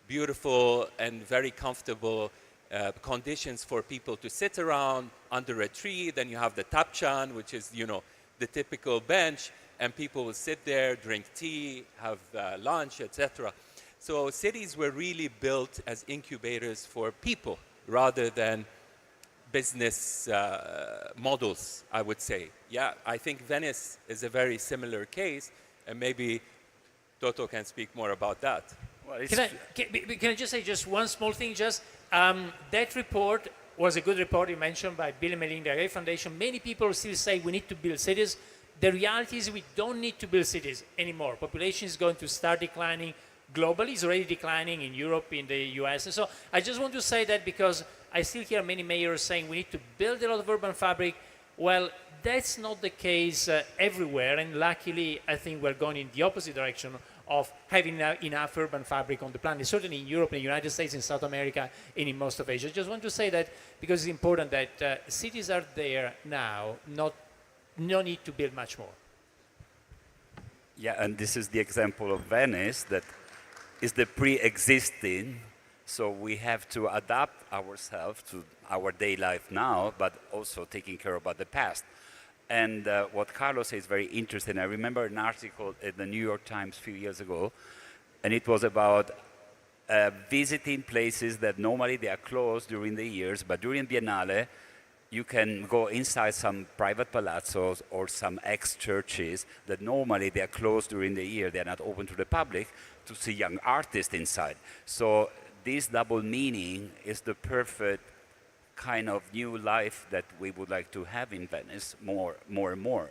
beautiful and very comfortable conditions for people to sit around under a tree. Then you have the tapchan, which is, the typical bench, and people will sit there, drink tea, have lunch, etc. So cities were really built as incubators for people rather than business models, I would say. Yeah, I think Venice is a very similar case, and maybe Toto can speak more about that. Well, Can I just say just one small thing? Just that report was a good report you mentioned by Bill and Melinda Gates Foundation. Many people still say we need to build cities. The reality is we don't need to build cities anymore. Population is going to start declining globally. It's already declining in Europe, in the US. And so I just want to say that because I still hear many mayors saying we need to build a lot of urban fabric. Well, that's not the case everywhere. And luckily, I think we're going in the opposite direction of having enough urban fabric on the planet, certainly in Europe, in the United States, in South America, and in most of Asia. I just want to say that because it's important that cities are there now, no need to build much more. Yeah, and this is the example of Venice that is the pre-existing, so we have to adapt ourselves to our day life now, but also taking care about the past. And what Carlos says is very interesting. I remember an article in the New York Times a few years ago, and it was about visiting places that normally they are closed during the years, but during Biennale, you can go inside some private palazzos or some ex-churches that normally they are closed during the year, they are not open to the public, to see young artists inside. So this double meaning is the perfect kind of new life that we would like to have in Venice more and more.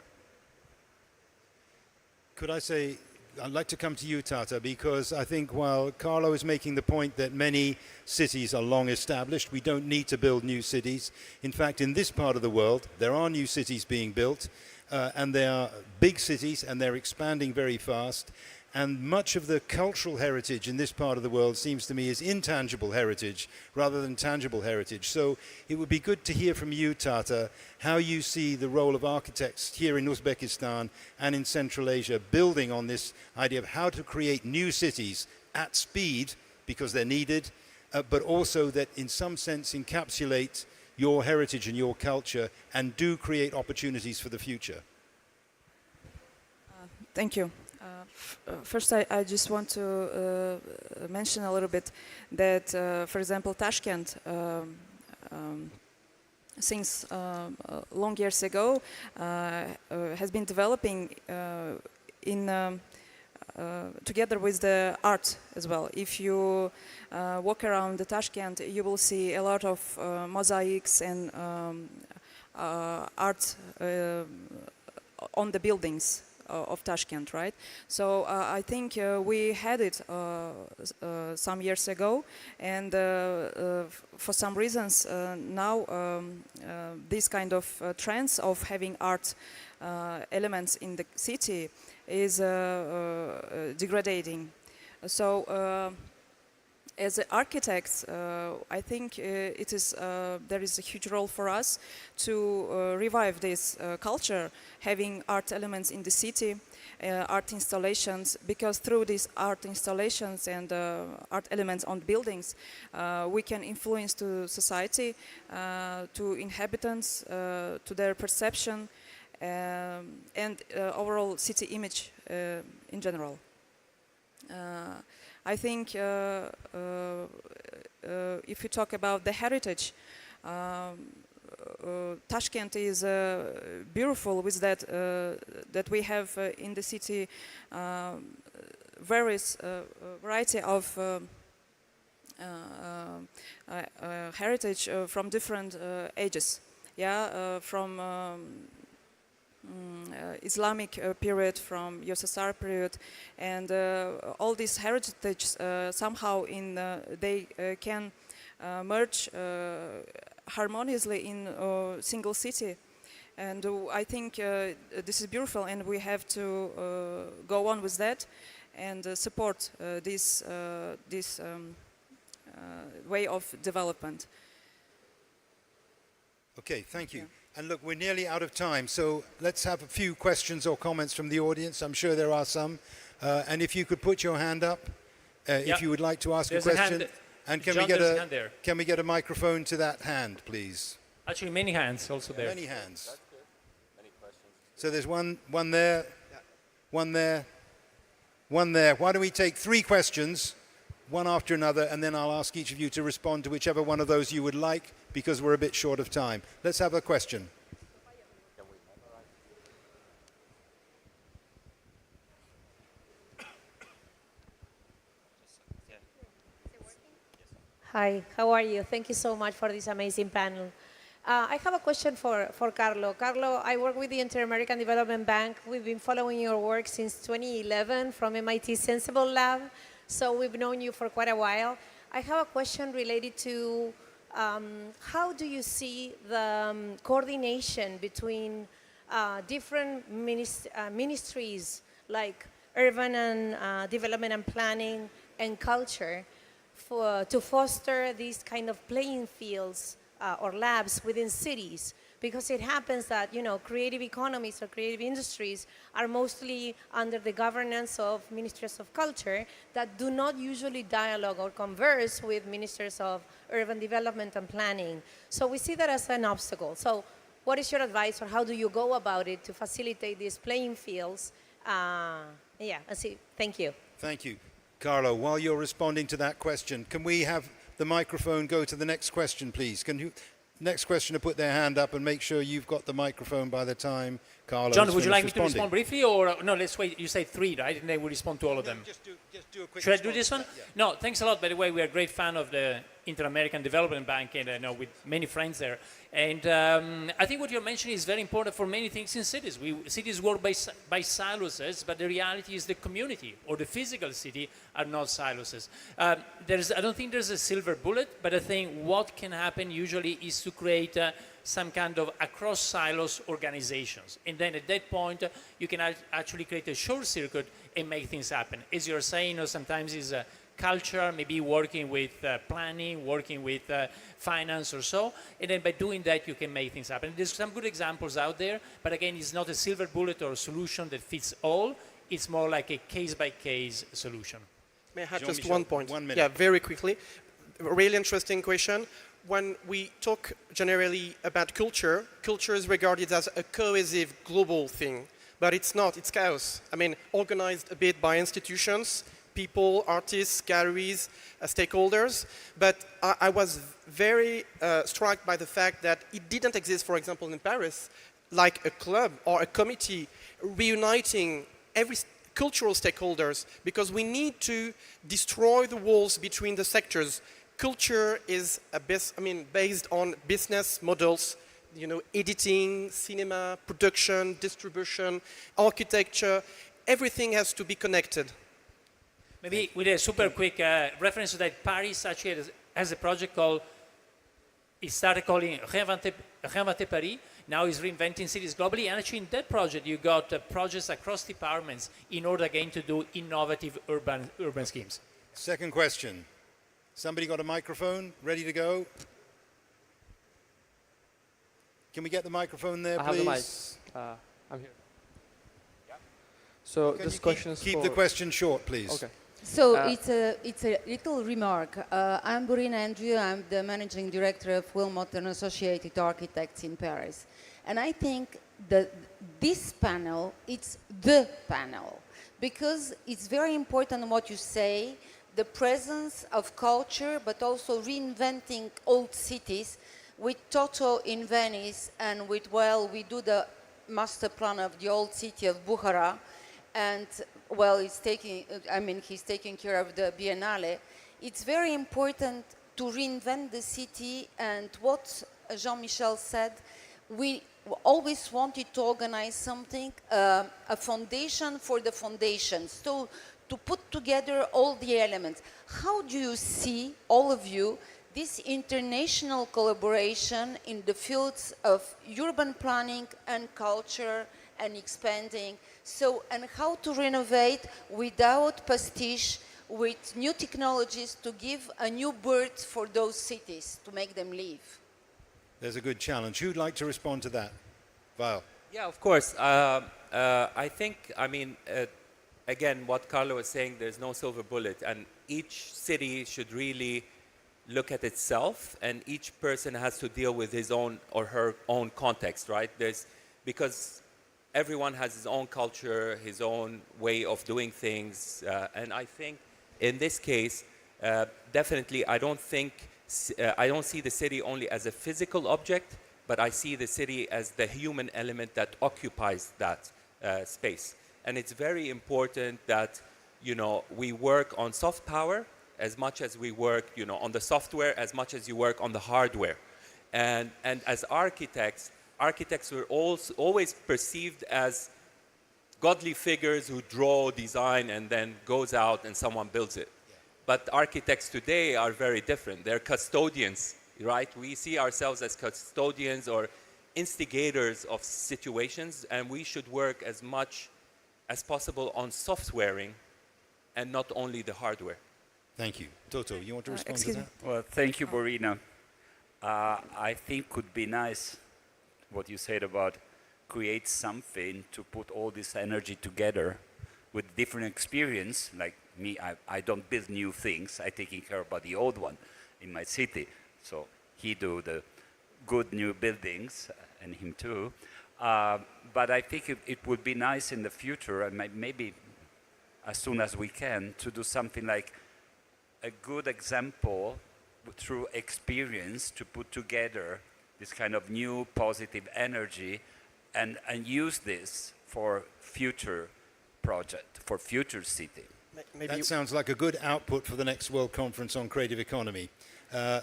Could I say, I'd like to come to you, Tata, because I think while Carlo is making the point that many cities are long established, we don't need to build new cities. In fact, in this part of the world, there are new cities being built, and they are big cities, and they're expanding very fast. And much of the cultural heritage in this part of the world seems to me is intangible heritage rather than tangible heritage. So it would be good to hear from you, Tata, how you see the role of architects here in Uzbekistan and in Central Asia building on this idea of how to create new cities at speed because they're needed, but also that in some sense encapsulate your heritage and your culture and do create opportunities for the future. Thank you. First, I just want to mention a little bit that, for example, Tashkent, since long years ago, has been developing together with the art as well. If you walk around the Tashkent, you will see a lot of mosaics and art on the buildings of Tashkent, right? So I think we had it some years ago, and for some reasons now this kind of trends of having art elements in the city is degrading. So as architects, I think there is a huge role for us to revive this culture, having art elements in the city, art installations, because through these art installations and art elements on buildings, we can influence to society, to inhabitants, to their perception, and overall city image in general. I think if you talk about the heritage, Tashkent is beautiful with that we have in the city various variety of heritage from different ages. Yeah, from Islamic period, from USSR period, and all this heritage somehow they can merge harmoniously in a single city, and I think this is beautiful, and we have to go on with that and support this way of development. Okay, thank you. And look, we're nearly out of time, so let's have a few questions or comments from the audience. I'm sure there are some. And if you could put your hand up, if you would like to ask a question. And can we get a microphone to that hand, please? Actually, many hands also there. Many hands. That's good. Many questions. So there's one there, one there, one there. Why don't we take 3 questions, one after another, and then I'll ask each of you to respond to whichever one of those you would like, because we're a bit short of time. Let's have a question. Hi, how are you? Thank you so much for this amazing panel. I have a question for Carlo. Carlo, I work with the Inter-American Development Bank. We've been following your work since 2011 from MIT Sensible Lab, so we've known you for quite a while. I have a question related to how do you see the coordination between different ministries like urban and development and planning and culture to foster these kind of playing fields or labs within cities? Because it happens that, you know, creative economies or creative industries are mostly under the governance of ministers of culture that do not usually dialogue or converse with ministers of urban development and planning. So we see that as an obstacle. So what is your advice, or how do you go about it to facilitate these playing fields? Thank you. Thank you. Carlo, while you're responding to that question, can we have the microphone go to the next question, please? Can you, next questioner, put their hand up and make sure you've got the microphone by the time Carlo John, would you like responding. me to respond briefly, or no? Let's wait. You say 3, right? And then we respond to all of them. Just do a quick. Should I do this one? Yeah. No, thanks a lot. By the way, we are a great fan of the Inter-American Development Bank, and I know with many friends there. And I think what you're mentioning is very important for many things in cities. Cities work by silos, but the reality is the community or the physical city are not silos. I don't think there's a silver bullet, but I think what can happen usually is to create some kind of across silos organizations. And then at that point, you can actually create a short circuit and make things happen. As you're saying, sometimes it's culture, maybe working with planning, working with finance or so. And then by doing that, you can make things happen. There's some good examples out there, but again, it's not a silver bullet or a solution that fits all. It's more like a case-by-case solution. May I have just one point? 1 minute. Yeah, very quickly. Really interesting question. When we talk generally about culture, culture is regarded as a cohesive global thing, but it's not, it's chaos. I mean, organized a bit by institutions, people, artists, galleries, stakeholders, but I was very struck by the fact that it didn't exist, for example, in Paris, like a club or a committee reuniting every cultural stakeholders, because we need to destroy the walls between the sectors. Culture is based on business models, you know, editing, cinema, production, distribution, architecture. Everything has to be connected. Maybe with a super quick reference to that, Paris actually has a project called, it started calling Réinventer Paris. Now it's reinventing cities globally. And actually in that project, you got projects across departments in order again to do innovative urban schemes. Second question. Somebody got a microphone ready to go? Can we get the microphone there, please? I have the mic. I'm here. So Can this you question is keep the question short, please. Okay. So it's a little remark. I'm Borina Andrew. I'm the managing director of Wilmot and Associated Architects in Paris. And I think that this panel, it's the panel, because it's very important what you say, the presence of culture, but also reinventing old cities. With Toto in Venice and with, well, we do the master plan of the old city of Bukhara, and well, he's taking care of the Biennale. It's very important to reinvent the city, and what Jean-Michel said, we always wanted to organize something, a foundation for the foundations, so to put together all the elements. How do you see, all of you, this international collaboration in the fields of urban planning and culture and expanding? So, and how to renovate without pastiche, with new technologies to give a new birth for those cities, to make them live? There's a good challenge. Who'd like to respond to that? Val. Yeah, of course. I think, again, what Carlo was saying, there's no silver bullet, and each city should really look at itself, and each person has to deal with his own or her own context, right? Because everyone has his own culture, his own way of doing things, and I think in this case, definitely I don't see the city only as a physical object, but I see the city as the human element that occupies that space. And it's very important that, we work on soft power as much as we work, on the software, as much as you work on the hardware. And as architects were always perceived as godly figures who draw, design, and then goes out and someone builds it. Yeah. But architects today are very different. They're custodians, right? We see ourselves as custodians or instigators of situations, and we should work as much as possible on softwaring and not only the hardware. Thank you. Toto, you want to respond to that? Well, thank you, Borina. I think could be nice what you said about create something to put all this energy together with different experience. Like me, I don't build new things. I taking care about the old one in my city. So he do the good new buildings, and him too. But I think it would be nice in the future, and maybe as soon as we can, to do something like a good example through experience to put together this kind of new positive energy and use this for future project, for future city. That sounds like a good output for the next World Conference on Creative Economy.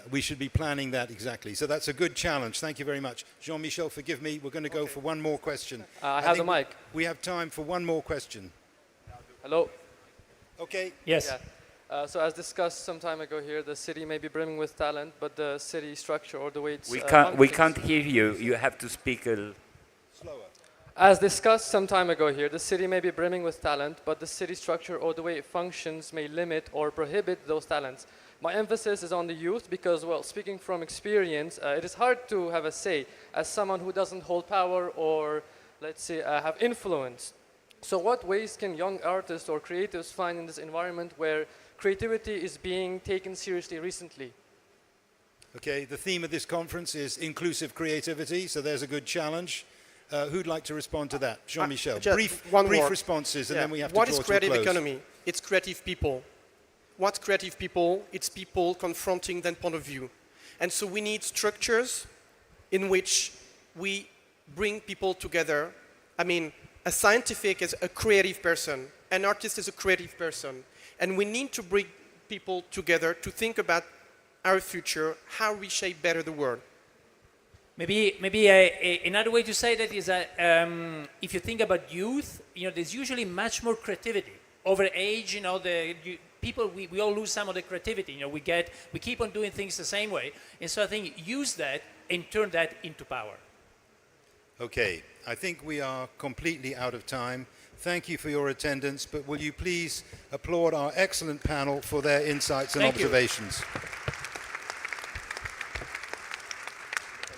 We should be planning that exactly. So that's a good challenge. Thank you very much. Jean-Michel, forgive me. We're going to go for one more question. I have the mic. We have time for one more question. Hello? Okay. Yes. Yeah. So as discussed some time ago here, the city may be brimming with talent, but the city structure or the way it's we can't hear you. You have to speak a little slower. As discussed some time ago here, the city may be brimming with talent, but the city structure or the way it functions may limit or prohibit those talents. My emphasis is on the youth because, well, speaking from experience, it is hard to have a say as someone who doesn't hold power or, let's say, have influence. So what ways can young artists or creatives find in this environment where creativity is being taken seriously recently? Okay, the theme of this conference is inclusive creativity, so there's a good challenge. Who'd like to respond to that? Jean-Michel, brief responses, and then we have to draw to a close. What is creative economy? It's creative people. What's creative people? It's people confronting that point of view. And so we need structures in which we bring people together. I mean, a scientific is a creative person, an artist is a creative person. And we need to bring people together to think about our future, how we shape better the world. Maybe another way to say that is that if you think about youth, there's usually much more creativity. Over age, people, we all lose some of the creativity. We keep on doing things the same way. And so I think use that and turn that into power. Okay, I think we are completely out of time. thank you for your attendance, but will you please applaud our excellent panel for their insights and Thank you. observations.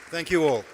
Thank you all.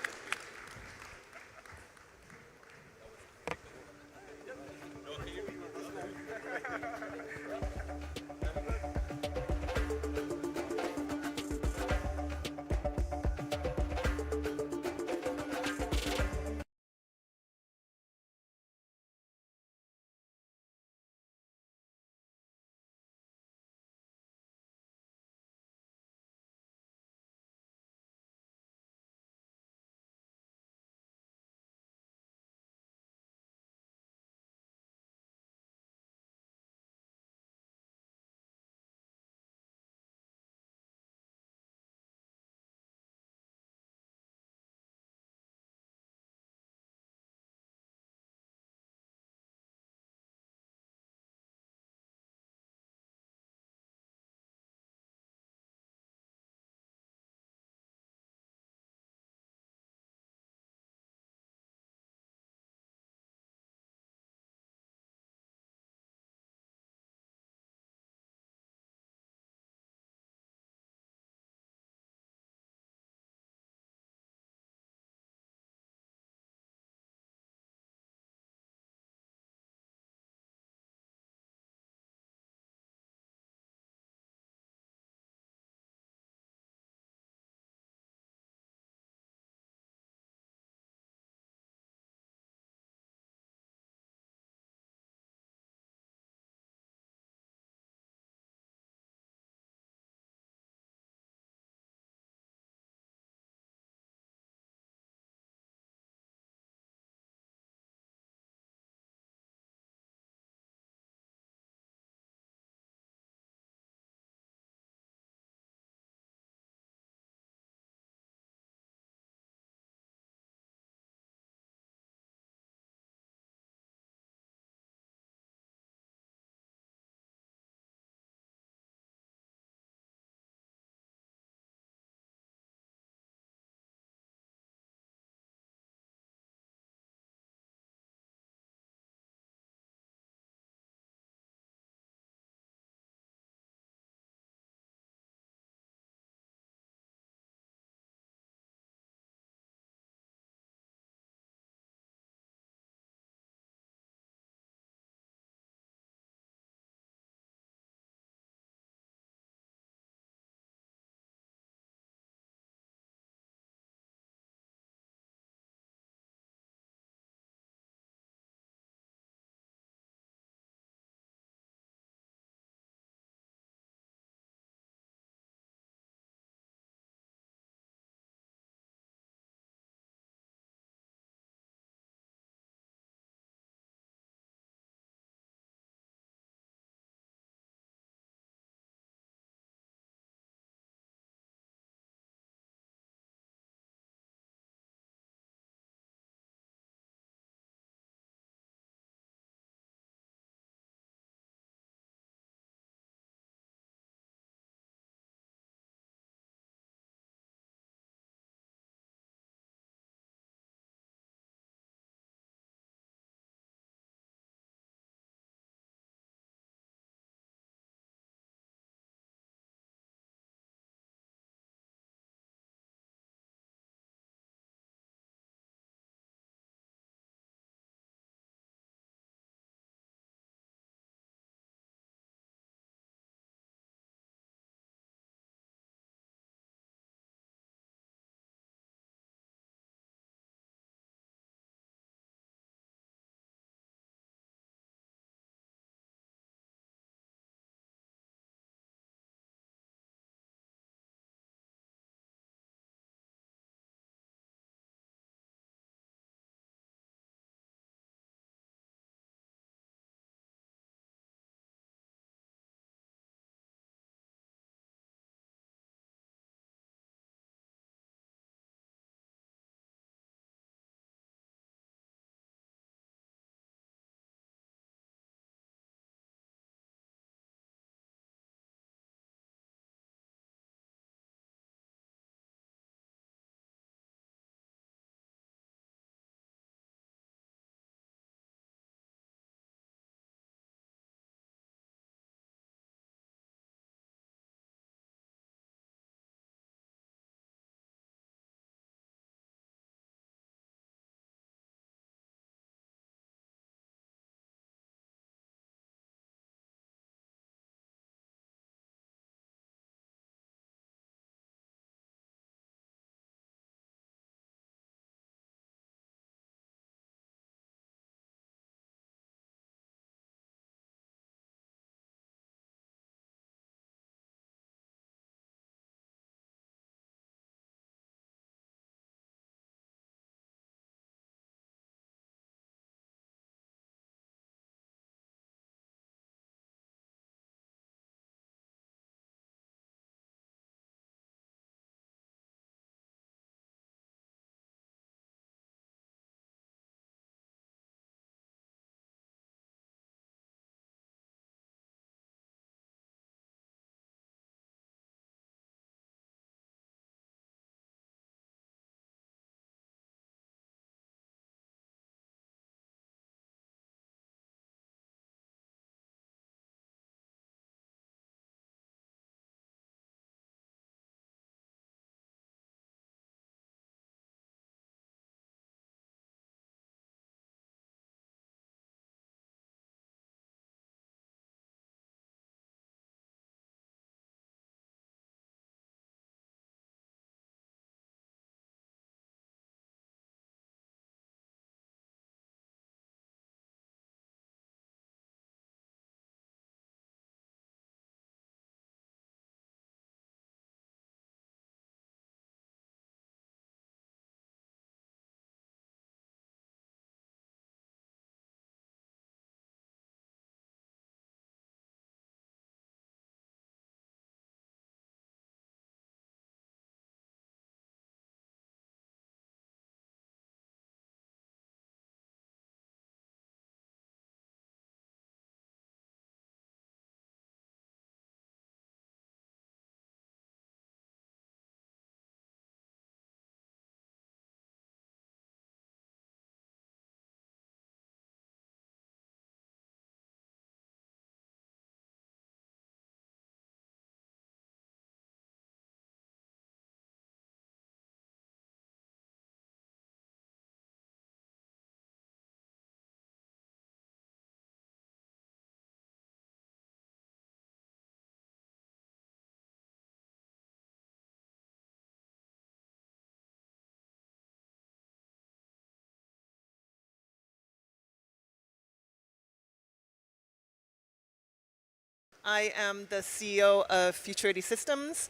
I am the CEO of Futurity Systems.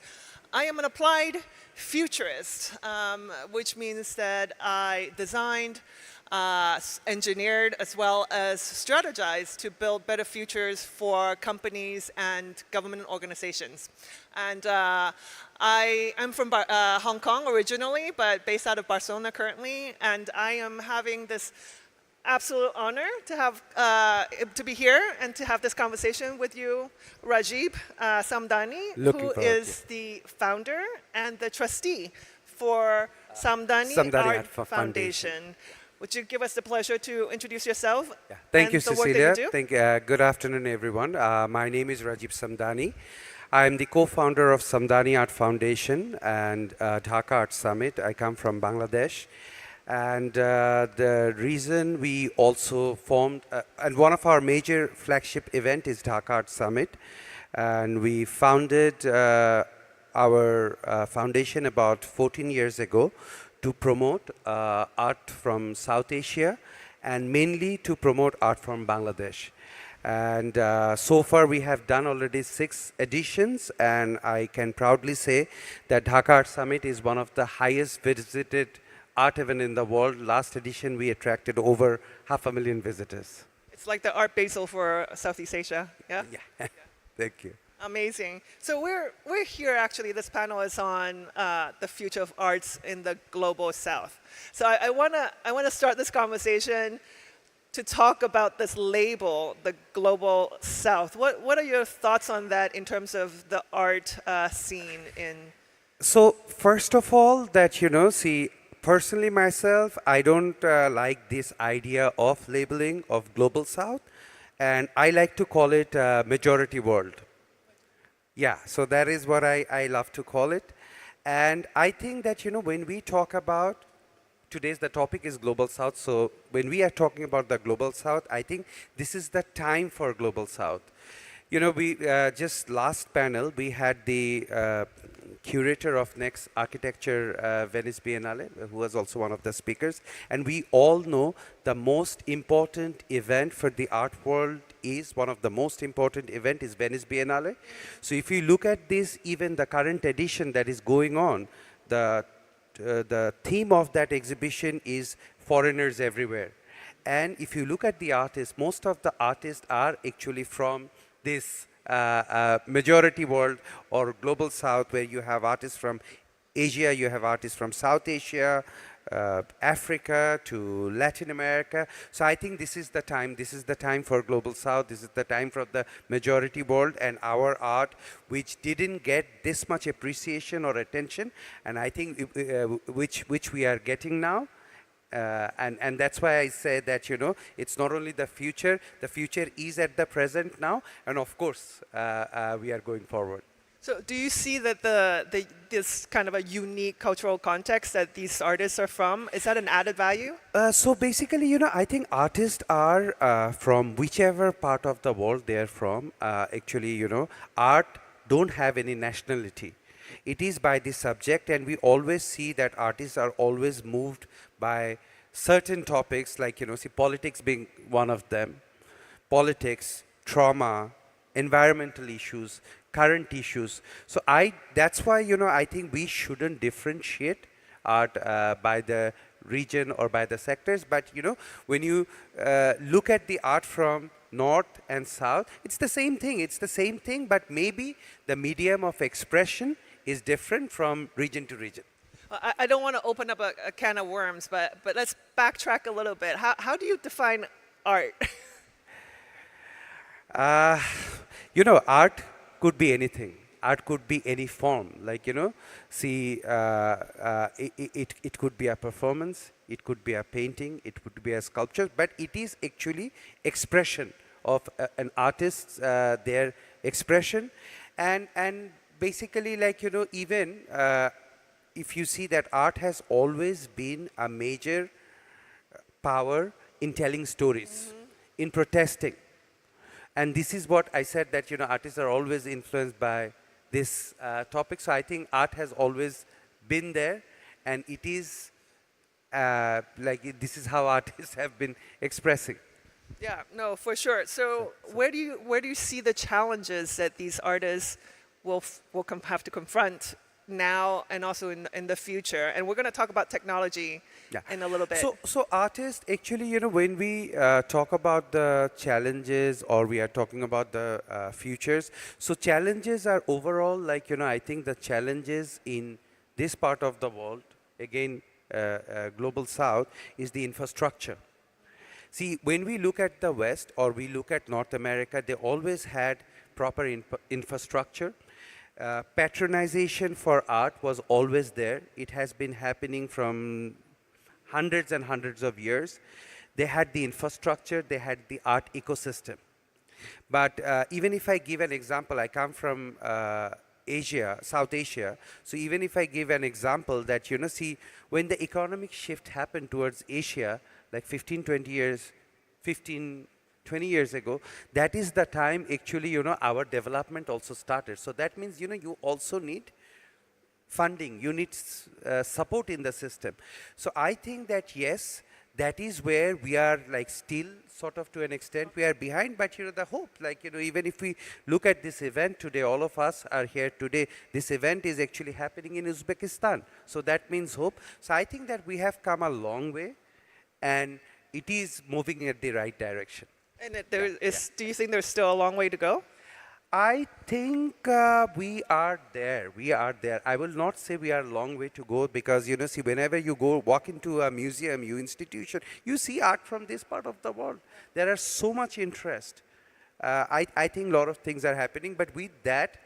I am an applied futurist, which means that I designed, engineered, as well as strategized to build better futures for companies and government organizations. And I am from Hong Kong originally, but based out of Barcelona currently, and I am having this absolute honor to have to be here and to have this conversation with you, Rajib Samdani, who is the founder and the trustee for Samdani Art Foundation. Would you give us the pleasure to introduce yourself? Yeah. Thank and you, the work Cecilia. that you do? Good afternoon, everyone. My name is Rajib Samdani. I am the co-founder of Samdani Art Foundation and Dhaka Art Summit. I come from Bangladesh. And the reason we also formed, and one of our major flagship event is Dhaka Art Summit. And we founded our foundation about 14 years ago to promote art from South Asia and mainly to promote art from Bangladesh. And so far we have done already 6 editions, and I can proudly say that Dhaka Art Summit is one of the highest visited art event in the world. Last edition we attracted over 500,000 visitors. It's like the Art Basel for Southeast Asia, yeah? Yeah, thank you. Amazing. So we're here actually, this panel is on the future of arts in the global south. So I wanna start this conversation to talk about this label, the global south. What are your thoughts on that in terms of the art scene in? So first of all, that, you know, see, personally myself, I don't like this idea of labeling of global south, and I like to call it majority world. Yeah, so that is what I love to call it. And I think that, you know, when we talk about, today's the topic is global south, so when we are talking about the global south, I think this is the time for global south. You know, we just last panel, we had the curator of next architecture Venice Biennale, who was also one of the speakers. And we all know the most important event for the art world is, one of the most important event is Venice Biennale. So if you look at this, even the current edition that is going on, the theme of that exhibition is foreigners everywhere. And if you look at the artists, most of the artists are actually from this majority world or global south, where you have artists from Asia, you have artists from South Asia, Africa to Latin America. So I think this is the time for global south, this is the time for the majority world and our art, which didn't get this much appreciation or attention, and I think which we are getting now. And that's why I say that, you know, it's not only the future is at the present now, and of course we are going forward. So do you see that this kind of a unique cultural context that these artists are from, is that an added value? So basically, you know, I think artists are from whichever part of the world they are from. Actually, you know, art don't have any nationality. It is by the subject, and we always see that artists are always moved by certain topics, like, you know, see, politics being one of them. Politics, trauma, environmental issues, current issues. So that's why, you know, I think we shouldn't differentiate art by the region or by the sectors. But, you know, when you look at the art from north and south, it's the same thing, but maybe the medium of expression is different from region to region. I don't want to open up a can of worms, but let's backtrack a little bit. How do you define art? You know, art could be anything. Art could be any form. Like, you know, see, it could be a performance, it could be a painting, it could be a sculpture, but it is actually expression of an artist's, their expression. And basically, like, you know, even if you see that art has always been a major power in telling stories, in protesting. And this is what I said, that, you know, artists are always influenced by this topic. So I think art has always been there, and it is like this is how artists have been expressing. Yeah, no, for sure. So where do you see the challenges that these artists will have to confront now and also in the future? And we're going to talk about technology in a little bit. So artists, actually, when we talk about the challenges or we are talking about the futures, so challenges are overall like, I think the challenges in this part of the world, again, global south, is the infrastructure. See, when we look at the West or we look at North America, they always had proper infrastructure. Patronization for art was always there. It has been happening from hundreds and hundreds of years. They had the infrastructure, they had the art ecosystem. But even if I give an example, I come from Asia, South Asia. So even if I give an example that, see, when the economic shift happened towards Asia, like 20 years ago, that is the time actually, our development also started. So that means, you also need funding, you need support in the system. So I think that, yes, that is where we are like still sort of to an extent we are behind, but the hope, like, even if we look at this event today, all of us are here today, this event is actually happening in Uzbekistan. So that means hope. So I think that we have come a long way and it is moving in the right direction. And do you think there's still a long way to go? I think we are there. We are there. I will not say we are a long way to go because, see, whenever you walk into a museum, institution, you see art from this part of the world. There are so much interest. I think a lot of things are happening. But with that,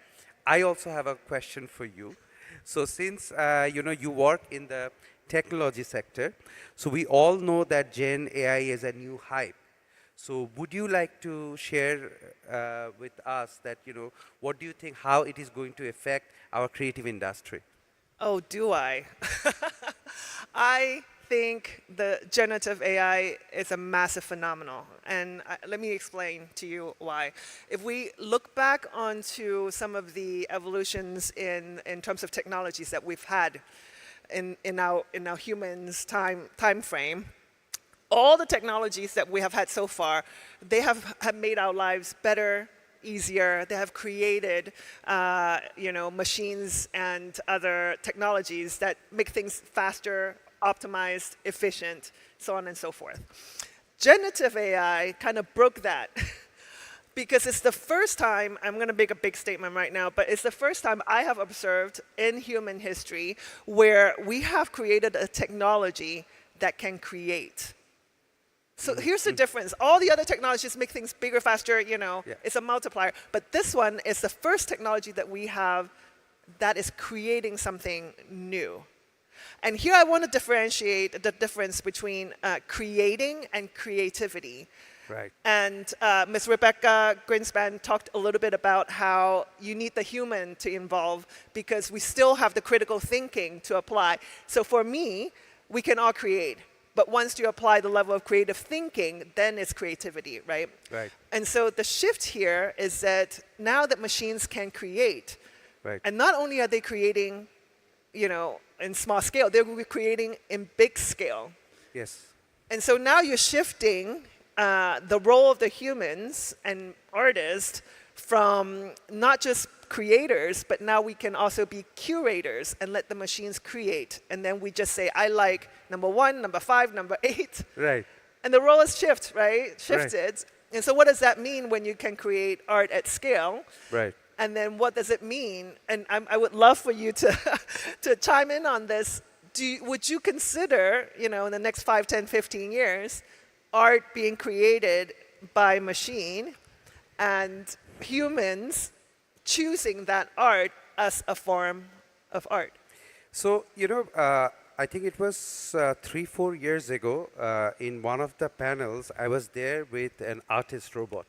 I also have a question for you. So since, you work in the technology sector, so we all know that Gen AI is a new hype. So would you like to share with us that, what do you think, how it is going to affect our creative industry? Oh, do I? I think the generative AI is a massive phenomenon. And let me explain to you why. If we look back onto some of the evolutions in terms of technologies that we've had in our humans' time frame, all the technologies that we have had so far, they have made our lives better, easier. They have created, machines and other technologies that make things faster, optimized, efficient, so on and so forth. Generative AI kind of broke that because it's the first time, I'm going to make a big statement right now, but it's the first time I have observed in human history where we have created a technology that can create. So here's the difference. All the other technologies make things bigger, faster, it's a multiplier. But this one is the first technology that we have that is creating something new. And here I want to differentiate the difference between creating and creativity. Right. And Ms. Rebecca Greenspan talked a little bit about how you need the human to involve because we still have the critical thinking to apply. So for me, we can all create. But once you apply the level of creative thinking, then it's creativity, right? Right. And so the shift here is that now that machines can create, right. And not only are they creating, in small scale, they're creating in big scale. Yes. And so now you're shifting the role of the humans and artists from not just creators, but now we can also be curators and let the machines create. And then we just say, I like number 1, number 5, number 8. Right. And the role is shifted. Right. And so what does that mean when you can create art at scale? Right. And then what does it mean? And I would love for you to, to chime in on this. Would you consider, in the next 5, 10, 15 years, art being created by machine and humans choosing that art as a form of art? So, I think it was 3-4 years ago in one of the panels, I was there with an artist robot.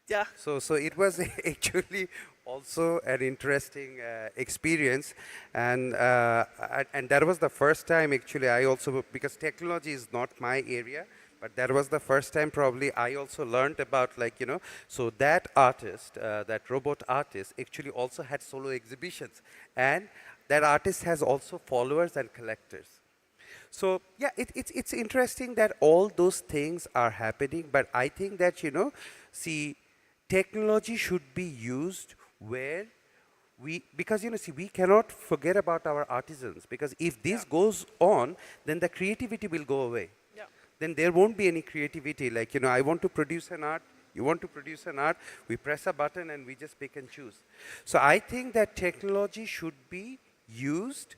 Yeah. So it was actually also an interesting experience, and that was the first time actually I also, because technology is not my area, but that was the first time probably I also learned about so that artist, that robot artist actually also had solo exhibitions, and that artist has also followers and collectors. So yeah, it's interesting that all those things are happening, but I think that, see, technology should be used where because, see, we cannot forget about our artisans, because if this goes on, then the creativity will go away. Then there won't be any creativity. Like, I want to produce an art, you want to produce an art, we press a button and we just pick and choose. So I think that technology should be used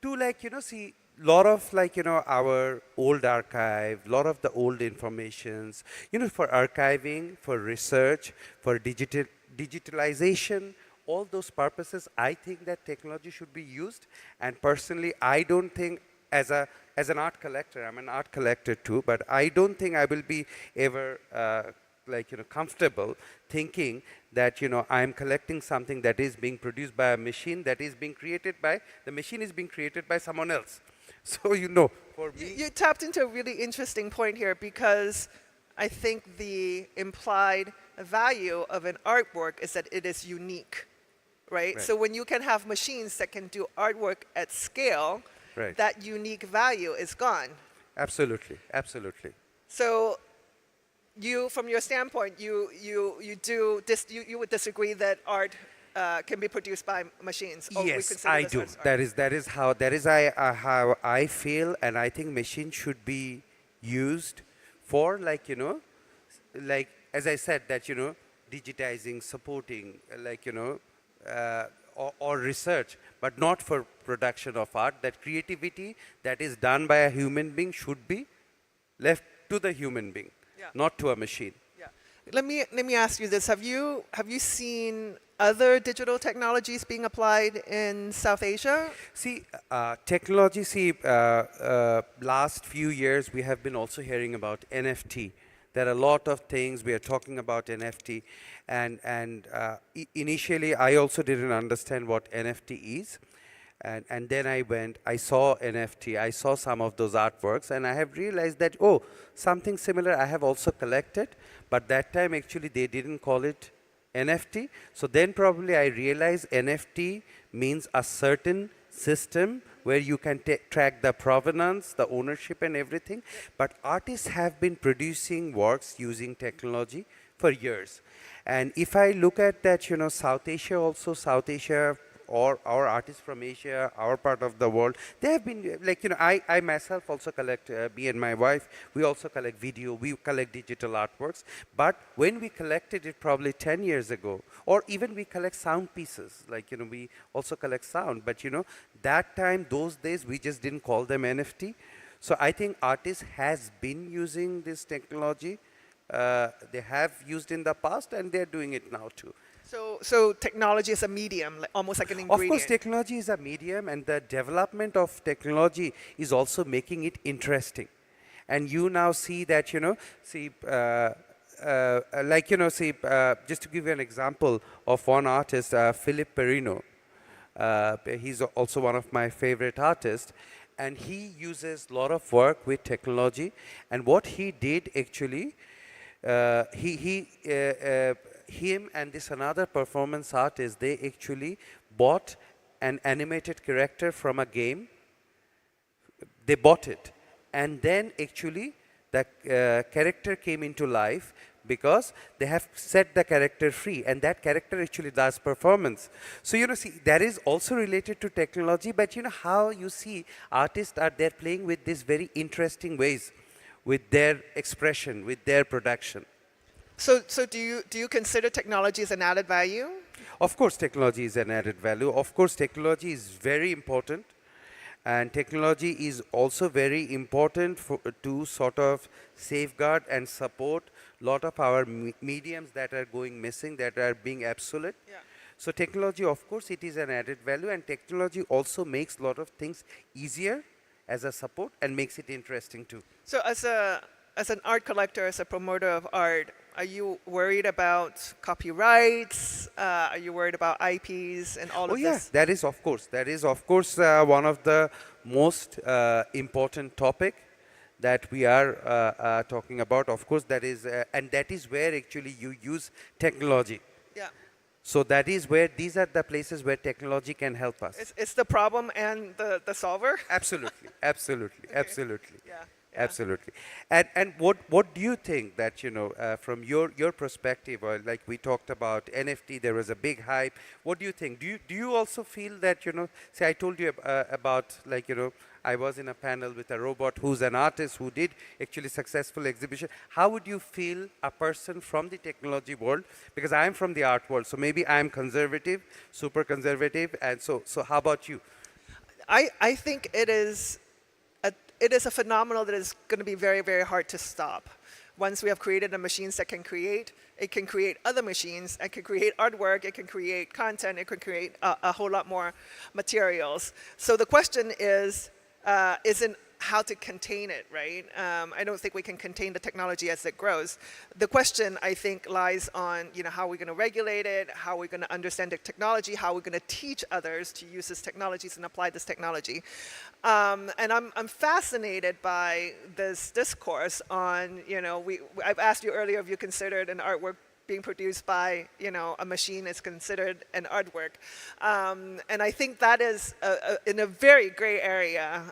to, like, see, lot of, like, our old archive, lot of the old informations, for archiving, for research, for digitalization, all those purposes, I think that technology should be used. And personally, I don't think, as an art collector, I'm an art collector too, but I don't think I will be ever comfortable thinking that, I'm collecting something that is being produced by a machine, that is being created by, the machine is being created by someone else. So, for me... You tapped into a really interesting point here, because I think the implied value of an artwork is that it is unique, right? So when you can have machines that can do artwork at scale, that unique value is gone. Absolutely, absolutely. So you, from your standpoint, you would disagree that art can be produced by machines? Or Yes, I do. That is how I feel, and I think machines should be used for, like, like, as I said, that, digitizing, supporting, like, or research, but not for production of art. That creativity that is done by a human being should be left to the human being, not to a machine. Yeah. Let me ask you this: Have you seen other digital technologies being applied in South Asia? See, technology. See, last few years we have been also hearing about NFT. There are a lot of things we are talking about NFT, and initially I also didn't understand what NFT is, and then I saw NFT, I saw some of those artworks, and I have realized that, oh, something similar I have also collected, but that time actually they didn't call it NFT. So then probably I realized NFT means a certain system where you can track the provenance, the ownership and everything. But artists have been producing works using technology for years. And if I look at that, South Asia also, South Asia, or our artists from Asia, our part of the world, they have been, like, I myself also collect, me and my wife, we also collect video, we collect digital artworks. But when we collected it probably 10 years ago, or even we collect sound pieces, like, we also collect sound, but, that time, those days, we just didn't call them NFT. So I think artists has been using this technology. They have used in the past, and they're doing it now too. So technology is a medium, almost like an ingredient. Of course, technology is a medium, and the development of technology is also making it interesting. And you now see that, just to give you an example of one artist, Philip Perino. He's also one of my favorite artists, and he uses a lot of work with technology. And what he did actually, him and this another performance artist, they actually bought an animated character from a game. They bought it, and then actually the character came into life because they have set the character free, and that character actually does performance. So, see, that is also related to technology, but how you see artists are there playing with these very interesting ways with their expression, with their production. So do you consider technology as an added value? Of course, technology is an added value. Of course, technology is very important. And technology is also very important to sort of safeguard and support a lot of our mediums that are going missing, that are being obsolete. Yeah. So technology, of course, it is an added value, and technology also makes a lot of things easier as a support and makes it interesting too. So as an art collector, as a promoter of art, are you worried about copyrights? Are you worried about IPs and all of this? Oh, yeah, that is of course one of the most important topic that we are talking about. Of course, that is, and that is where actually you use technology. Yeah. So that is where, these are the places where technology can help us. It's the problem and the solver. Absolutely, absolutely, absolutely. Yeah. Absolutely. And what do you think that, from your perspective, or like we talked about NFT, there was a big hype. What do you think? Do you also feel that, say I told you about, like, I was in a panel with a robot who's an artist who did actually successful exhibition. How would you feel a person from the technology world? Because I'm from the art world, so maybe I'm conservative, super conservative, and so how about you? I think it is a phenomenon that is going to be very, very hard to stop. Once we have created the machines that can create, it can create other machines, it can create artwork, it can create content, it can create a whole lot more materials. So the question isn't how to contain it, right? I don't think we can contain the technology as it grows. The question, I think, lies on how we're going to regulate it, how we're going to understand the technology, how we're going to teach others to use these technologies and apply this technology. And I'm fascinated by this discourse on, I've asked you earlier if you considered an artwork being produced by, a machine is considered an artwork. And I think that is in a very gray area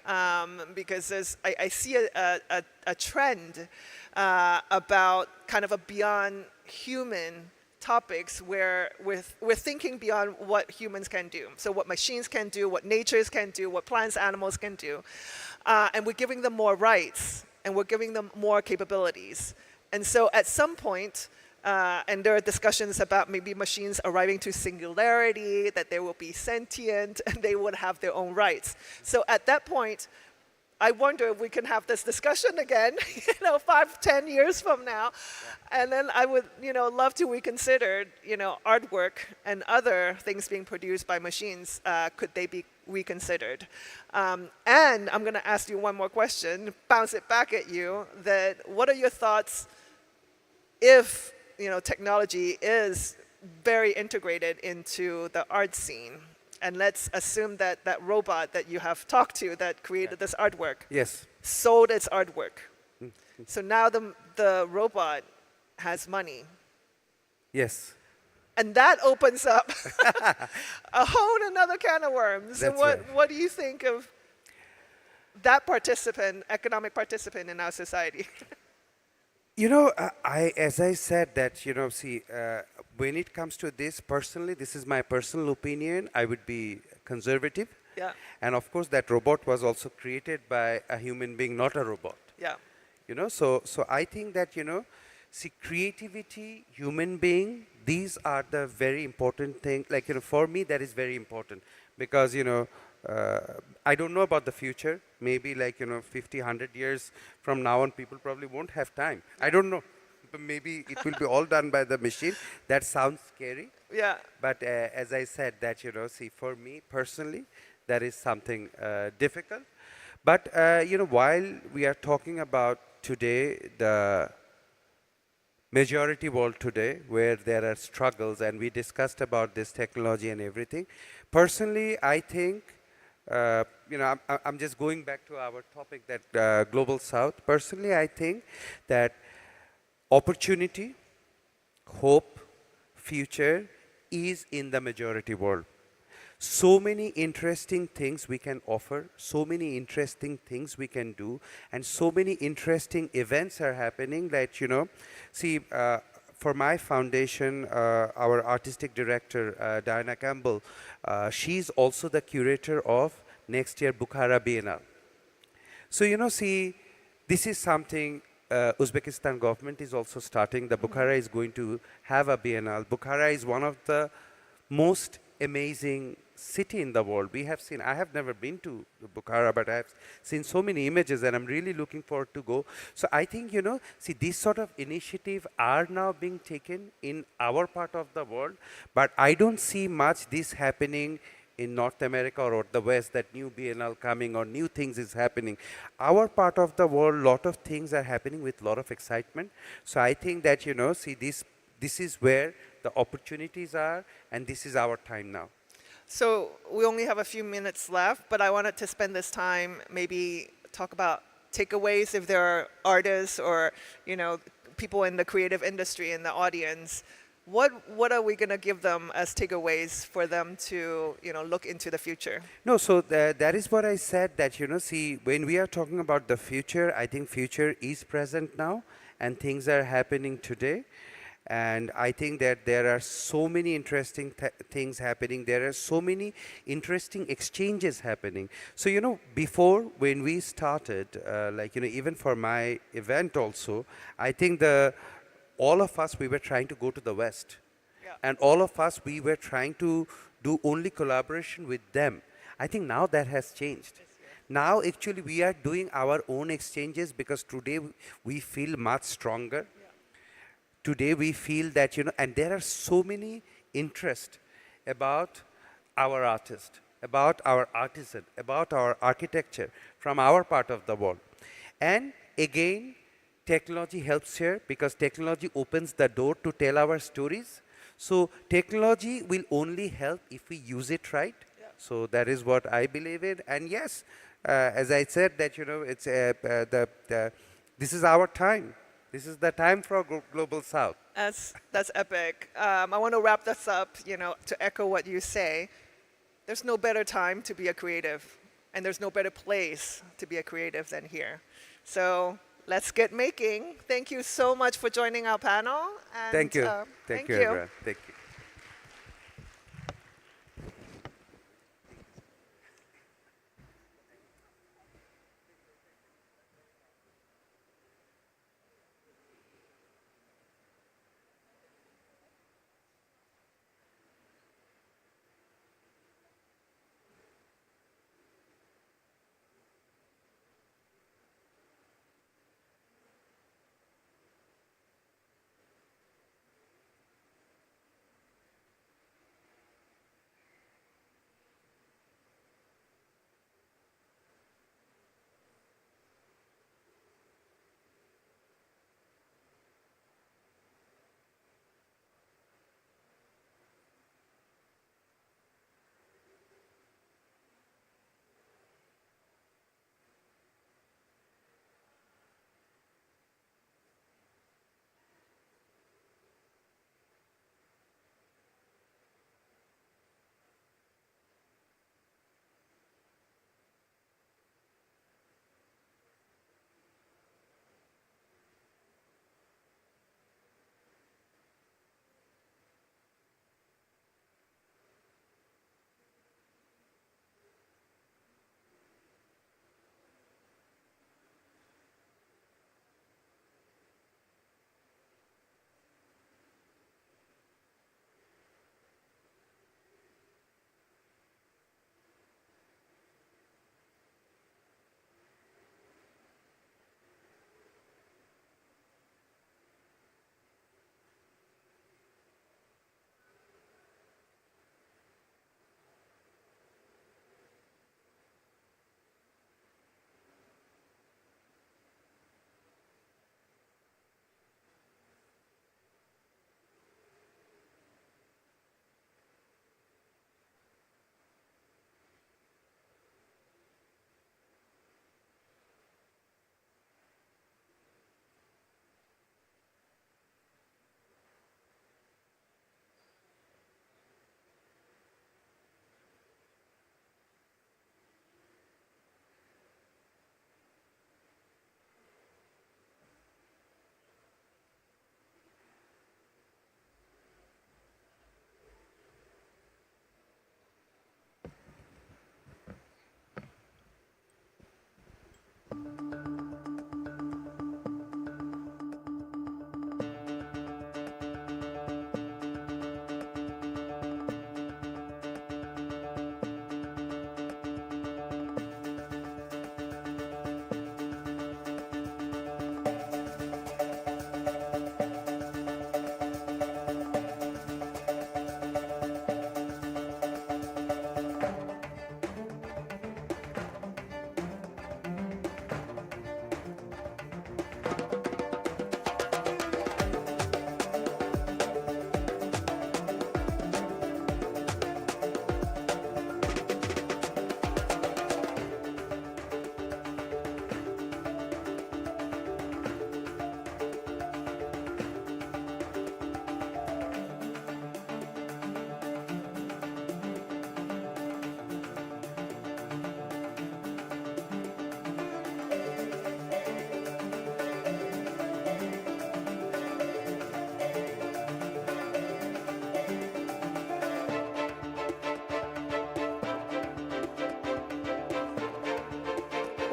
because I see a trend about kind of a beyond human topics where we're thinking beyond what humans can do. So what machines can do, what natures can do, what plants, animals can do. And we're giving them more rights and we're giving them more capabilities. And so at some point, and there are discussions about maybe machines arriving to singularity, that they will be sentient, and they would have their own rights. So at that point, I wonder if we can have this discussion again, 5, 10 years from now. And then I would, love to reconsider, artwork and other things being produced by machines. Could they be reconsidered? And I'm going to ask you one more question, bounce it back at you, that what are your thoughts if technology is very integrated into the art scene? And let's assume that that robot that you have talked to that created this artwork sold its artwork. So now the robot has money. Yes. And that opens up a whole another can of worms. That's And what do you think of that economic participant in our society? As I said that, when it comes to this, personally, this is my personal opinion, I would be conservative. Yeah. And of course, that robot was also created by a human being, not a robot. Yeah. So I think that, creativity, human being, these are the very important thing. Like, for me, that is very important because, I don't know about the future. Maybe like, 50, 100 years from now on, people probably won't have time. I don't know. But maybe it will be all done by the machine. That sounds scary. Yeah. But as I said that, for me personally, that is something difficult. But, while we are talking about today, the majority world today, where there are struggles, and we discussed about this technology and everything, personally, I think, I'm just going back to our topic, that Global South. Personally, I think that opportunity, hope, future is in the majority world. So many interesting things we can offer, so many interesting things we can do, and so many interesting events are happening that, for my foundation, our artistic director, Diana Campbell, she's also the curator of next year Bukhara Biennale. So, this is something Uzbekistan government is also starting. The Bukhara is going to have a Biennale. Bukhara is one of the most amazing city in the world. I have never been to Bukhara, but I have seen so many images and I'm really looking forward to go. So I think, these sort of initiatives are now being taken in our part of the world, but I don't see much this happening in North America or the West, that new Biennale coming or new things is happening. Our part of the world, lot of things are happening with a lot of excitement. So I think that, this is where the opportunities are, and this is our time now. So we only have a few minutes left, but I wanted to spend this time maybe talk about takeaways if there are artists or, people in the creative industry in the audience. what are we going to give them as takeaways for them to, look into the future? No, so that is what I said, that, see, when we are talking about the future, I think future is present now and things are happening today. And I think that there are so many interesting things happening. There are so many interesting exchanges happening. So, before when we started, even for my event also, I think all of us, we were trying to go to the West. Yeah. And all of us, we were trying to do only collaboration with them. I think now that has changed. Now, actually, we are doing our own exchanges because today we feel much stronger. Today we feel that, and there are so many interest about our artist, about our artisan, about our architecture from our part of the world. And again, technology helps here because technology opens the door to tell our stories. So technology will only help if we use it right. Yeah. So that is what I believe in. And yes, as I said that, it's this is our time. This is the time for Global South. That's epic. I want to wrap this up, to echo what you say. There's no better time to be a creative, and there's no better place to be a creative than here. So let's get making. Thank you so much for joining our panel. And, thank you. Thank you, you. everyone. Thank you.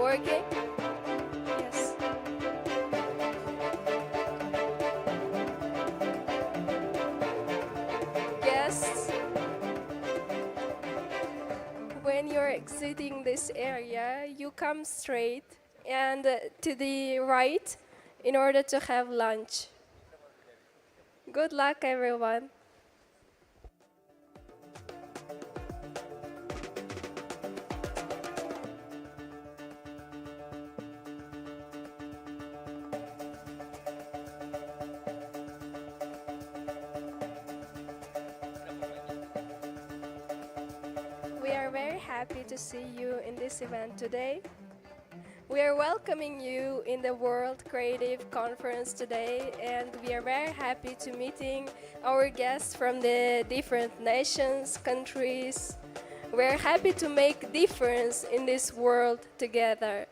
Working? Yes. Guests, when you're exiting this area, you come straight and to the right in order to have lunch. Good luck, everyone. We are very happy to see you in this event today. We are welcoming you in the World Creative Conference today, and we are very happy to meeting our guests from the different nations, countries. We are happy to make difference in this world together.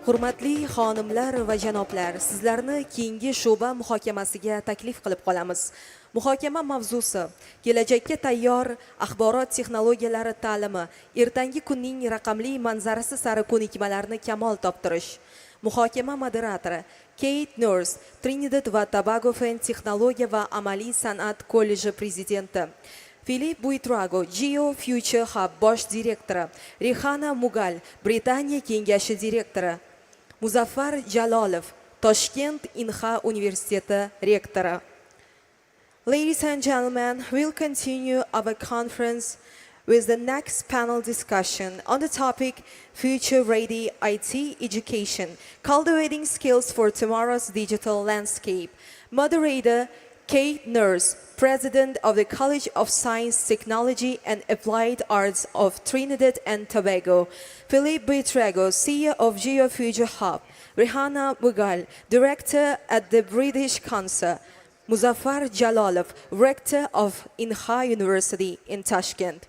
Hurmatli xonimlar va janoblar, sizlarni keyingi sho'ba muhokamasiga taklif qilib qolamiz. Muhokama mavzusi: kelajakka tayyor axborot texnologiyalari ta'limi, ertangi kunning raqamli manzarasi sari ko'nikmalarni kamol toptirish. Muhokama moderatori Kate Nurse, Trinidad va Tobago Fen texnologiya va amaliy san'at kolleji prezidenti. Philip Buitrago, Geo Future Hub bosh direktori. Rihana Mugal, Britaniya kengashi direktori. Muzaffar Jalolov, Toshkent Inha universiteti rektori. Ladies and gentlemen, we'll continue our conference with the next panel discussion on the topic Future Ready IT Education, Cultivating Skills for Tomorrow's Digital Landscape. Moderator Kate Nurse, President of the College of Science, Technology and Applied Arts of Trinidad and Tobago, Philippe Buitrago, CEO of GeoFuture Hub, Rehana Mughal, Director at the British Council, Muzaffar Jalalov, Rector of Inha University in Tashkent.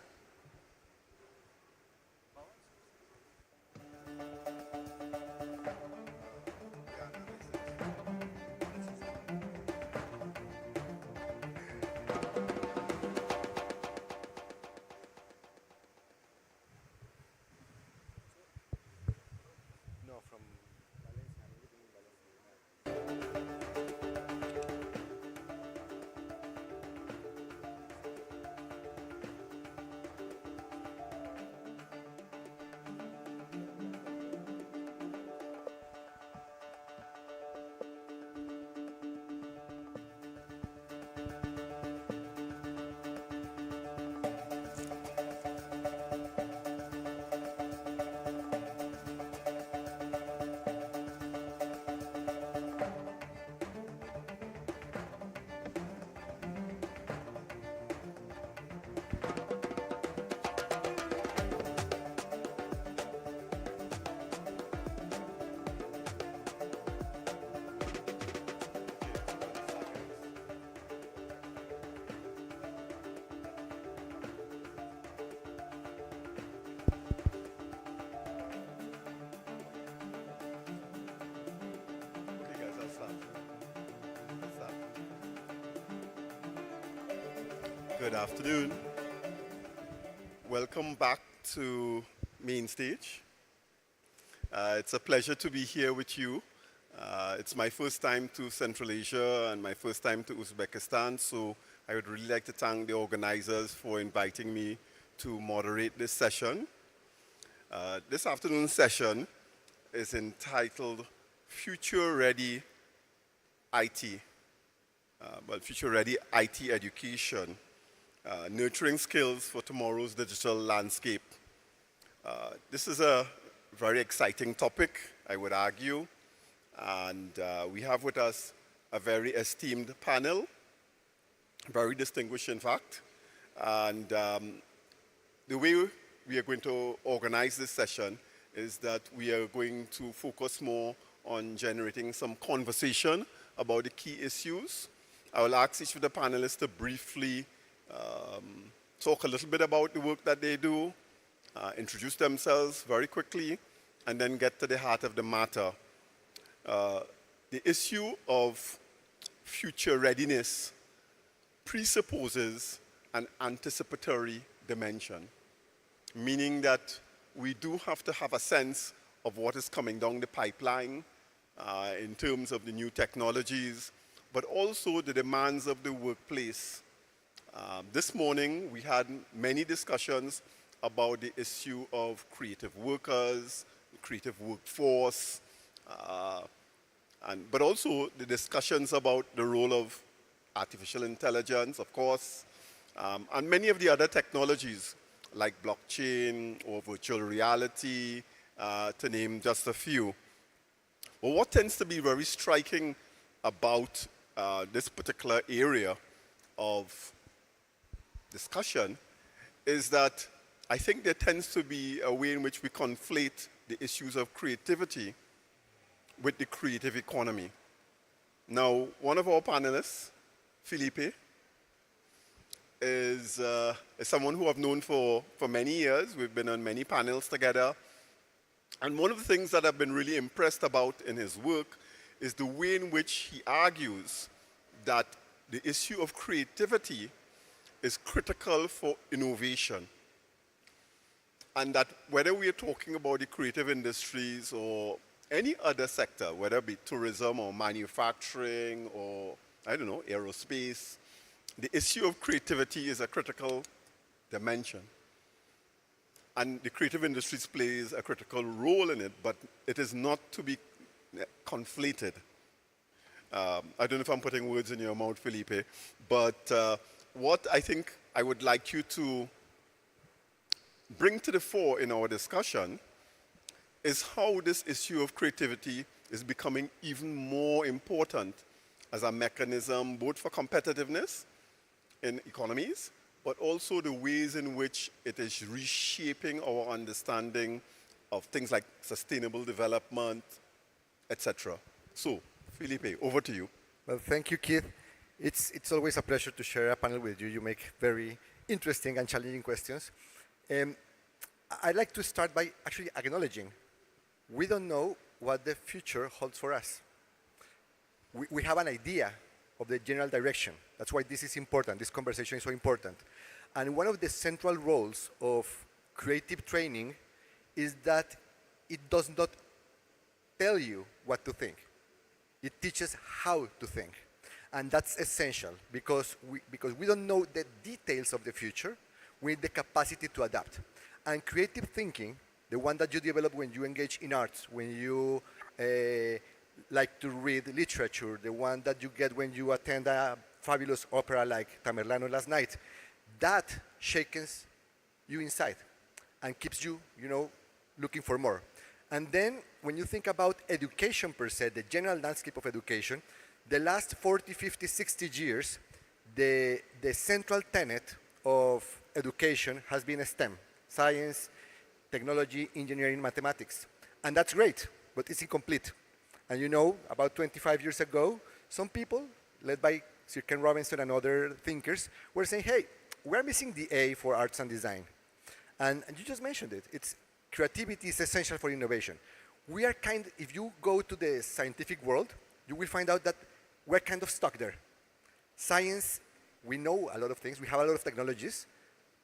Good afternoon. Welcome back to Main Stage. It's a pleasure to be here with you. It's my first time to Central Asia and my first time to Uzbekistan, so I would really like to thank the organizers for inviting me to moderate this session. This afternoon's session is entitled Future Ready IT. Future Ready IT Education. Nurturing skills for tomorrow's digital landscape. This is a very exciting topic, I would argue, and we have with us a very esteemed panel, very distinguished in fact, and the way we are going to organize this session is that we are going to focus more on generating some conversation about the key issues. I will ask each of the panelists to briefly talk a little bit about the work that they do, introduce themselves very quickly, and then get to the heart of the matter. The issue of future readiness presupposes an anticipatory dimension, meaning that we do have to have a sense of what is coming down the pipeline in terms of the new technologies, but also the demands of the workplace. This morning, we had many discussions about the issue of creative workers, creative workforce, but also the discussions about the role of artificial intelligence, of course, and many of the other technologies like blockchain or virtual reality, to name just a few. But what tends to be very striking about this particular area of discussion is that I think there tends to be a way in which we conflate the issues of creativity with the creative economy. Now, one of our panelists, Felipe, is someone who I've known for many years. We've been on many panels together. And one of the things that I've been really impressed about in his work is the way in which he argues that the issue of creativity is critical for innovation. And that whether we are talking about the creative industries or any other sector, whether it be tourism or manufacturing or, I don't know, aerospace, the issue of creativity is a critical dimension. And the creative industries plays a critical role in it, but it is not to be conflated. I don't know if I'm putting words in your mouth, Felipe, but what I think I would like you to bring to the fore in our discussion is how this issue of creativity is becoming even more important as a mechanism both for competitiveness in economies, but also the ways in which it is reshaping our understanding of things like sustainable development, etc. So, Felipe, over to you. Well, thank you, Keith. It's always a pleasure to share a panel with you. You make very interesting and challenging questions. I'd like to start by actually acknowledging we don't know what the future holds for us. We have an idea of the general direction. That's why this is important. This conversation is so important. And one of the central roles of creative training is that it does not tell you what to think. It teaches how to think. And that's essential because we don't know the details of the future. We need the capacity to adapt. And creative thinking, the one that you develop when you engage in arts, when you like to read literature, the one that you get when you attend a fabulous opera like Tamerlano last night, that shakes you inside and keeps you, looking for more. And then when you think about education per se, the general landscape of education, the last 40, 50, 60 years, the central tenet of education has been STEM, science, technology, engineering, mathematics. And that's great, but it's incomplete. And about 25 years ago, some people, led by Sir Ken Robinson and other thinkers, were saying, hey, we're missing the A for arts and design. And you just mentioned it. Creativity is essential for innovation. If you go to the scientific world, you will find out that we're kind of stuck there. Science, we know a lot of things, we have a lot of technologies,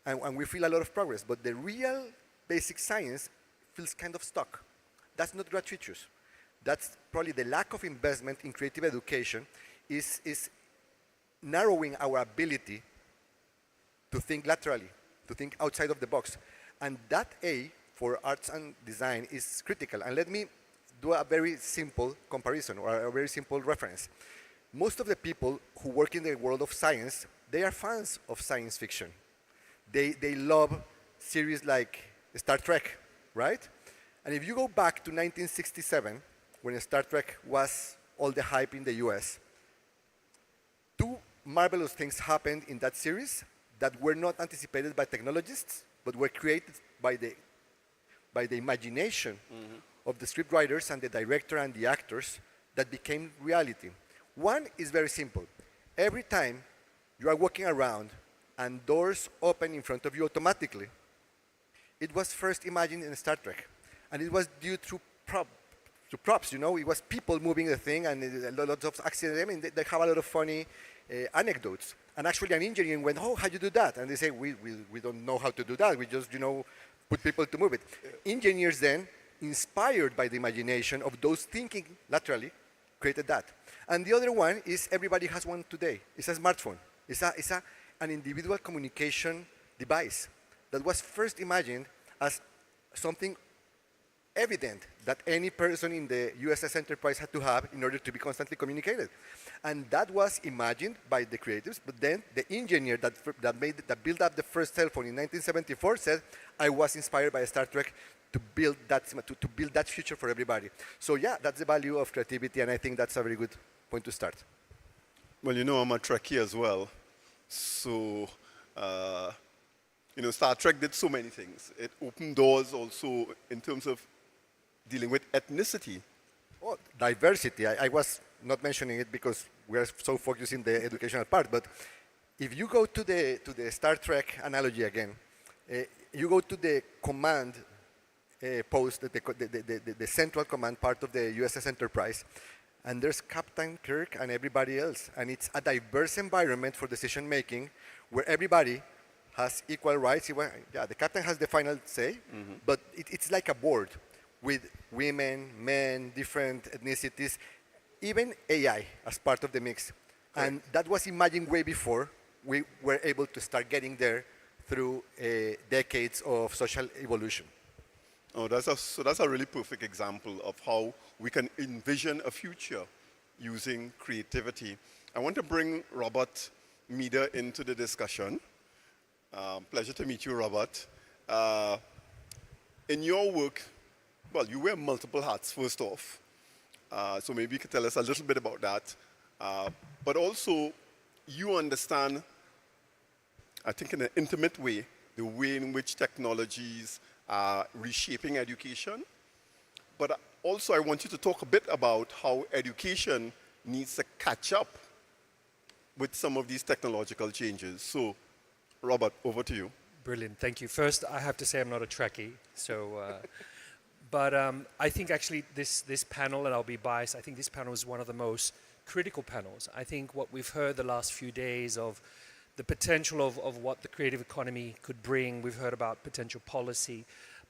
and we feel a lot of progress, but the real basic science feels kind of stuck. That's not gratuitous. That's probably the lack of investment in creative education is narrowing our ability to think laterally, to think outside of the box. And that A for arts and design is critical. And let me do a very simple comparison or a very simple reference. Most of the people who work in the world of science, they are fans of science fiction. They love series like Star Trek, right? And if you go back to 1967, when Star Trek was all the hype in the US, two marvelous things happened in that series that were not anticipated by technologists, but were created by the imagination of the scriptwriters and the director and the actors that became reality. One is very simple. Every time you are walking around and doors open in front of you automatically, it was first imagined in Star Trek. And it was due to props, It was people moving the thing and a lot of accidents. I mean, they have a lot of funny anecdotes. And actually an engineer went, oh, how do you do that? And they say, we don't know how to do that. We just, put people to move it. Engineers then, inspired by the imagination of those thinking laterally, created that. And the other one is everybody has one today. It's a smartphone. It's an individual communication device that was first imagined as something evident that any person in the USS Enterprise had to have in order to be constantly communicated. And that was imagined by the creatives, but then the engineer that built up the first cell phone in 1974 said, I was inspired by Star Trek to build that future for everybody. So yeah, that's the value of creativity, and I think that's a very good point to start. Well, I'm a Trekkie as well. So, Star Trek did so many things. It opened doors also in terms of dealing with ethnicity. Oh, diversity. I was not mentioning it because we are so focused in the educational part, but if you go to the Star Trek analogy again, you go to the command post, the central command part of the USS Enterprise, and there's Captain Kirk and everybody else, and it's a diverse environment for decision making where everybody has equal rights. Yeah, the captain has the final say, but it's like a board with women, men, different ethnicities, even AI as part of the mix. Correct. And that was imagined way before we were able to start getting there through decades of social evolution. Oh, so that's a really perfect example of how we can envision a future using creativity. I want to bring Robert Meader into the discussion. Pleasure to meet you, Robert. In your work, well, you wear multiple hats, first off. So maybe you could tell us a little bit about that. but also you understand, I think in an intimate way, the way in which technologies are reshaping education. But also I want you to talk a bit about how education needs to catch up with some of these technological changes. So, Robert, over to you. Brilliant, thank you. First, I have to say I'm not a Trekkie, so, but I think actually this panel, and I'll be biased, I think this panel is one of the most critical panels. I think what we've heard the last few days of the potential of what the creative economy could bring, we've heard about potential policy,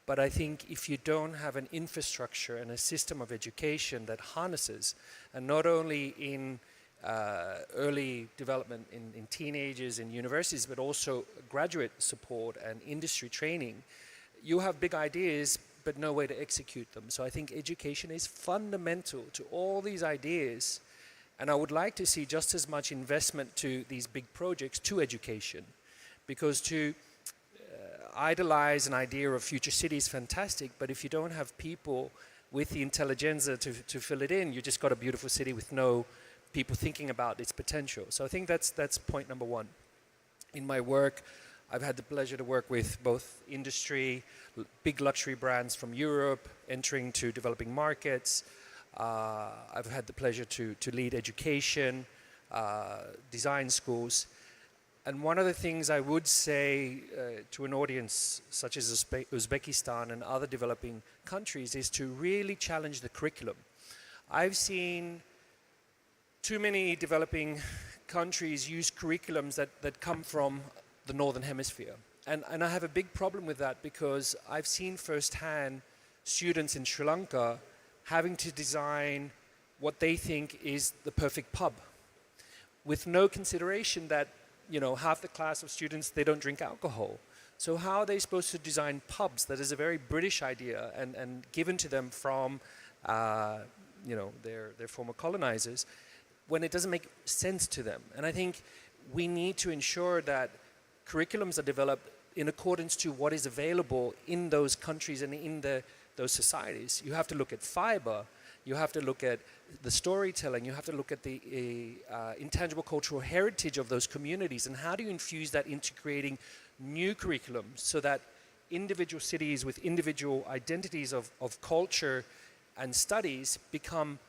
but I think if you don't have an infrastructure and a system of education that harnesses, and not only in early development in teenagers in universities, but also graduate support and industry training, you have big ideas, but no way to execute them. So I think education is fundamental to all these ideas. And I would like to see just as much investment to these big projects to education, because to idolize an idea of future city is fantastic, but if you don't have people with the intelligentsia to fill it in, you just got a beautiful city with no people thinking about its potential. So I think that's point number one. In my work, I've had the pleasure to work with both industry, big luxury brands from Europe entering to developing markets. I've had the pleasure to lead education, design schools. And one of the things I would say to an audience such as Uzbekistan and other developing countries is to really challenge the curriculum. I've seen too many developing countries use curriculums that come from the Northern Hemisphere. And I have a big problem with that, because I've seen firsthand students in Sri Lanka having to design what they think is the perfect pub, with no consideration that, you know, half the class of students, they don't drink alcohol. So how are they supposed to design pubs? That is a very British idea and given to them from, you know, their former colonizers, when it doesn't make sense to them. And I think we need to ensure that curriculums are developed in accordance to what is available in those countries and in those societies. You have to look at fiber, you have to look at the storytelling, you have to look at the intangible cultural heritage of those communities, and how do you infuse that into creating new curriculums so that individual cities with individual identities of culture and studies become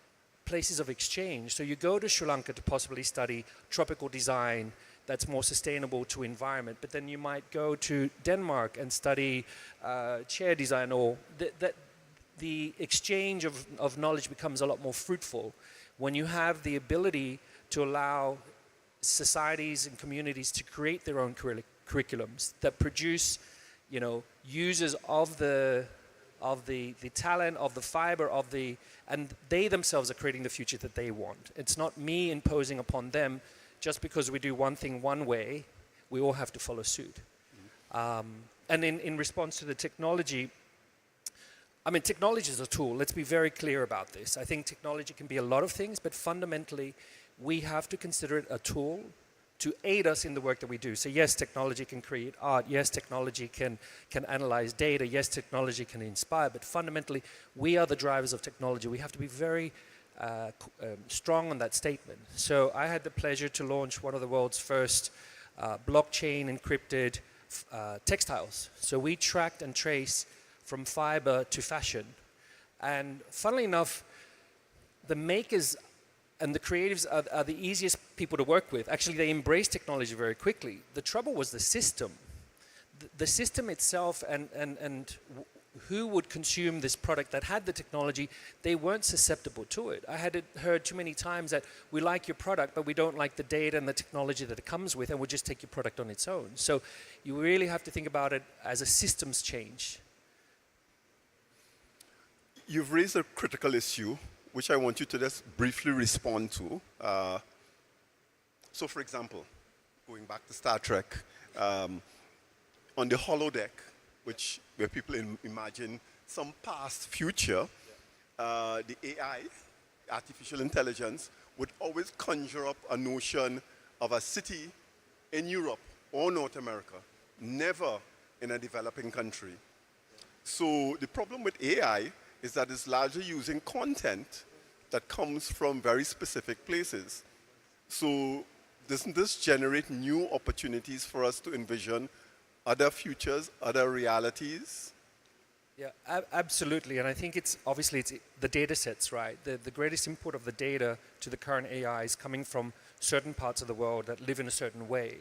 places of exchange. So you go to Sri Lanka to possibly study tropical design that's more sustainable to environment, but then you might go to Denmark and study chair design, or the exchange of knowledge becomes a lot more fruitful when you have the ability to allow societies and communities to create their own curriculums that produce, you know, users of the talent, of the fiber, and they themselves are creating the future that they want. It's not me imposing upon them. Just because we do one thing one way, we all have to follow suit. And in response to the technology, I mean, technology is a tool. Let's be very clear about this. I think technology can be a lot of things, but fundamentally, we have to consider it a tool to aid us in the work that we do. So yes, technology can create art. Yes, technology can analyze data. Yes, technology can inspire. But fundamentally, we are the drivers of technology. We have to be very strong on that statement. So I had the pleasure to launch one of the world's first blockchain encrypted textiles. So we tracked and traced from fiber to fashion. And funnily enough, the makers and the creatives are the easiest people to work with. Actually, they embrace technology very quickly. The trouble was the system. The system itself and who would consume this product that had the technology, they weren't susceptible to it. I had heard too many times that we like your product, but we don't like the data and the technology that it comes with, and we'll just take your product on its own. So you really have to think about it as a systems change. You've raised a critical issue, which I want you to just briefly respond to. So for example, going back to Star Trek, on the holodeck, where people imagine some past future, the AI, artificial intelligence, would always conjure up a notion of a city in Europe or North America, never in a developing country. So the problem with AI is that it's largely using content that comes from very specific places. So doesn't this generate new opportunities for us to envision other futures, other realities? Yeah, absolutely. And I think it's obviously it's the data sets, right? The greatest input of the data to the current AI is coming from certain parts of the world that live in a certain way.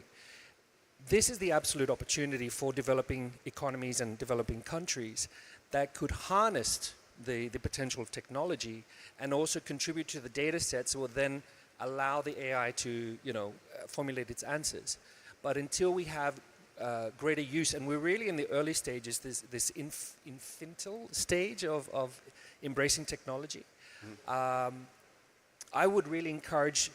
This is the absolute opportunity for developing economies and developing countries that could harness the potential of technology and also contribute to the data sets that will then allow the AI to, formulate its answers. But until we have greater use, and we're really in the early stages, this infantile stage of embracing technology. I would really encourage,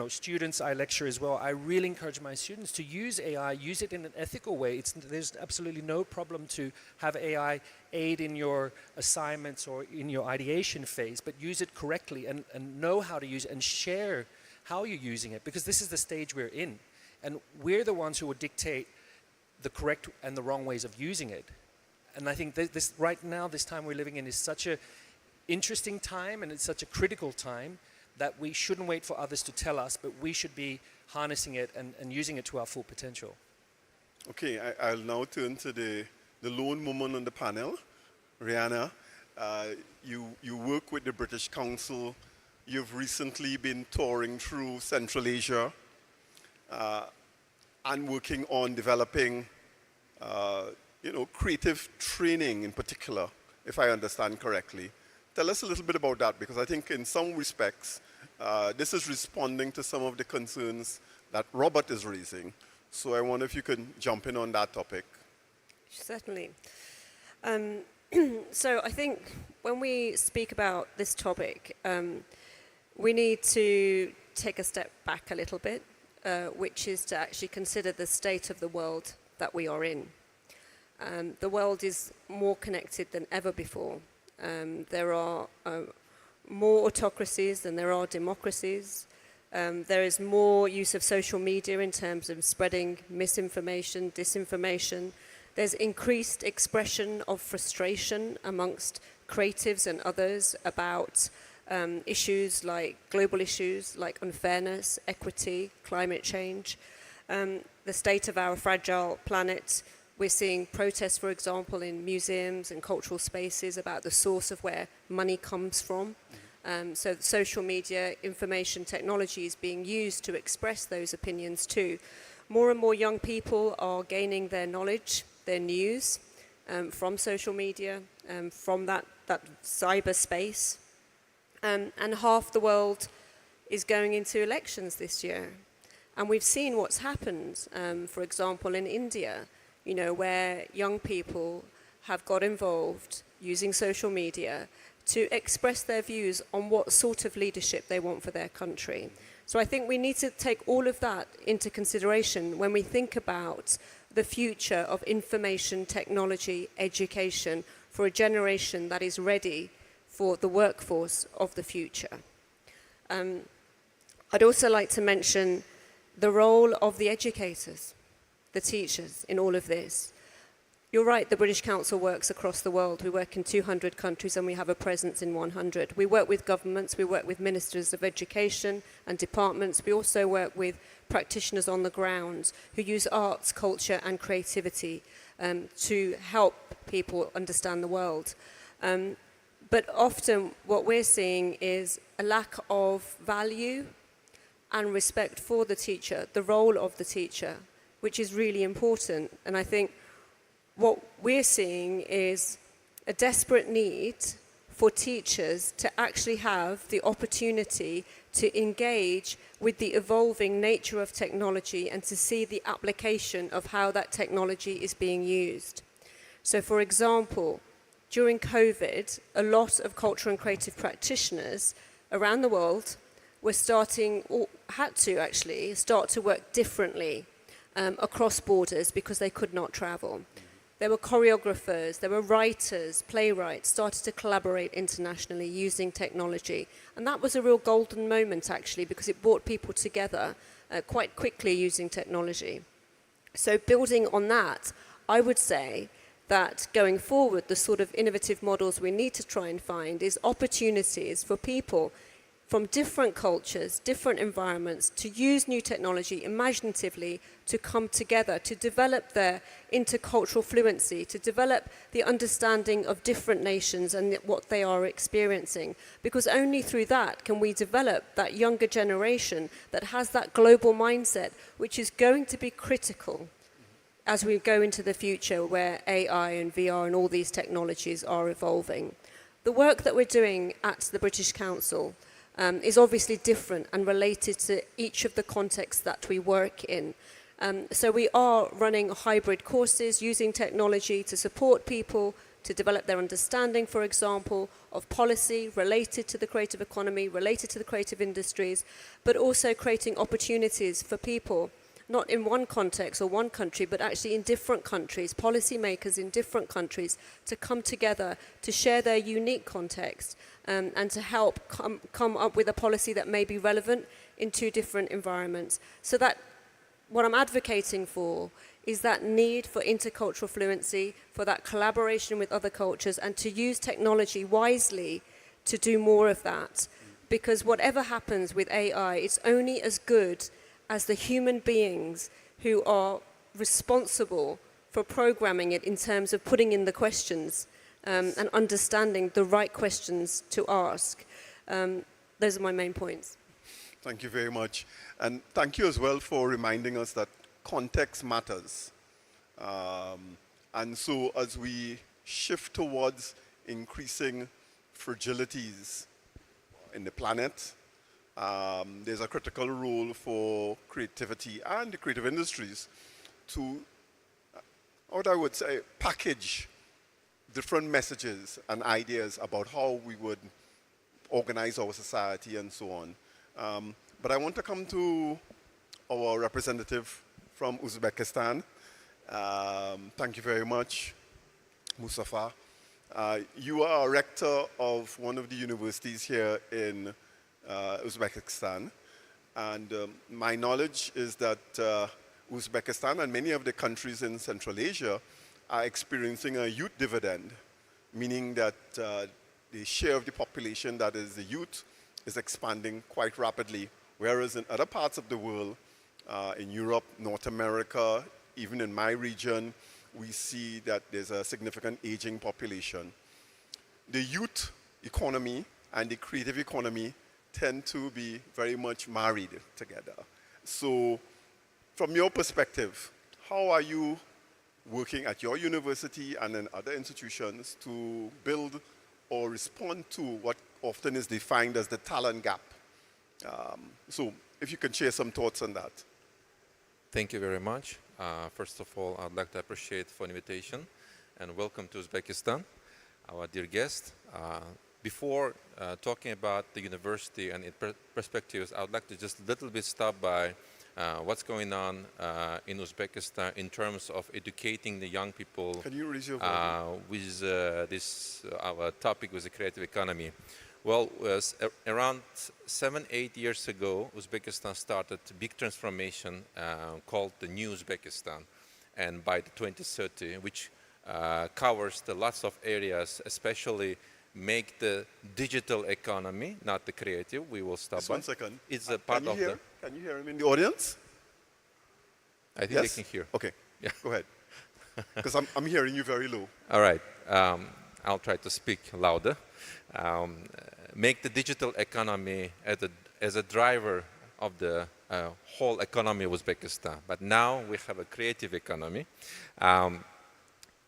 students, I lecture as well, I really encourage my students to use AI, use it in an ethical way. There's absolutely no problem to have AI aid in your assignments or in your ideation phase, but use it correctly and know how to use it and share how you're using it, because this is the stage we're in. And we're the ones who will dictate the correct and the wrong ways of using it. And I think this right now, this time we're living in is such an interesting time, and it's such a critical time that we shouldn't wait for others to tell us, but we should be harnessing it and using it to our full potential. Okay, I'll now turn to the lone woman on the panel, Rihanna. You work with the British Council. You've recently been touring through Central Asia and working on developing, creative training in particular, if I understand correctly. Tell us a little bit about that, because I think in some respects, this is responding to some of the concerns that Robert is raising. So I wonder if you can jump in on that topic. Certainly. So I think when we speak about this topic, we need to take a step back a little bit, which is to actually consider the state of the world that we are in. The world is more connected than ever before. There are more autocracies than there are democracies. There is more use of social media in terms of spreading misinformation, disinformation. There's increased expression of frustration amongst creatives and others about global issues like unfairness, equity, climate change, the state of our fragile planet. We're seeing protests, for example, in museums and cultural spaces about the source of where money comes from. So social media, information technology is being used to express those opinions too. More and more young people are gaining their knowledge, their news from social media, from that cyberspace. And half the world is going into elections this year. And we've seen what's happened, for example, in India, where young people have got involved using social media to express their views on what sort of leadership they want for their country. So I think we need to take all of that into consideration when we think about the future of information technology education for a generation that is ready for the workforce of the future. I'd also like to mention the role of the educators, the teachers in all of this. You're right, the British Council works across the world. We work in 200 countries and we have a presence in 100. We work with governments, we work with ministers of education and departments. We also work with practitioners on the ground who use arts, culture and creativity to help people understand the world. But often what we're seeing is a lack of value and respect for the teacher, the role of the teacher, which is really important. And I think what we're seeing is a desperate need for teachers to actually have the opportunity to engage with the evolving nature of technology and to see the application of how that technology is being used. So for example, during COVID, a lot of cultural and creative practitioners around the world were starting, or had to actually, start to work differently across borders because they could not travel. There were choreographers, there were writers, playwrights, started to collaborate internationally using technology. And that was a real golden moment, actually, because it brought people together quite quickly using technology. So building on that, I would say that going forward, the sort of innovative models we need to try and find is opportunities for people from different cultures, different environments, to use new technology imaginatively to come together, to develop their intercultural fluency, to develop the understanding of different nations and what they are experiencing. Because only through that can we develop that younger generation that has that global mindset, which is going to be critical as we go into the future where AI and VR and all these technologies are evolving. The work that we're doing at the British Council is obviously different and related to each of the contexts that we work in. So we are running hybrid courses using technology to support people to develop their understanding, for example, of policy related to the creative economy, related to the creative industries, but also creating opportunities for people, not in one context or one country, but actually in different countries, policymakers in different countries, to come together to share their unique context and to help come up with a policy that may be relevant in two different environments. So that what I'm advocating for is that need for intercultural fluency, for that collaboration with other cultures, and to use technology wisely to do more of that. Because whatever happens with AI, it's only as good as the human beings who are responsible for programming it in terms of putting in the questions and understanding the right questions to ask. Those are my main points. Thank you very much. And thank you as well for reminding us that context matters. And so as we shift towards increasing fragilities in the planet, there's a critical role for creativity and the creative industries to, what I would say, package different messages and ideas about how we would organize our society and so on. But I want to come to our representative from Uzbekistan. Thank you very much, Mustafa. You are a rector of one of the universities here in Uzbekistan. And my knowledge is that Uzbekistan and many of the countries in Central Asia are experiencing a youth dividend, meaning that the share of the population that is the youth is expanding quite rapidly, whereas in other parts of the world, in Europe, North America, even in my region, we see that there's a significant aging population. The youth economy and the creative economy tend to be very much married together. So from your perspective, how are you working at your university and in other institutions to build or respond to what often is defined as the talent gap? So if you can share some thoughts on that. Thank you very much. First of all, I'd like to appreciate for invitation and welcome to Uzbekistan, our dear guest. Before talking about the university and its perspectives, I would like to just a little bit stop by what's going on in Uzbekistan in terms of educating the young people. Can you raise your volume? With our topic was the creative economy. Well, around 7-8 years ago, Uzbekistan started a big transformation called the New Uzbekistan, and by the 2030, which covers the lots of areas, especially make the digital economy, not the creative. We will stop. Just 1 second. It's a part of the. Can you hear him in the audience? I think yes? they can hear. Okay. Yeah. Go ahead. Because I'm hearing you very low. All right. I'll try to speak louder. Make the digital economy as a driver of the whole economy of Uzbekistan. But now we have a creative economy.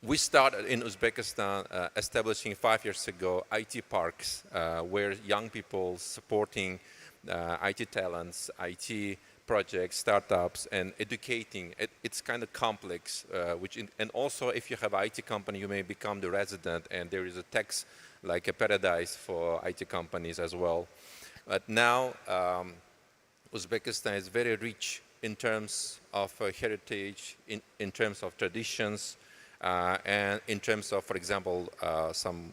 We started in Uzbekistan establishing 5 years ago IT parks where young people supporting IT talents, IT projects, startups, and educating. It's kind of complex, and also if you have an IT company, you may become the resident, and there is a tax like a paradise for IT companies as well. But now Uzbekistan is very rich in terms of heritage, in terms of traditions, and in terms of, for example, some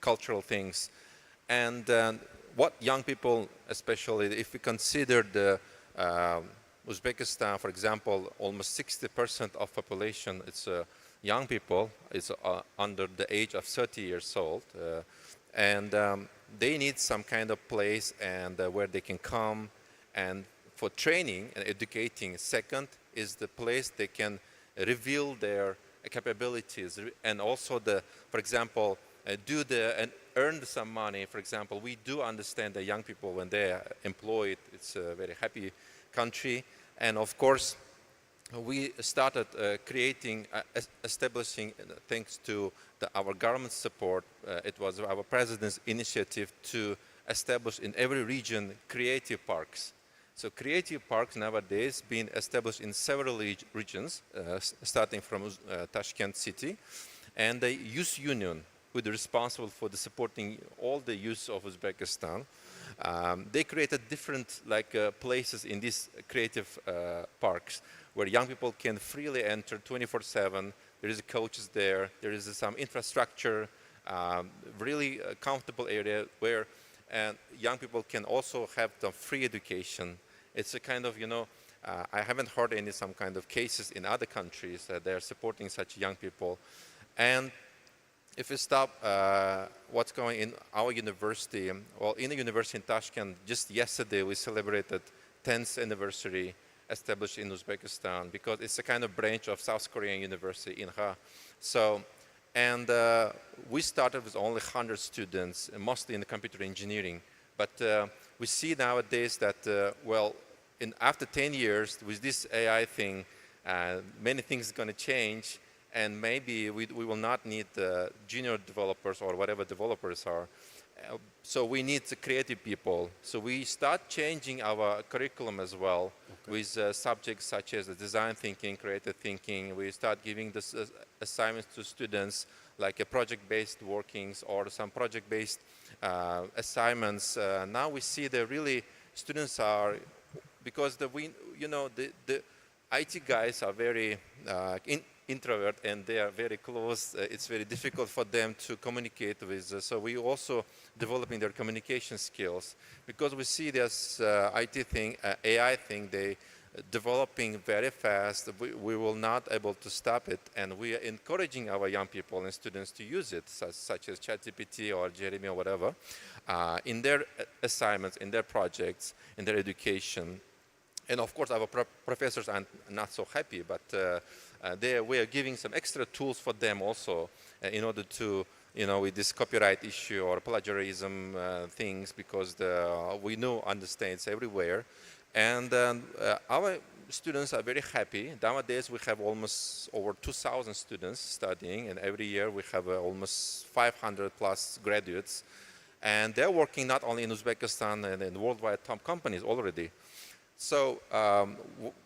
cultural things. And what young people, especially if we consider the Uzbekistan, for example, almost 60% of population, it's young people, it's under the age of 30 years old. And they need some kind of place and where they can come and for training and educating. Second is the place they can reveal their capabilities and also for example, and earn some money. For example, we do understand that young people, when they are employed, it's a very happy country. And of course, we started establishing, thanks to our government support, it was our president's initiative to establish in every region creative parks. So creative parks nowadays being established in several regions, starting from Tashkent city, and the youth union, who is responsible for supporting all the youth of Uzbekistan. They created different places in these creative parks where young people can freely enter 24/7. There is coaches there. There is some infrastructure, really comfortable area where young people can also have the free education. It's a kind of, I haven't heard some kind of cases in other countries that they're supporting such young people. And if we stop what's going in our university, well, in the university in Tashkent, just yesterday we celebrated 10th anniversary established in Uzbekistan because it's a kind of branch of South Korean University, Inha. So, and we started with only 100 students, mostly in the computer engineering. But we see nowadays that, after 10 years, with this AI thing, many things are going to change. And maybe we will not need junior developers or whatever developers are. So we need the creative people. So we start changing our curriculum as well with subjects such as design thinking, creative thinking. We start giving this assignments to students like a project-based workings or some project-based assignments. Now we see that really students are, because the IT guys are very introvert and they are very close. It's very difficult for them to communicate with. So we also developing their communication skills because we see this IT thing, AI thing, they developing very fast. We will not able to stop it, and we are encouraging our young people and students to use it, such as ChatGPT or Jeremy or whatever, in their assignments, in their projects, in their education. And of course, our professors are not so happy, but we are giving some extra tools for them also in order to, with this copyright issue or plagiarism things, because we understand it's everywhere. And our students are very happy. Nowadays, we have almost over 2,000 students studying, and every year we have almost 500 plus graduates. And they're working not only in Uzbekistan and in worldwide top companies already. So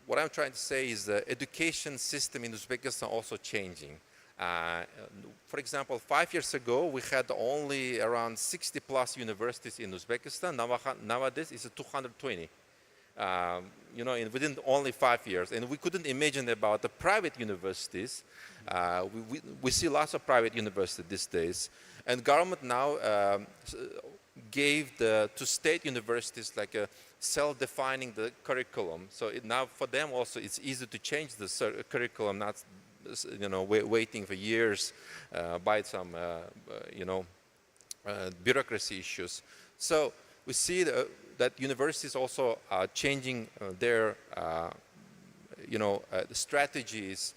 what I'm trying to say is the education system in Uzbekistan also changing. For example, 5 years ago, we had only around 60 plus universities in Uzbekistan. Nowadays, it's 220. Within only 5 years. And we couldn't imagine about the private universities. We see lots of private universities these days. And government now gave to state universities like a self-defining the curriculum. So now for them also it's easy to change the curriculum, not waiting for years by some bureaucracy issues. So we see that universities also are changing their strategies.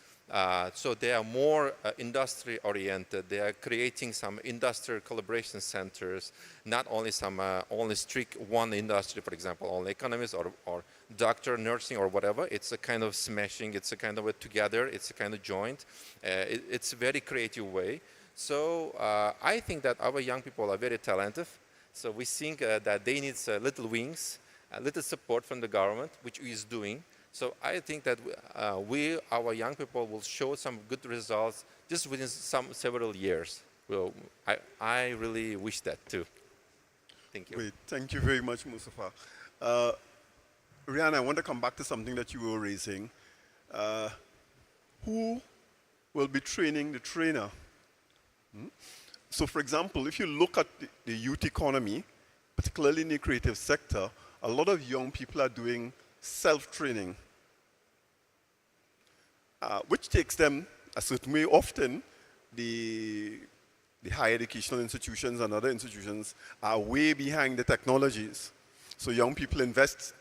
So they are more industry-oriented. They are creating some industrial collaboration centers, not only some only strict one industry, for example, only economists or doctor, nursing, or whatever. It's a kind of smashing. It's a kind of a together. It's a kind of joint. It's a very creative way. So I think that our young people are very talented. So we think that they need little wings, a little support from the government, which we is doing. So I think that our young people will show some good results just within several years. Well, I really wish that too. Thank you. Great. Thank you very much, Mustafa. Rihanna, I want to come back to something that you were raising. Who will be training the trainer? So for example, if you look at the youth economy, particularly in the creative sector, a lot of young people are doing self-training, which takes them a certain way. Often, the the higher educational institutions and other institutions are way behind the technologies. So young people invest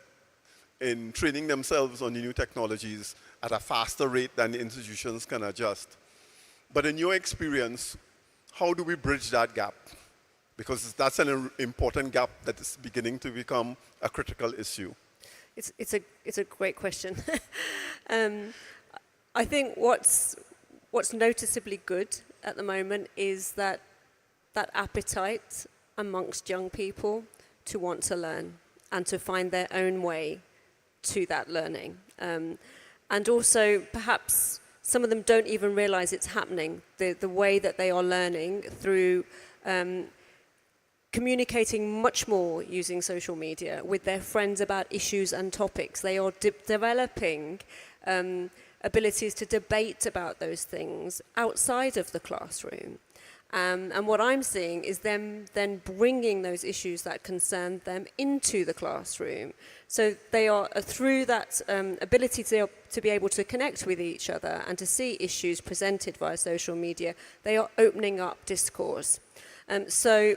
in training themselves on the new technologies at a faster rate than the institutions can adjust. But in your experience, how do we bridge that gap? Because that's an important gap that is beginning to become a critical issue. It's a great question. I think what's noticeably good at the moment is that appetite amongst young people to want to learn and to find their own way to that learning. And also, perhaps some of them don't even realize it's happening, the way that they are learning through communicating much more using social media with their friends about issues and topics. They are developing abilities to debate about those things outside of the classroom. And what I'm seeing is them then bringing those issues that concern them into the classroom. So they are, through that ability to be able to connect with each other and to see issues presented via social media, they are opening up discourse. So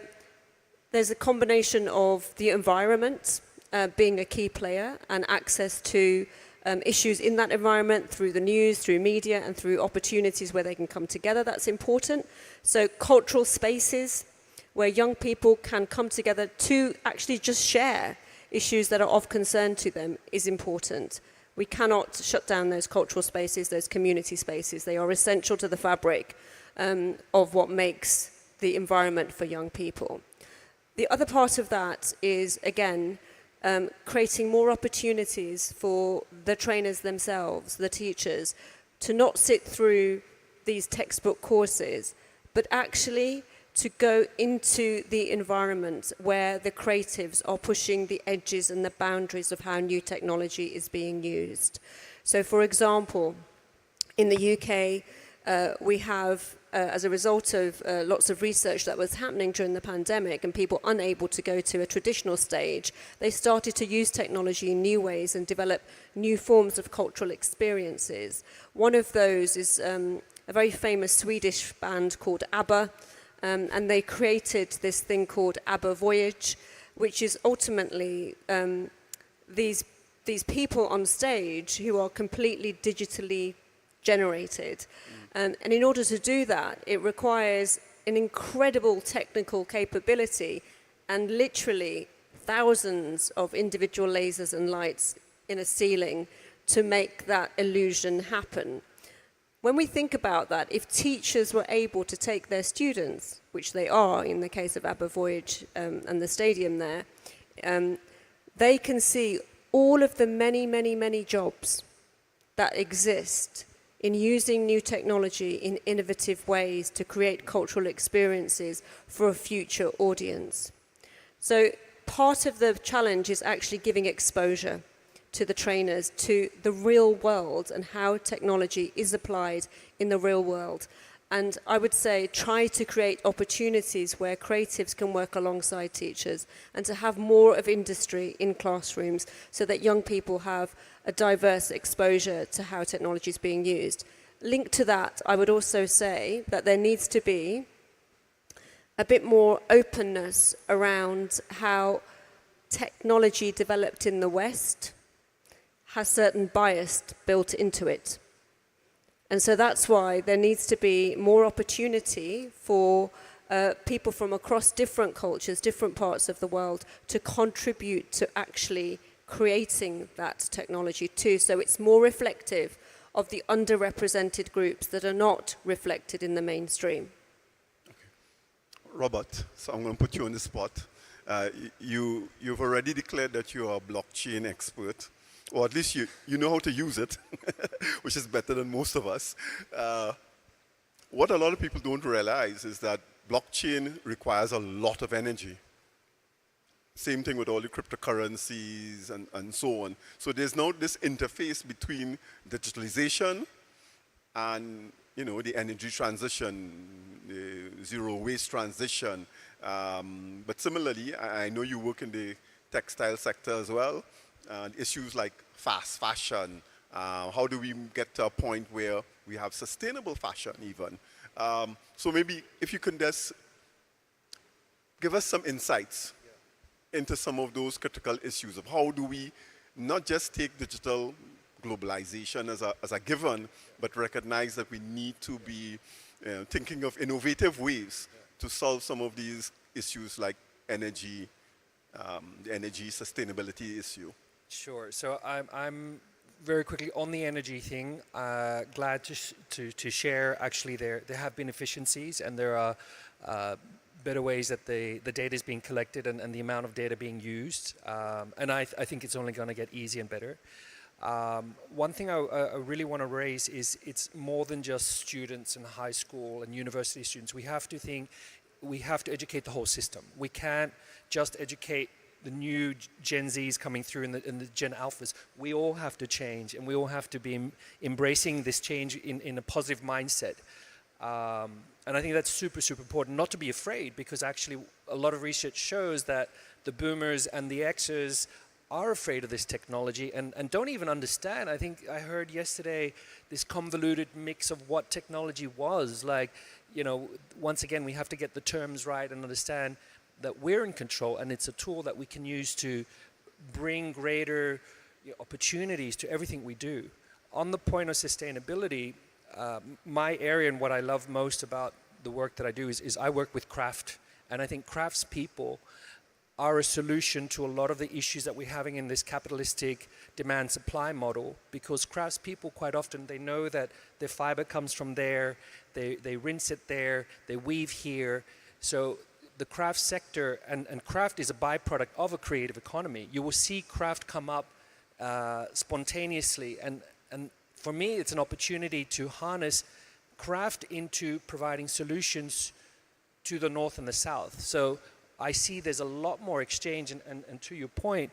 there's a combination of the environment being a key player and access to issues in that environment through the news, through media, and through opportunities where they can come together. That's important. So cultural spaces where young people can come together to actually just share issues that are of concern to them is important. We cannot shut down those cultural spaces, those community spaces. They are essential to the fabric of what makes the environment for young people. The other part of that is, again, creating more opportunities for the trainers themselves, the teachers, to not sit through these textbook courses, but actually to go into the environment where the creatives are pushing the edges and the boundaries of how new technology is being used. So, for example, in the UK, we have, as a result of lots of research that was happening during the pandemic and people unable to go to a traditional stage, they started to use technology in new ways and develop new forms of cultural experiences. One of those is a very famous Swedish band called ABBA, and they created this thing called ABBA Voyage, which is ultimately these people on stage who are completely digitally generated. And in order to do that, it requires an incredible technical capability and literally thousands of individual lasers and lights in a ceiling to make that illusion happen. When we think about that, if teachers were able to take their students, which they are in the case of ABBA Voyage and the stadium there, they can see all of the many, many, many jobs that exist in using new technology in innovative ways to create cultural experiences for a future audience. So part of the challenge is actually giving exposure to the trainers to the real world and how technology is applied in the real world. And I would say try to create opportunities where creatives can work alongside teachers and to have more of industry in classrooms so that young people have a diverse exposure to how technology is being used. Linked to that, I would also say that there needs to be a bit more openness around how technology developed in the West has certain bias built into it. And so that's why there needs to be more opportunity for people from across different cultures, different parts of the world, to contribute to actually creating that technology too. So it's more reflective of the underrepresented groups that are not reflected in the mainstream. Okay. Robert, so I'm going to put you on the spot. You've already declared that you are a blockchain expert, or at least you know how to use it, which is better than most of us. What a lot of people don't realize is that blockchain requires a lot of energy. Same thing with all the cryptocurrencies and so on. So there's now this interface between digitalization and the energy transition, the zero waste transition. But similarly, I know you work in the textile sector as well. Issues like fast fashion. How do we get to a point where we have sustainable fashion even? So maybe if you can just give us some insights into some of those critical issues of how do we not just take digital globalization as a given, but recognize that we need to be thinking of innovative ways to solve some of these issues like energy, the energy sustainability issue. Sure. So I'm very quickly on the energy thing. Glad to share. Actually, there have been efficiencies, and there are better ways that the data is being collected and the amount of data being used. And I think it's only going to get easier and better. One thing I really want to raise is it's more than just students in high school and university students. We have to educate the whole system. We can't just educate the new Gen Zs coming through and the Gen Alphas. We all have to change, and we all have to be embracing this change in a positive mindset. And I think that's super, super important, not to be afraid, because actually a lot of research shows that the boomers and the Xers are afraid of this technology and don't even understand. I think I heard yesterday this convoluted mix of what technology was. Like, you know, once again, we have to get the terms right and understand that we're in control, and it's a tool that we can use to bring greater opportunities to everything we do. On the point of sustainability, my area and what I love most about the work that I do is I work with craft, and I think craftspeople are a solution to a lot of the issues that we're having in this capitalistic demand-supply model, because craftspeople quite often, they know that their fiber comes from there, they rinse it there, they weave here. So the craft sector, and craft is a byproduct of a creative economy. You will see craft come up spontaneously, and for me, it's an opportunity to harness craft into providing solutions to the north and the south. So I see there's a lot more exchange, and to your point,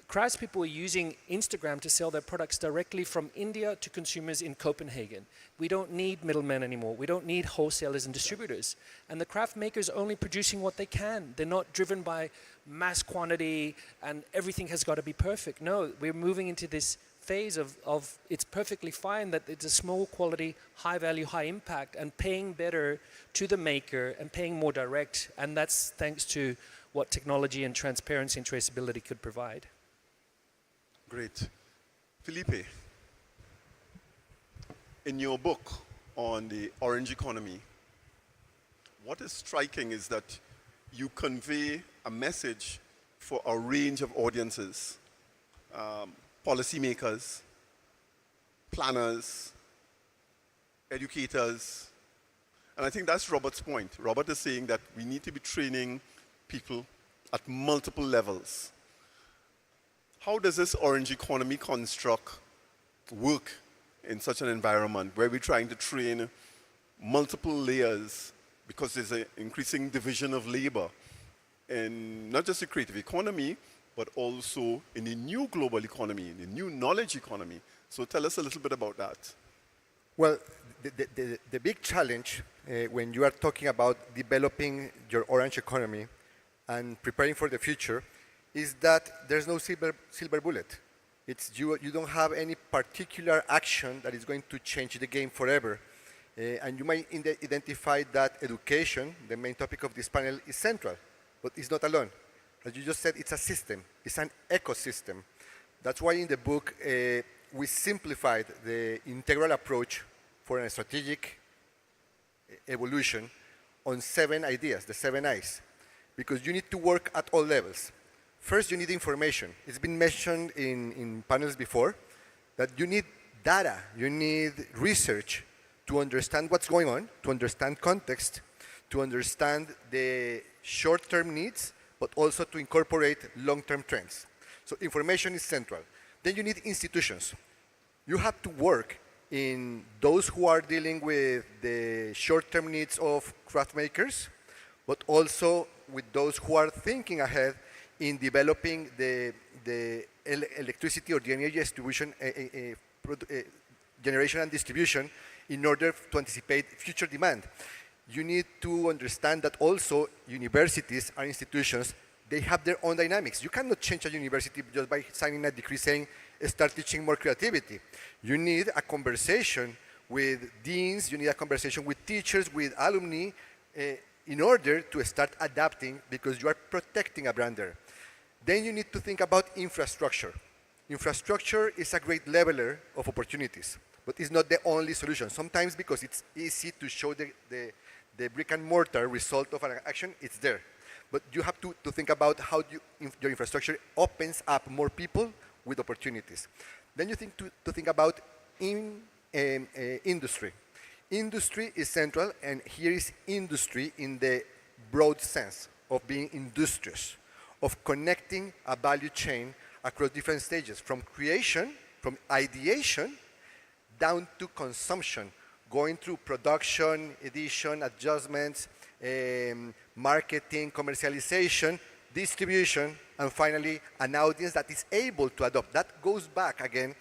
craftspeople are using Instagram to sell their products directly from India to consumers in Copenhagen. We don't need middlemen anymore. We don't need wholesalers and distributors. And the craft makers are only producing what they can. They're not driven by mass quantity and everything has got to be perfect. No, we're moving into this phase of it's perfectly fine that it's a small quality, high value, high impact, and paying better to the maker and paying more direct. And that's thanks to what technology and transparency and traceability could provide. Great. Felipe, in your book on the orange economy, what is striking is that you convey a message for a range of audiences, policymakers, planners, educators. And I think that's Robert's point. Robert is saying that we need to be training people at multiple levels. How does this orange economy construct work in such an environment where we're trying to train multiple layers, because there's an increasing division of labor in not just the creative economy, but also in the new global economy, in the new knowledge economy? So tell us a little bit about that. Well, the big challenge when you are talking about developing your orange economy and preparing for the future is that there's no silver bullet. It's you don't have any particular action that is going to change the game forever. And you might identify that education, the main topic of this panel, is central, but it's not alone. As you just said, it's a system. It's an ecosystem. That's why in the book, we simplified the integral approach for a strategic evolution on 7 ideas, the 7 I's, because you need to work at all levels. First, you need information. It's been mentioned in panels before that you need data, you need research to understand what's going on, to understand context, to understand the short-term needs, but also to incorporate long-term trends. So information is central. Then you need institutions. You have to work in those who are dealing with the short-term needs of craft makers, but also with those who are thinking ahead in developing the electricity or the energy distribution, generation and distribution in order to anticipate future demand. You need to understand that also universities and institutions, they have their own dynamics. You cannot change a university just by signing a decree saying, start teaching more creativity. You need a conversation with deans, you need a conversation with teachers, with alumni, in order to start adapting, because you are protecting a brand there. Then you need to think about infrastructure. Infrastructure is a great leveler of opportunities, but it's not the only solution. Sometimes because it's easy to show the brick and mortar result of an action, it's there. But you have to think about how your infrastructure opens up more people with opportunities. Then you think to think about industry. Industry is central, and here is industry in the broad sense of being industrious, of connecting a value chain across different stages, from creation, from ideation, down to consumption, going through production, edition, adjustments, marketing, commercialization, distribution, and finally an audience that is able to adopt. That goes back again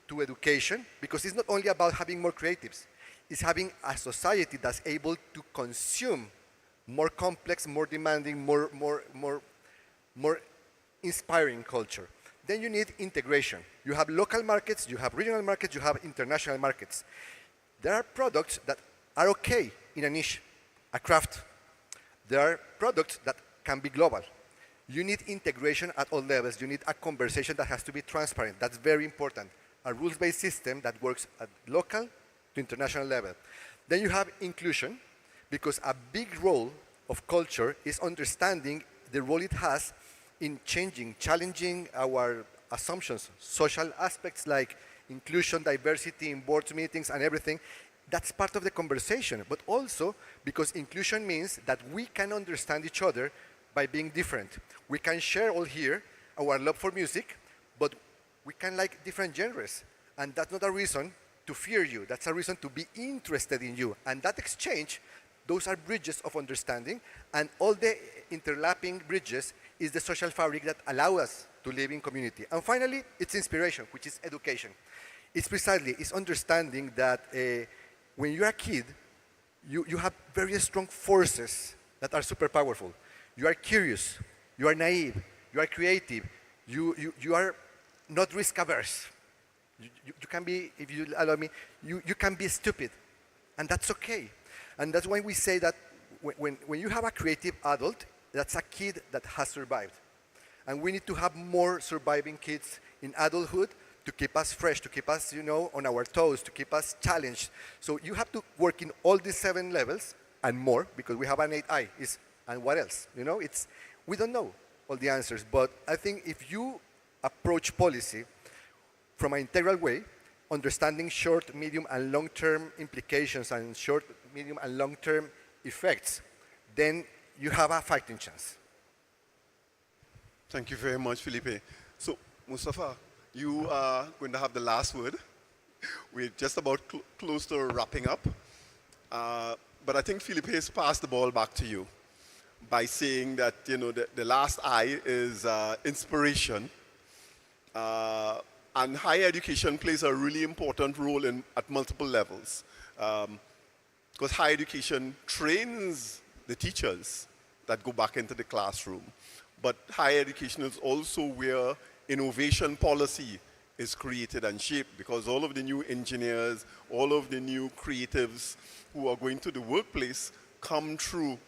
to education, because it's not only about having more creatives, it's having a society that's able to consume more complex, more demanding, more inspiring culture. Then you need integration. You have local markets, you have regional markets, you have international markets. There are products that are okay in a niche, a craft. There are products that can be global. You need integration at all levels. You need a conversation that has to be transparent. That's very important. A rules-based system that works at local to international level. Then you have inclusion, because a big role of culture is understanding the role it has in changing, challenging our assumptions, social aspects like inclusion, diversity in board meetings and everything. That's part of the conversation, but also because inclusion means that we can understand each other by being different. We can share all here our love for music, but we can like different genres. And that's not a reason to fear you. That's a reason to be interested in you. And that exchange, those are bridges of understanding, and all the interlapping bridges is the social fabric that allow us to live in community. And finally, it's inspiration, which is education. It's understanding that when you're a kid, you have very strong forces that are super powerful. You are curious, you are naive, you are creative, you are not risk averse. You can be, if you allow me, you can be stupid, and that's okay. And that's why we say that when you have a creative adult, that's a kid that has survived. And we need to have more surviving kids in adulthood to keep us fresh, to keep us, on our toes, to keep us challenged. So you have to work in all these 7 levels and more, because we have an 8I. And what else? We don't know all the answers, but I think if you approach policy from an integral way, understanding short, medium, and long-term implications and short, medium, and long-term effects, then you have a fighting chance. Thank you very much, Felipe. So, Mustafa, you are going to have the last word. We're just about close to wrapping up. But I think Felipe has passed the ball back to you by saying that, the last I is inspiration. And higher education plays a really important role at multiple levels. Because higher education trains the teachers that go back into the classroom. But higher education is also where innovation policy is created and shaped, because all of the new engineers, all of the new creatives who are going to the workplace come through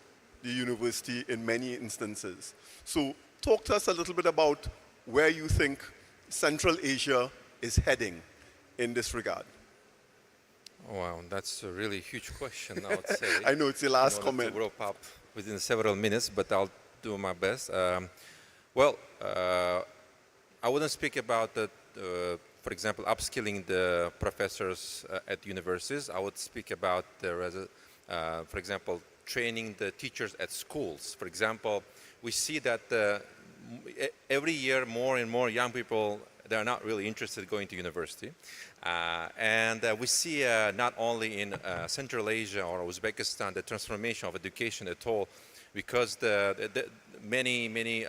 the university in many instances. So talk to us a little bit about where you think Central Asia is heading in this regard. Wow, that's a really huge question, I would say. I know it's the last comment. To wrap up within several minutes, but I'll do my best. I wouldn't speak about for example, upskilling the professors at universities. I would speak about, for example, training the teachers at schools. For example, we see that every year more and more young people, they're not really interested in going to university. And we see not only in Central Asia or Uzbekistan the transformation of education at all, because the many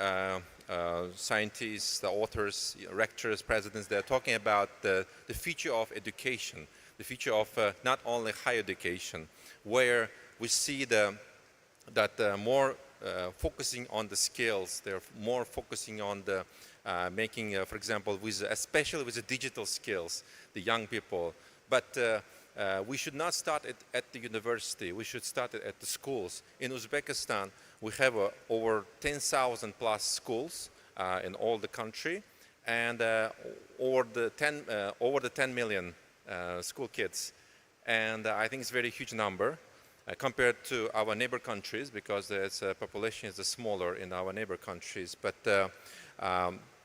scientists, the authors, rectors, presidents, they're talking about the future of education, the future of not only higher education, where we see that more focusing on the skills, they're more focusing on the making, for example, especially with the digital skills, the young people. But we should not start it at the university. We should start it at the schools. In Uzbekistan, we have over 10,000 plus schools in all the country, and over the 10 million school kids. And I think it's a very huge number compared to our neighbor countries, because the population is smaller in our neighbor countries. But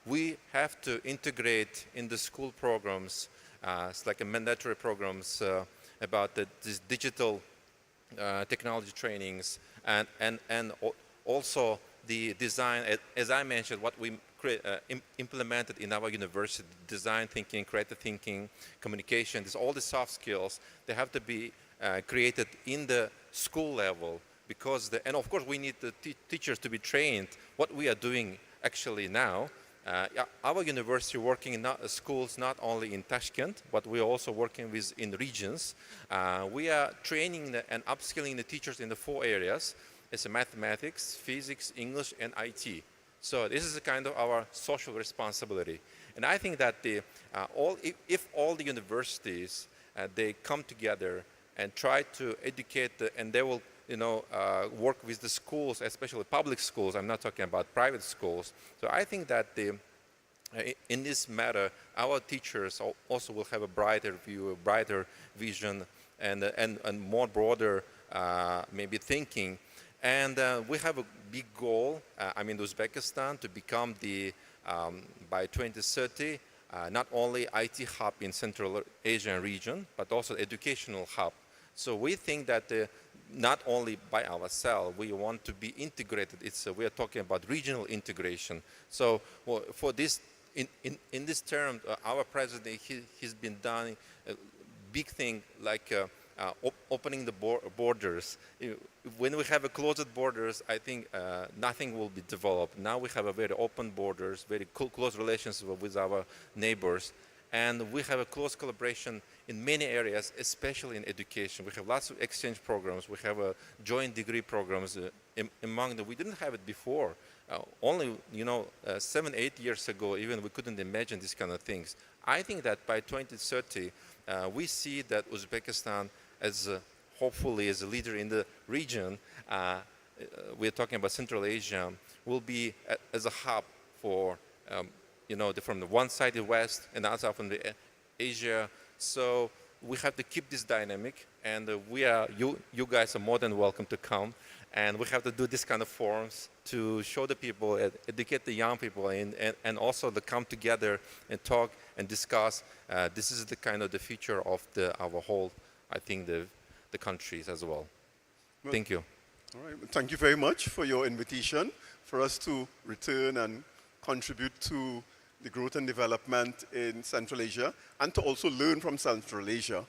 we have to integrate in the school programs, it's like a mandatory programs about these digital technology trainings, and also the design, as I mentioned, what we implemented in our university: design thinking, creative thinking, communication. There's all the soft skills. They have to be created in the school level, because and of course we need the teachers to be trained what we are doing actually now. Our university working in schools not only in Tashkent, but we are also working with in regions. We are training and upskilling the teachers in the 4 areas. It's mathematics, physics, English, and IT. So this is a kind of our social responsibility. And I think that if all the universities, they come together and try to educate, and they will work with the schools, especially public schools. I'm not talking about private schools. So I think that in this matter, our teachers also will have a brighter view, a brighter vision, and more broader maybe thinking. And we have a big goal, Uzbekistan, to become by 2030, not only IT hub in Central Asian region, but also educational hub. So we think that not only by ourselves, we want to be integrated. We are talking about regional integration. So for this, in this term, our president, he's been done a big thing like opening the borders. When we have closed borders, I think nothing will be developed. Now we have a very open borders, very close relations with our neighbors. And we have a close collaboration in many areas, especially in education. We have lots of exchange programs. We have joint degree programs among them. We didn't have it before. Only 7-8 years ago, even we couldn't imagine these kind of things. I think that by 2030, we see that Uzbekistan, as hopefully as a leader in the region, we're talking about Central Asia, will be as a hub for from the one side the West and the other from the Asia. So we have to keep this dynamic, and you guys are more than welcome to come. And we have to do this kind of forums to show the people, educate the young people, and also to come together and talk and discuss. This is the kind of the future of our whole, I think, the countries as well. Thank you. All right. Thank you very much for your invitation for us to return and contribute to the growth and development in Central Asia, and to also learn from Central Asia.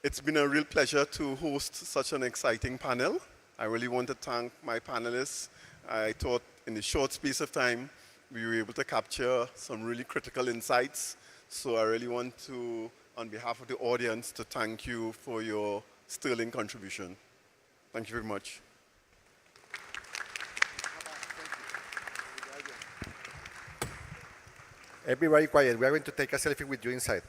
It's been a real pleasure to host such an exciting panel. I really want to thank my panelists. I thought in the short space of time, we were able to capture some really critical insights. So I really want to, on behalf of the audience, to thank you for your sterling contribution. Thank you very much. Everybody quiet. We are going to take a selfie with you inside.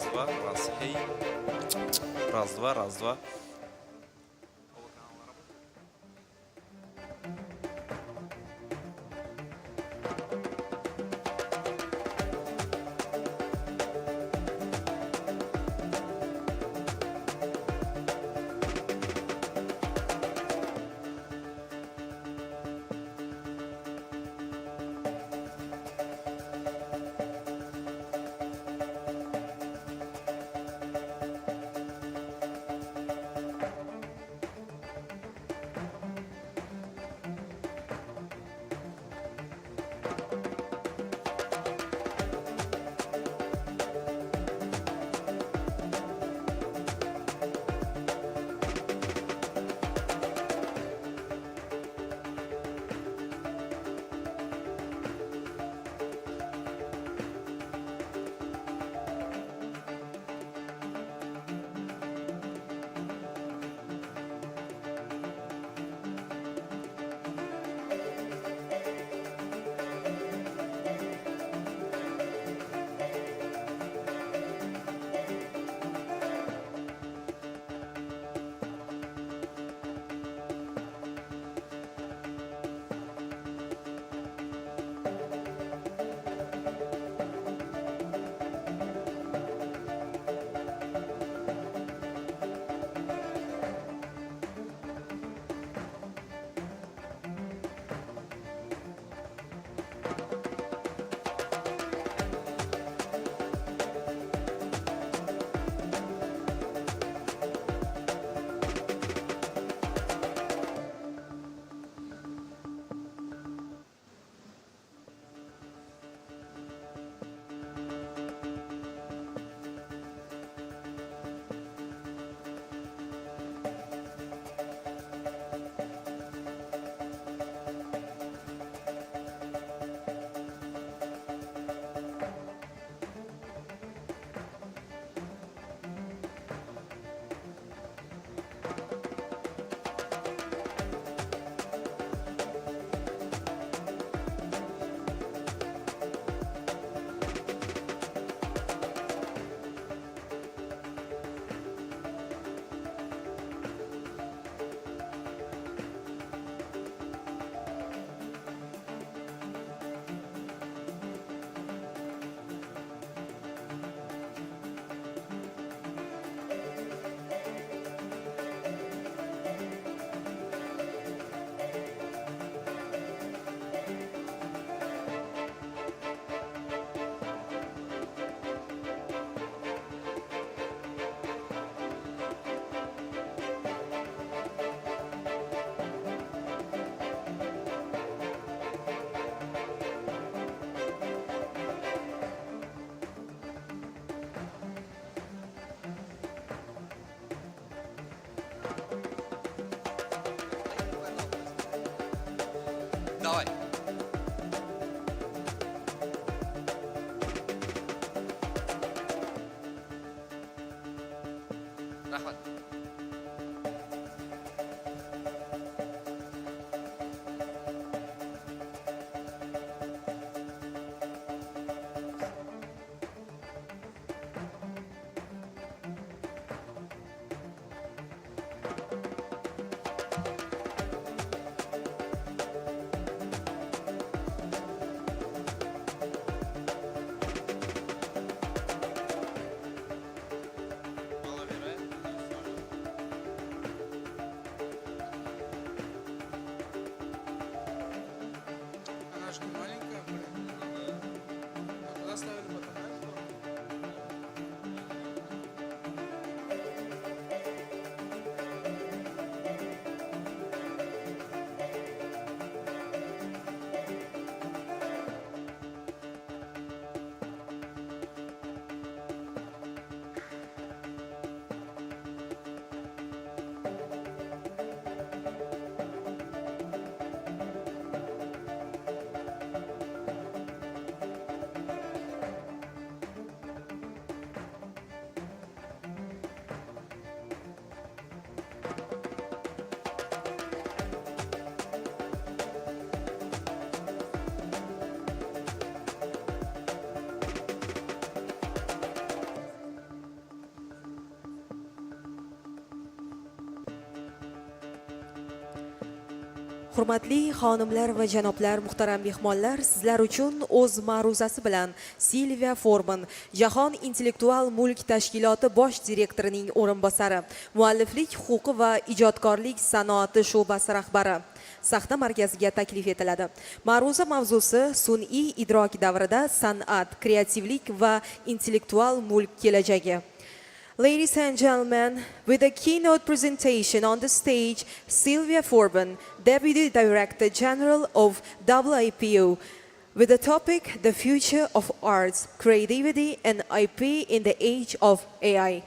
два, раз, хей. Раз, два, раз, два. Давай. Рахмат. Hurmatli xonimlar va janoblar, muhtaram mehmonlar, sizlar uchun o'z ma'ruzasi bilan Silvia Forman, Jahon intellektual mulk tashkiloti bosh direktorining o'rinbosari, mualliflik huquqi va ijodkorlik sanoati sho'basi rahbari sahna markaziga taklif etiladi. Ma'ruza mavzusi sun'iy idrok davrida san'at, kreativlik va intellektual mulk kelajagi. Ladies and gentlemen, with a keynote presentation on the stage, Silvia Forban, Deputy Director General of WIPO, with the topic, The Future of Arts, Creativity and IP in the Age of AI.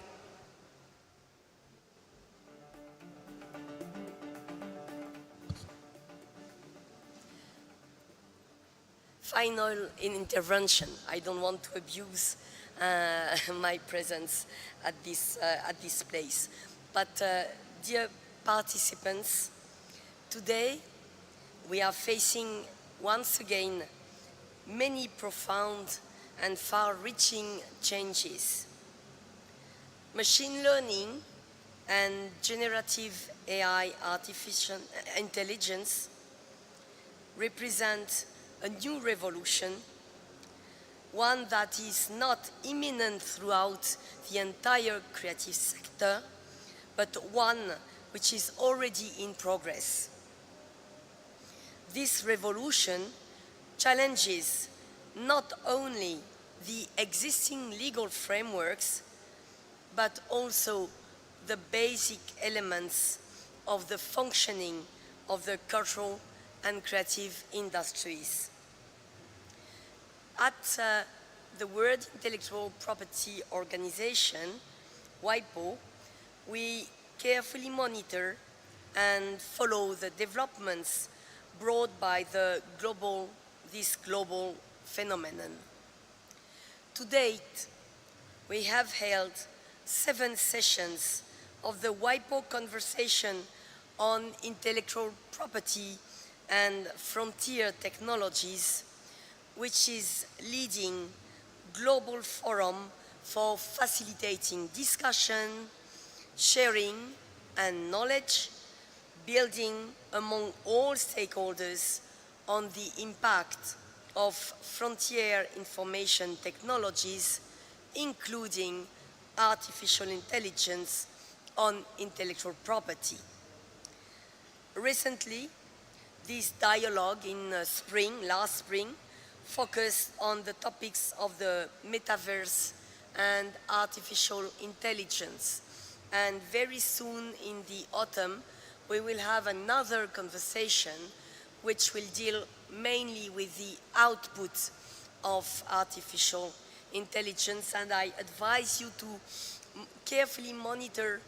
Final intervention. I don't want to abuse my presence at this place. But dear participants, today we are facing once again many profound and far-reaching changes. Machine learning and generative AI, artificial intelligence, represent a new revolution, one that is not imminent throughout the entire creative sector, but one which is already in progress. This revolution challenges not only the existing legal frameworks, but also the basic elements of the functioning of the cultural and creative industries. At the World Intellectual Property Organization, WIPO, we carefully monitor and follow the developments brought by this global phenomenon. To date, we have held 7 sessions of the WIPO Conversation on Intellectual Property and Frontier Technologies, which is leading global forum for facilitating discussion, sharing, and knowledge, building among all stakeholders on the impact of frontier information technologies, including artificial intelligence on intellectual property. Recently, this dialogue in last spring, focused on the topics of the metaverse and artificial intelligence. And very soon in the autumn, we will have another conversation which will deal mainly with the output of artificial intelligence. And I advise you to carefully monitor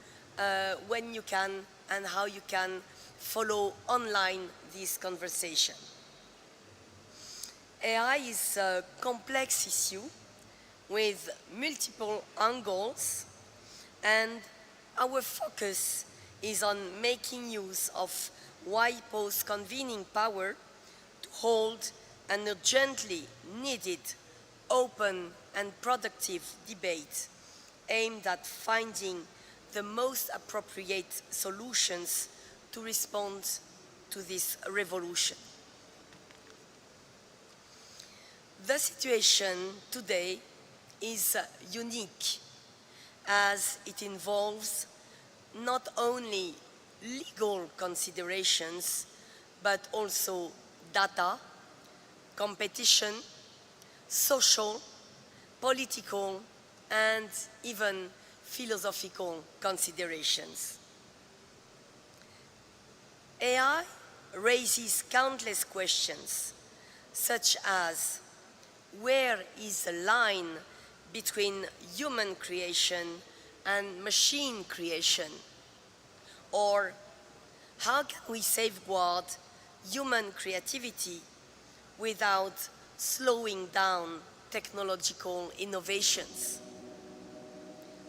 when you can and how you can follow online this conversation. AI is a complex issue with multiple angles, and our focus is on making use of WIPO's convening power to hold an urgently needed, open and productive debate aimed at finding the most appropriate solutions to respond to this revolution. The situation today is unique, as it involves not only legal considerations, but also data, competition, social, political, and even philosophical considerations. AI raises countless questions, such as where is the line between human creation and machine creation? Or how can we safeguard human creativity without slowing down technological innovations?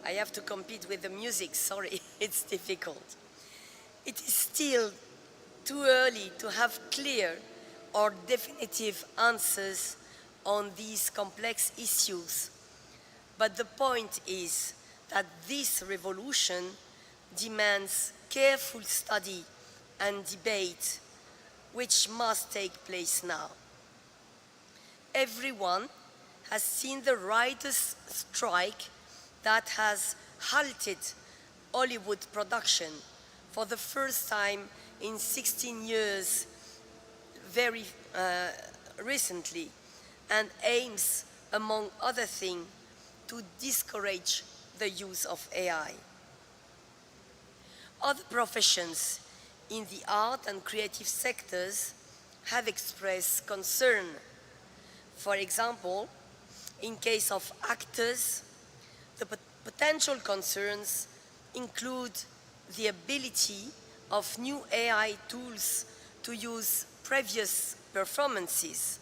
I have to compete with the music, sorry, it's difficult. It is still too early to have clear or definitive answers on these complex issues. But the point is that this revolution demands careful study and debate which must take place now. Everyone has seen the writers' strike that has halted Hollywood production for the first time in 16 years very recently, and aims, among other things, to discourage the use of AI. Other professions in the art and creative sectors have expressed concern. For example, in case of actors, the potential concerns include the ability of new AI tools to use previous performances,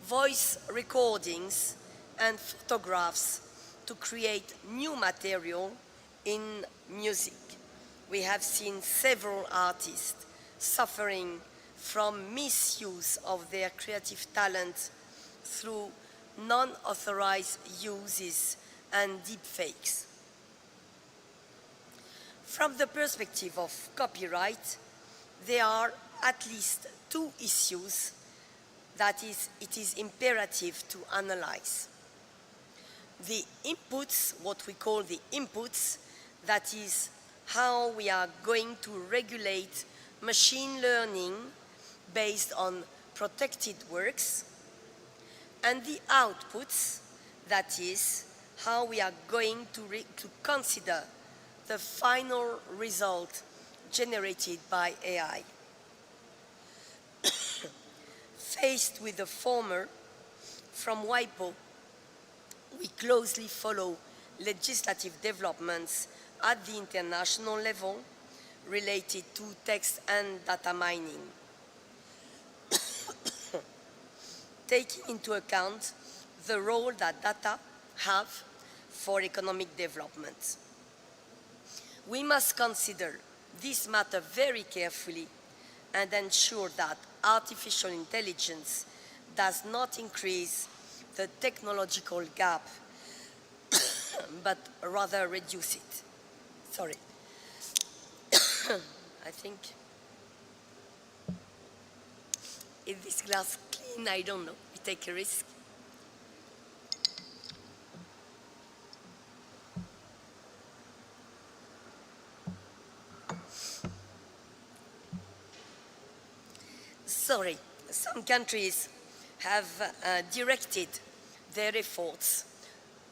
voice recordings, and photographs to create new material in music. We have seen several artists suffering from misuse of their creative talent through non-authorized uses and deepfakes. From the perspective of copyright, there are at least two issues that it is imperative to analyze. The inputs, what we call the inputs, that is how we are going to regulate machine learning based on protected works, and the outputs, that is how we are going to consider the final result generated by AI. Faced with the former, from WIPO, we closely follow legislative developments at the international level related to text and data mining, taking into account the role that data have for economic development. We must consider this matter very carefully and ensure that artificial intelligence does not increase the technological gap, but rather reduce it. Sorry. I think, is this glass clean? I don't know. We take a risk. Sorry, some countries have directed their efforts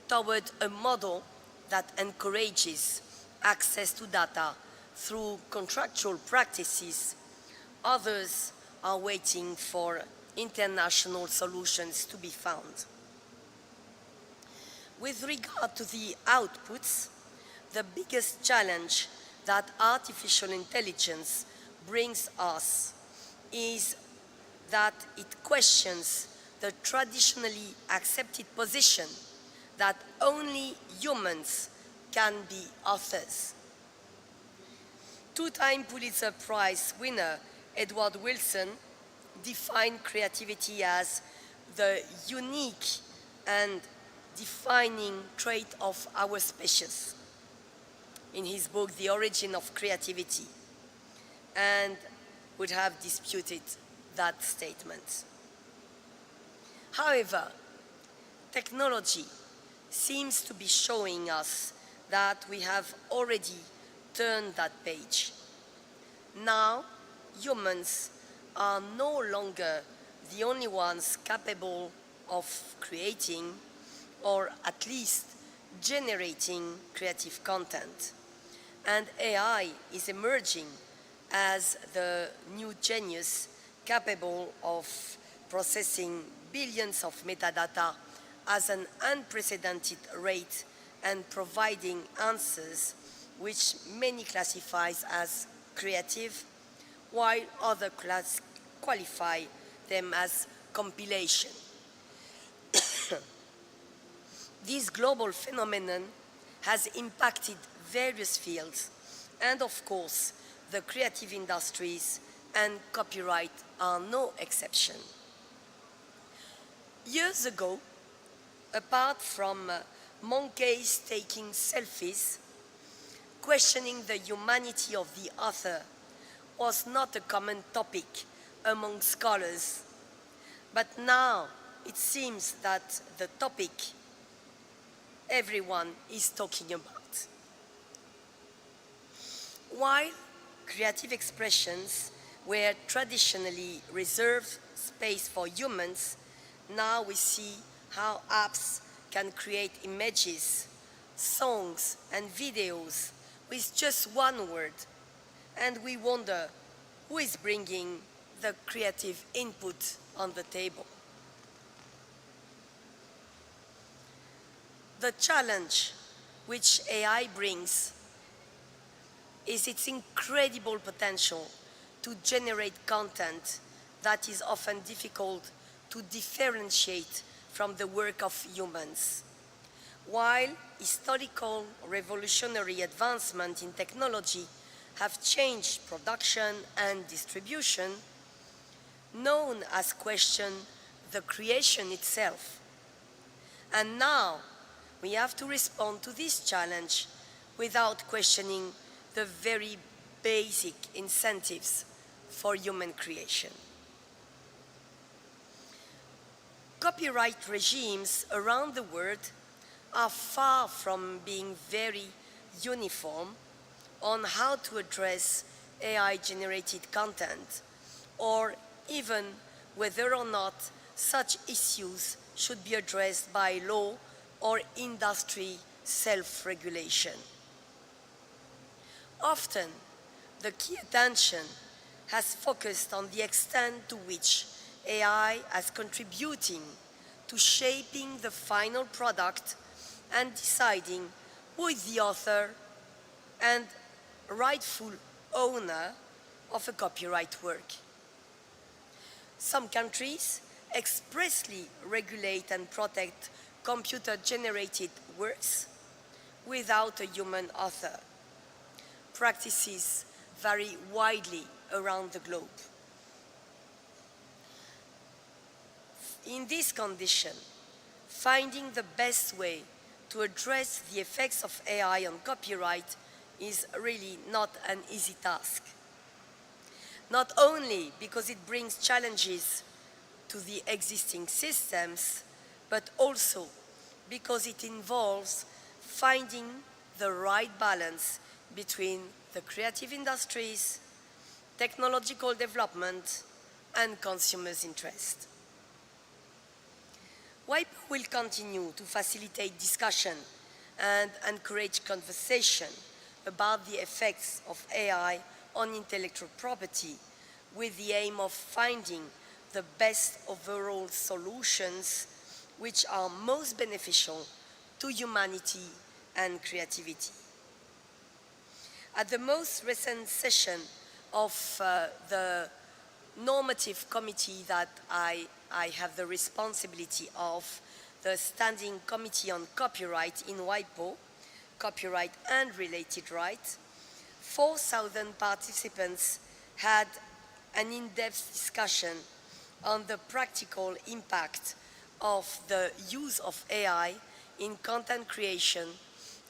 toward a model that encourages access to data through contractual practices. Others are waiting for international solutions to be found. With regard to the outputs, the biggest challenge that artificial intelligence brings us is that it questions the traditionally accepted position that only humans can be authors. Two-time Pulitzer Prize winner Edward Wilson defined creativity as the unique and defining trait of our species in his book, The Origin of Creativity, and would have disputed that statement. However, technology seems to be showing us that we have already turned that page. Now, humans are no longer the only ones capable of creating, or at least generating, creative content. And AI is emerging as the new genius capable of processing billions of metadata at an unprecedented rate and providing answers which many classify as creative, while others qualify them as compilation. This global phenomenon has impacted various fields, and of course, the creative industries and copyright are no exception. Years ago, apart from monkeys taking selfies, questioning the humanity of the author was not a common topic among scholars. But now it seems that the topic everyone is talking about. While creative expressions were traditionally reserved space for humans, now we see how apps can create images, songs, and videos with just one word, and we wonder who is bringing the creative input on the table. The challenge which AI brings is its incredible potential to generate content that is often difficult to differentiate from the work of humans. While historical revolutionary advancement in technology have changed production and distribution, none has questioned the creation itself. And now we have to respond to this challenge without questioning the very basic incentives for human creation. Copyright regimes around the world are far from being very uniform on how to address AI-generated content, or even whether or not such issues should be addressed by law or industry self-regulation. Often, the key attention has focused on the extent to which AI is contributing to shaping the final product and deciding who is the author and rightful owner of a copyright work. Some countries expressly regulate and protect computer-generated works without a human author. Practices vary widely around the globe. In this condition, finding the best way to address the effects of AI on copyright is really not an easy task. Not only because it brings challenges to the existing systems, but also because it involves finding the right balance between the creative industries, technological development, and consumers' interest. WIPO will continue to facilitate discussion and encourage conversation about the effects of AI on intellectual property, with the aim of finding the best overall solutions which are most beneficial to humanity and creativity. At the most recent session of the normative committee that I have the responsibility of, the Standing Committee on Copyright in WIPO, Copyright and Related Rights, 4,000 participants had an in-depth discussion on the practical impact of the use of AI in content creation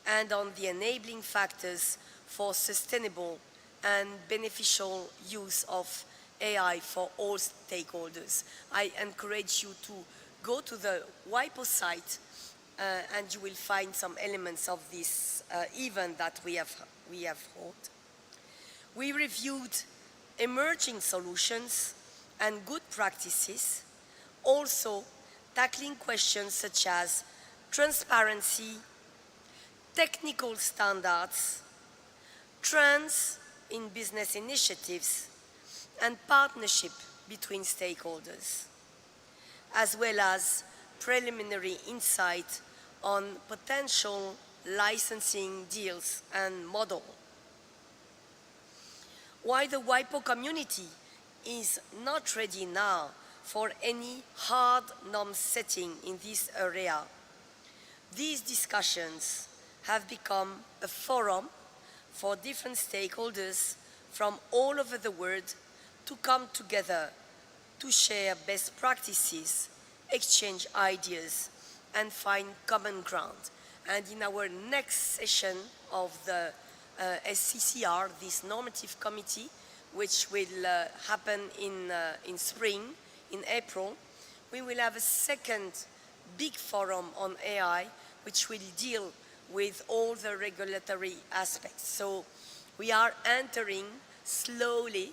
and on the enabling factors for sustainable and beneficial use of AI for all stakeholders. I encourage you to go to the WIPO site and you will find some elements of this event that we have held. We reviewed emerging solutions and good practices, also tackling questions such as transparency, technical standards, trends in business initiatives, and partnership between stakeholders, as well as preliminary insight on potential licensing deals and model. While the WIPO community is not ready now for any hard norm setting in this area, these discussions have become a forum for different stakeholders from all over the world to come together to share best practices, exchange ideas, and find common ground. And in our next session of the SCCR, this normative committee, which will happen in spring, in April, we will have a second big forum on AI, which will deal with all the regulatory aspects. So we are entering slowly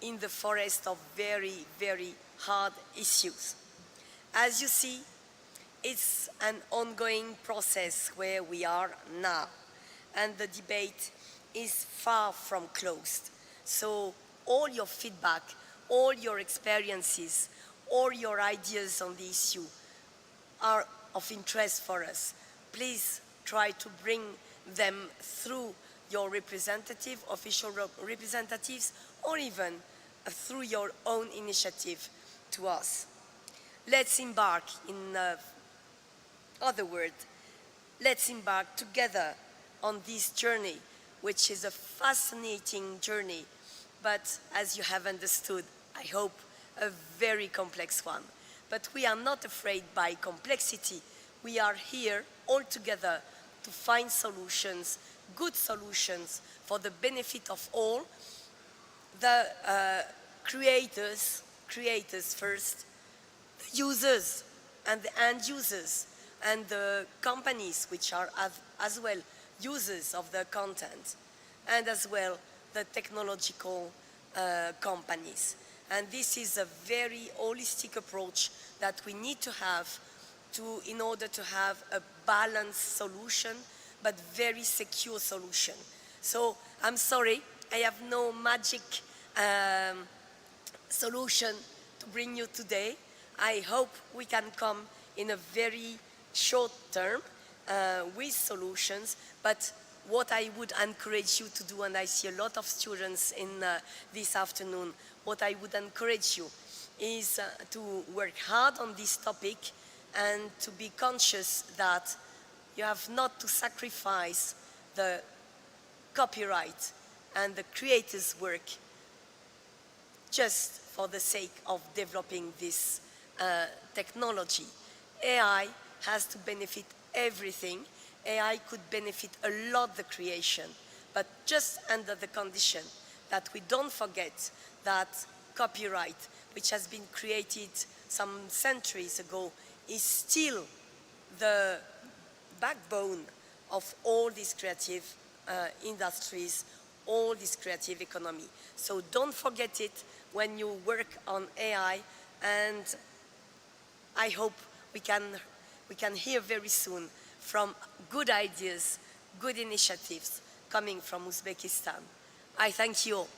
in the forest of very, very hard issues. As you see, it's an ongoing process where we are now, and the debate is far from closed. So all your feedback, all your experiences, all your ideas on the issue are of interest for us. Please try to bring them through your representative, official representatives, or even through your own initiative to us. Let's embark, in other words, let's embark together on this journey, which is a fascinating journey, but as you have understood, I hope, a very complex one. But we are not afraid by complexity. We are here all together to find solutions, good solutions for the benefit of all, the creators first, the users and the end users, and the companies which are as well users of the content, and as well the technological companies. And this is a very holistic approach that we need to have in order to have a balanced solution, but very secure solution. So I'm sorry, I have no magic solution to bring you today. I hope we can come in a very short term with solutions, but what I would encourage you to do, and I see a lot of students in this afternoon, what I would encourage you is to work hard on this topic and to be conscious that you have not to sacrifice the copyright and the creator's work just for the sake of developing this technology. AI has to benefit everything. AI could benefit a lot the creation, but just under the condition that we don't forget that copyright, which has been created some centuries ago, is still the backbone of all these creative industries, all this creative economy. So don't forget it when you work on AI, and I hope we can hear very soon from good ideas, good initiatives coming from Uzbekistan. I thank you all.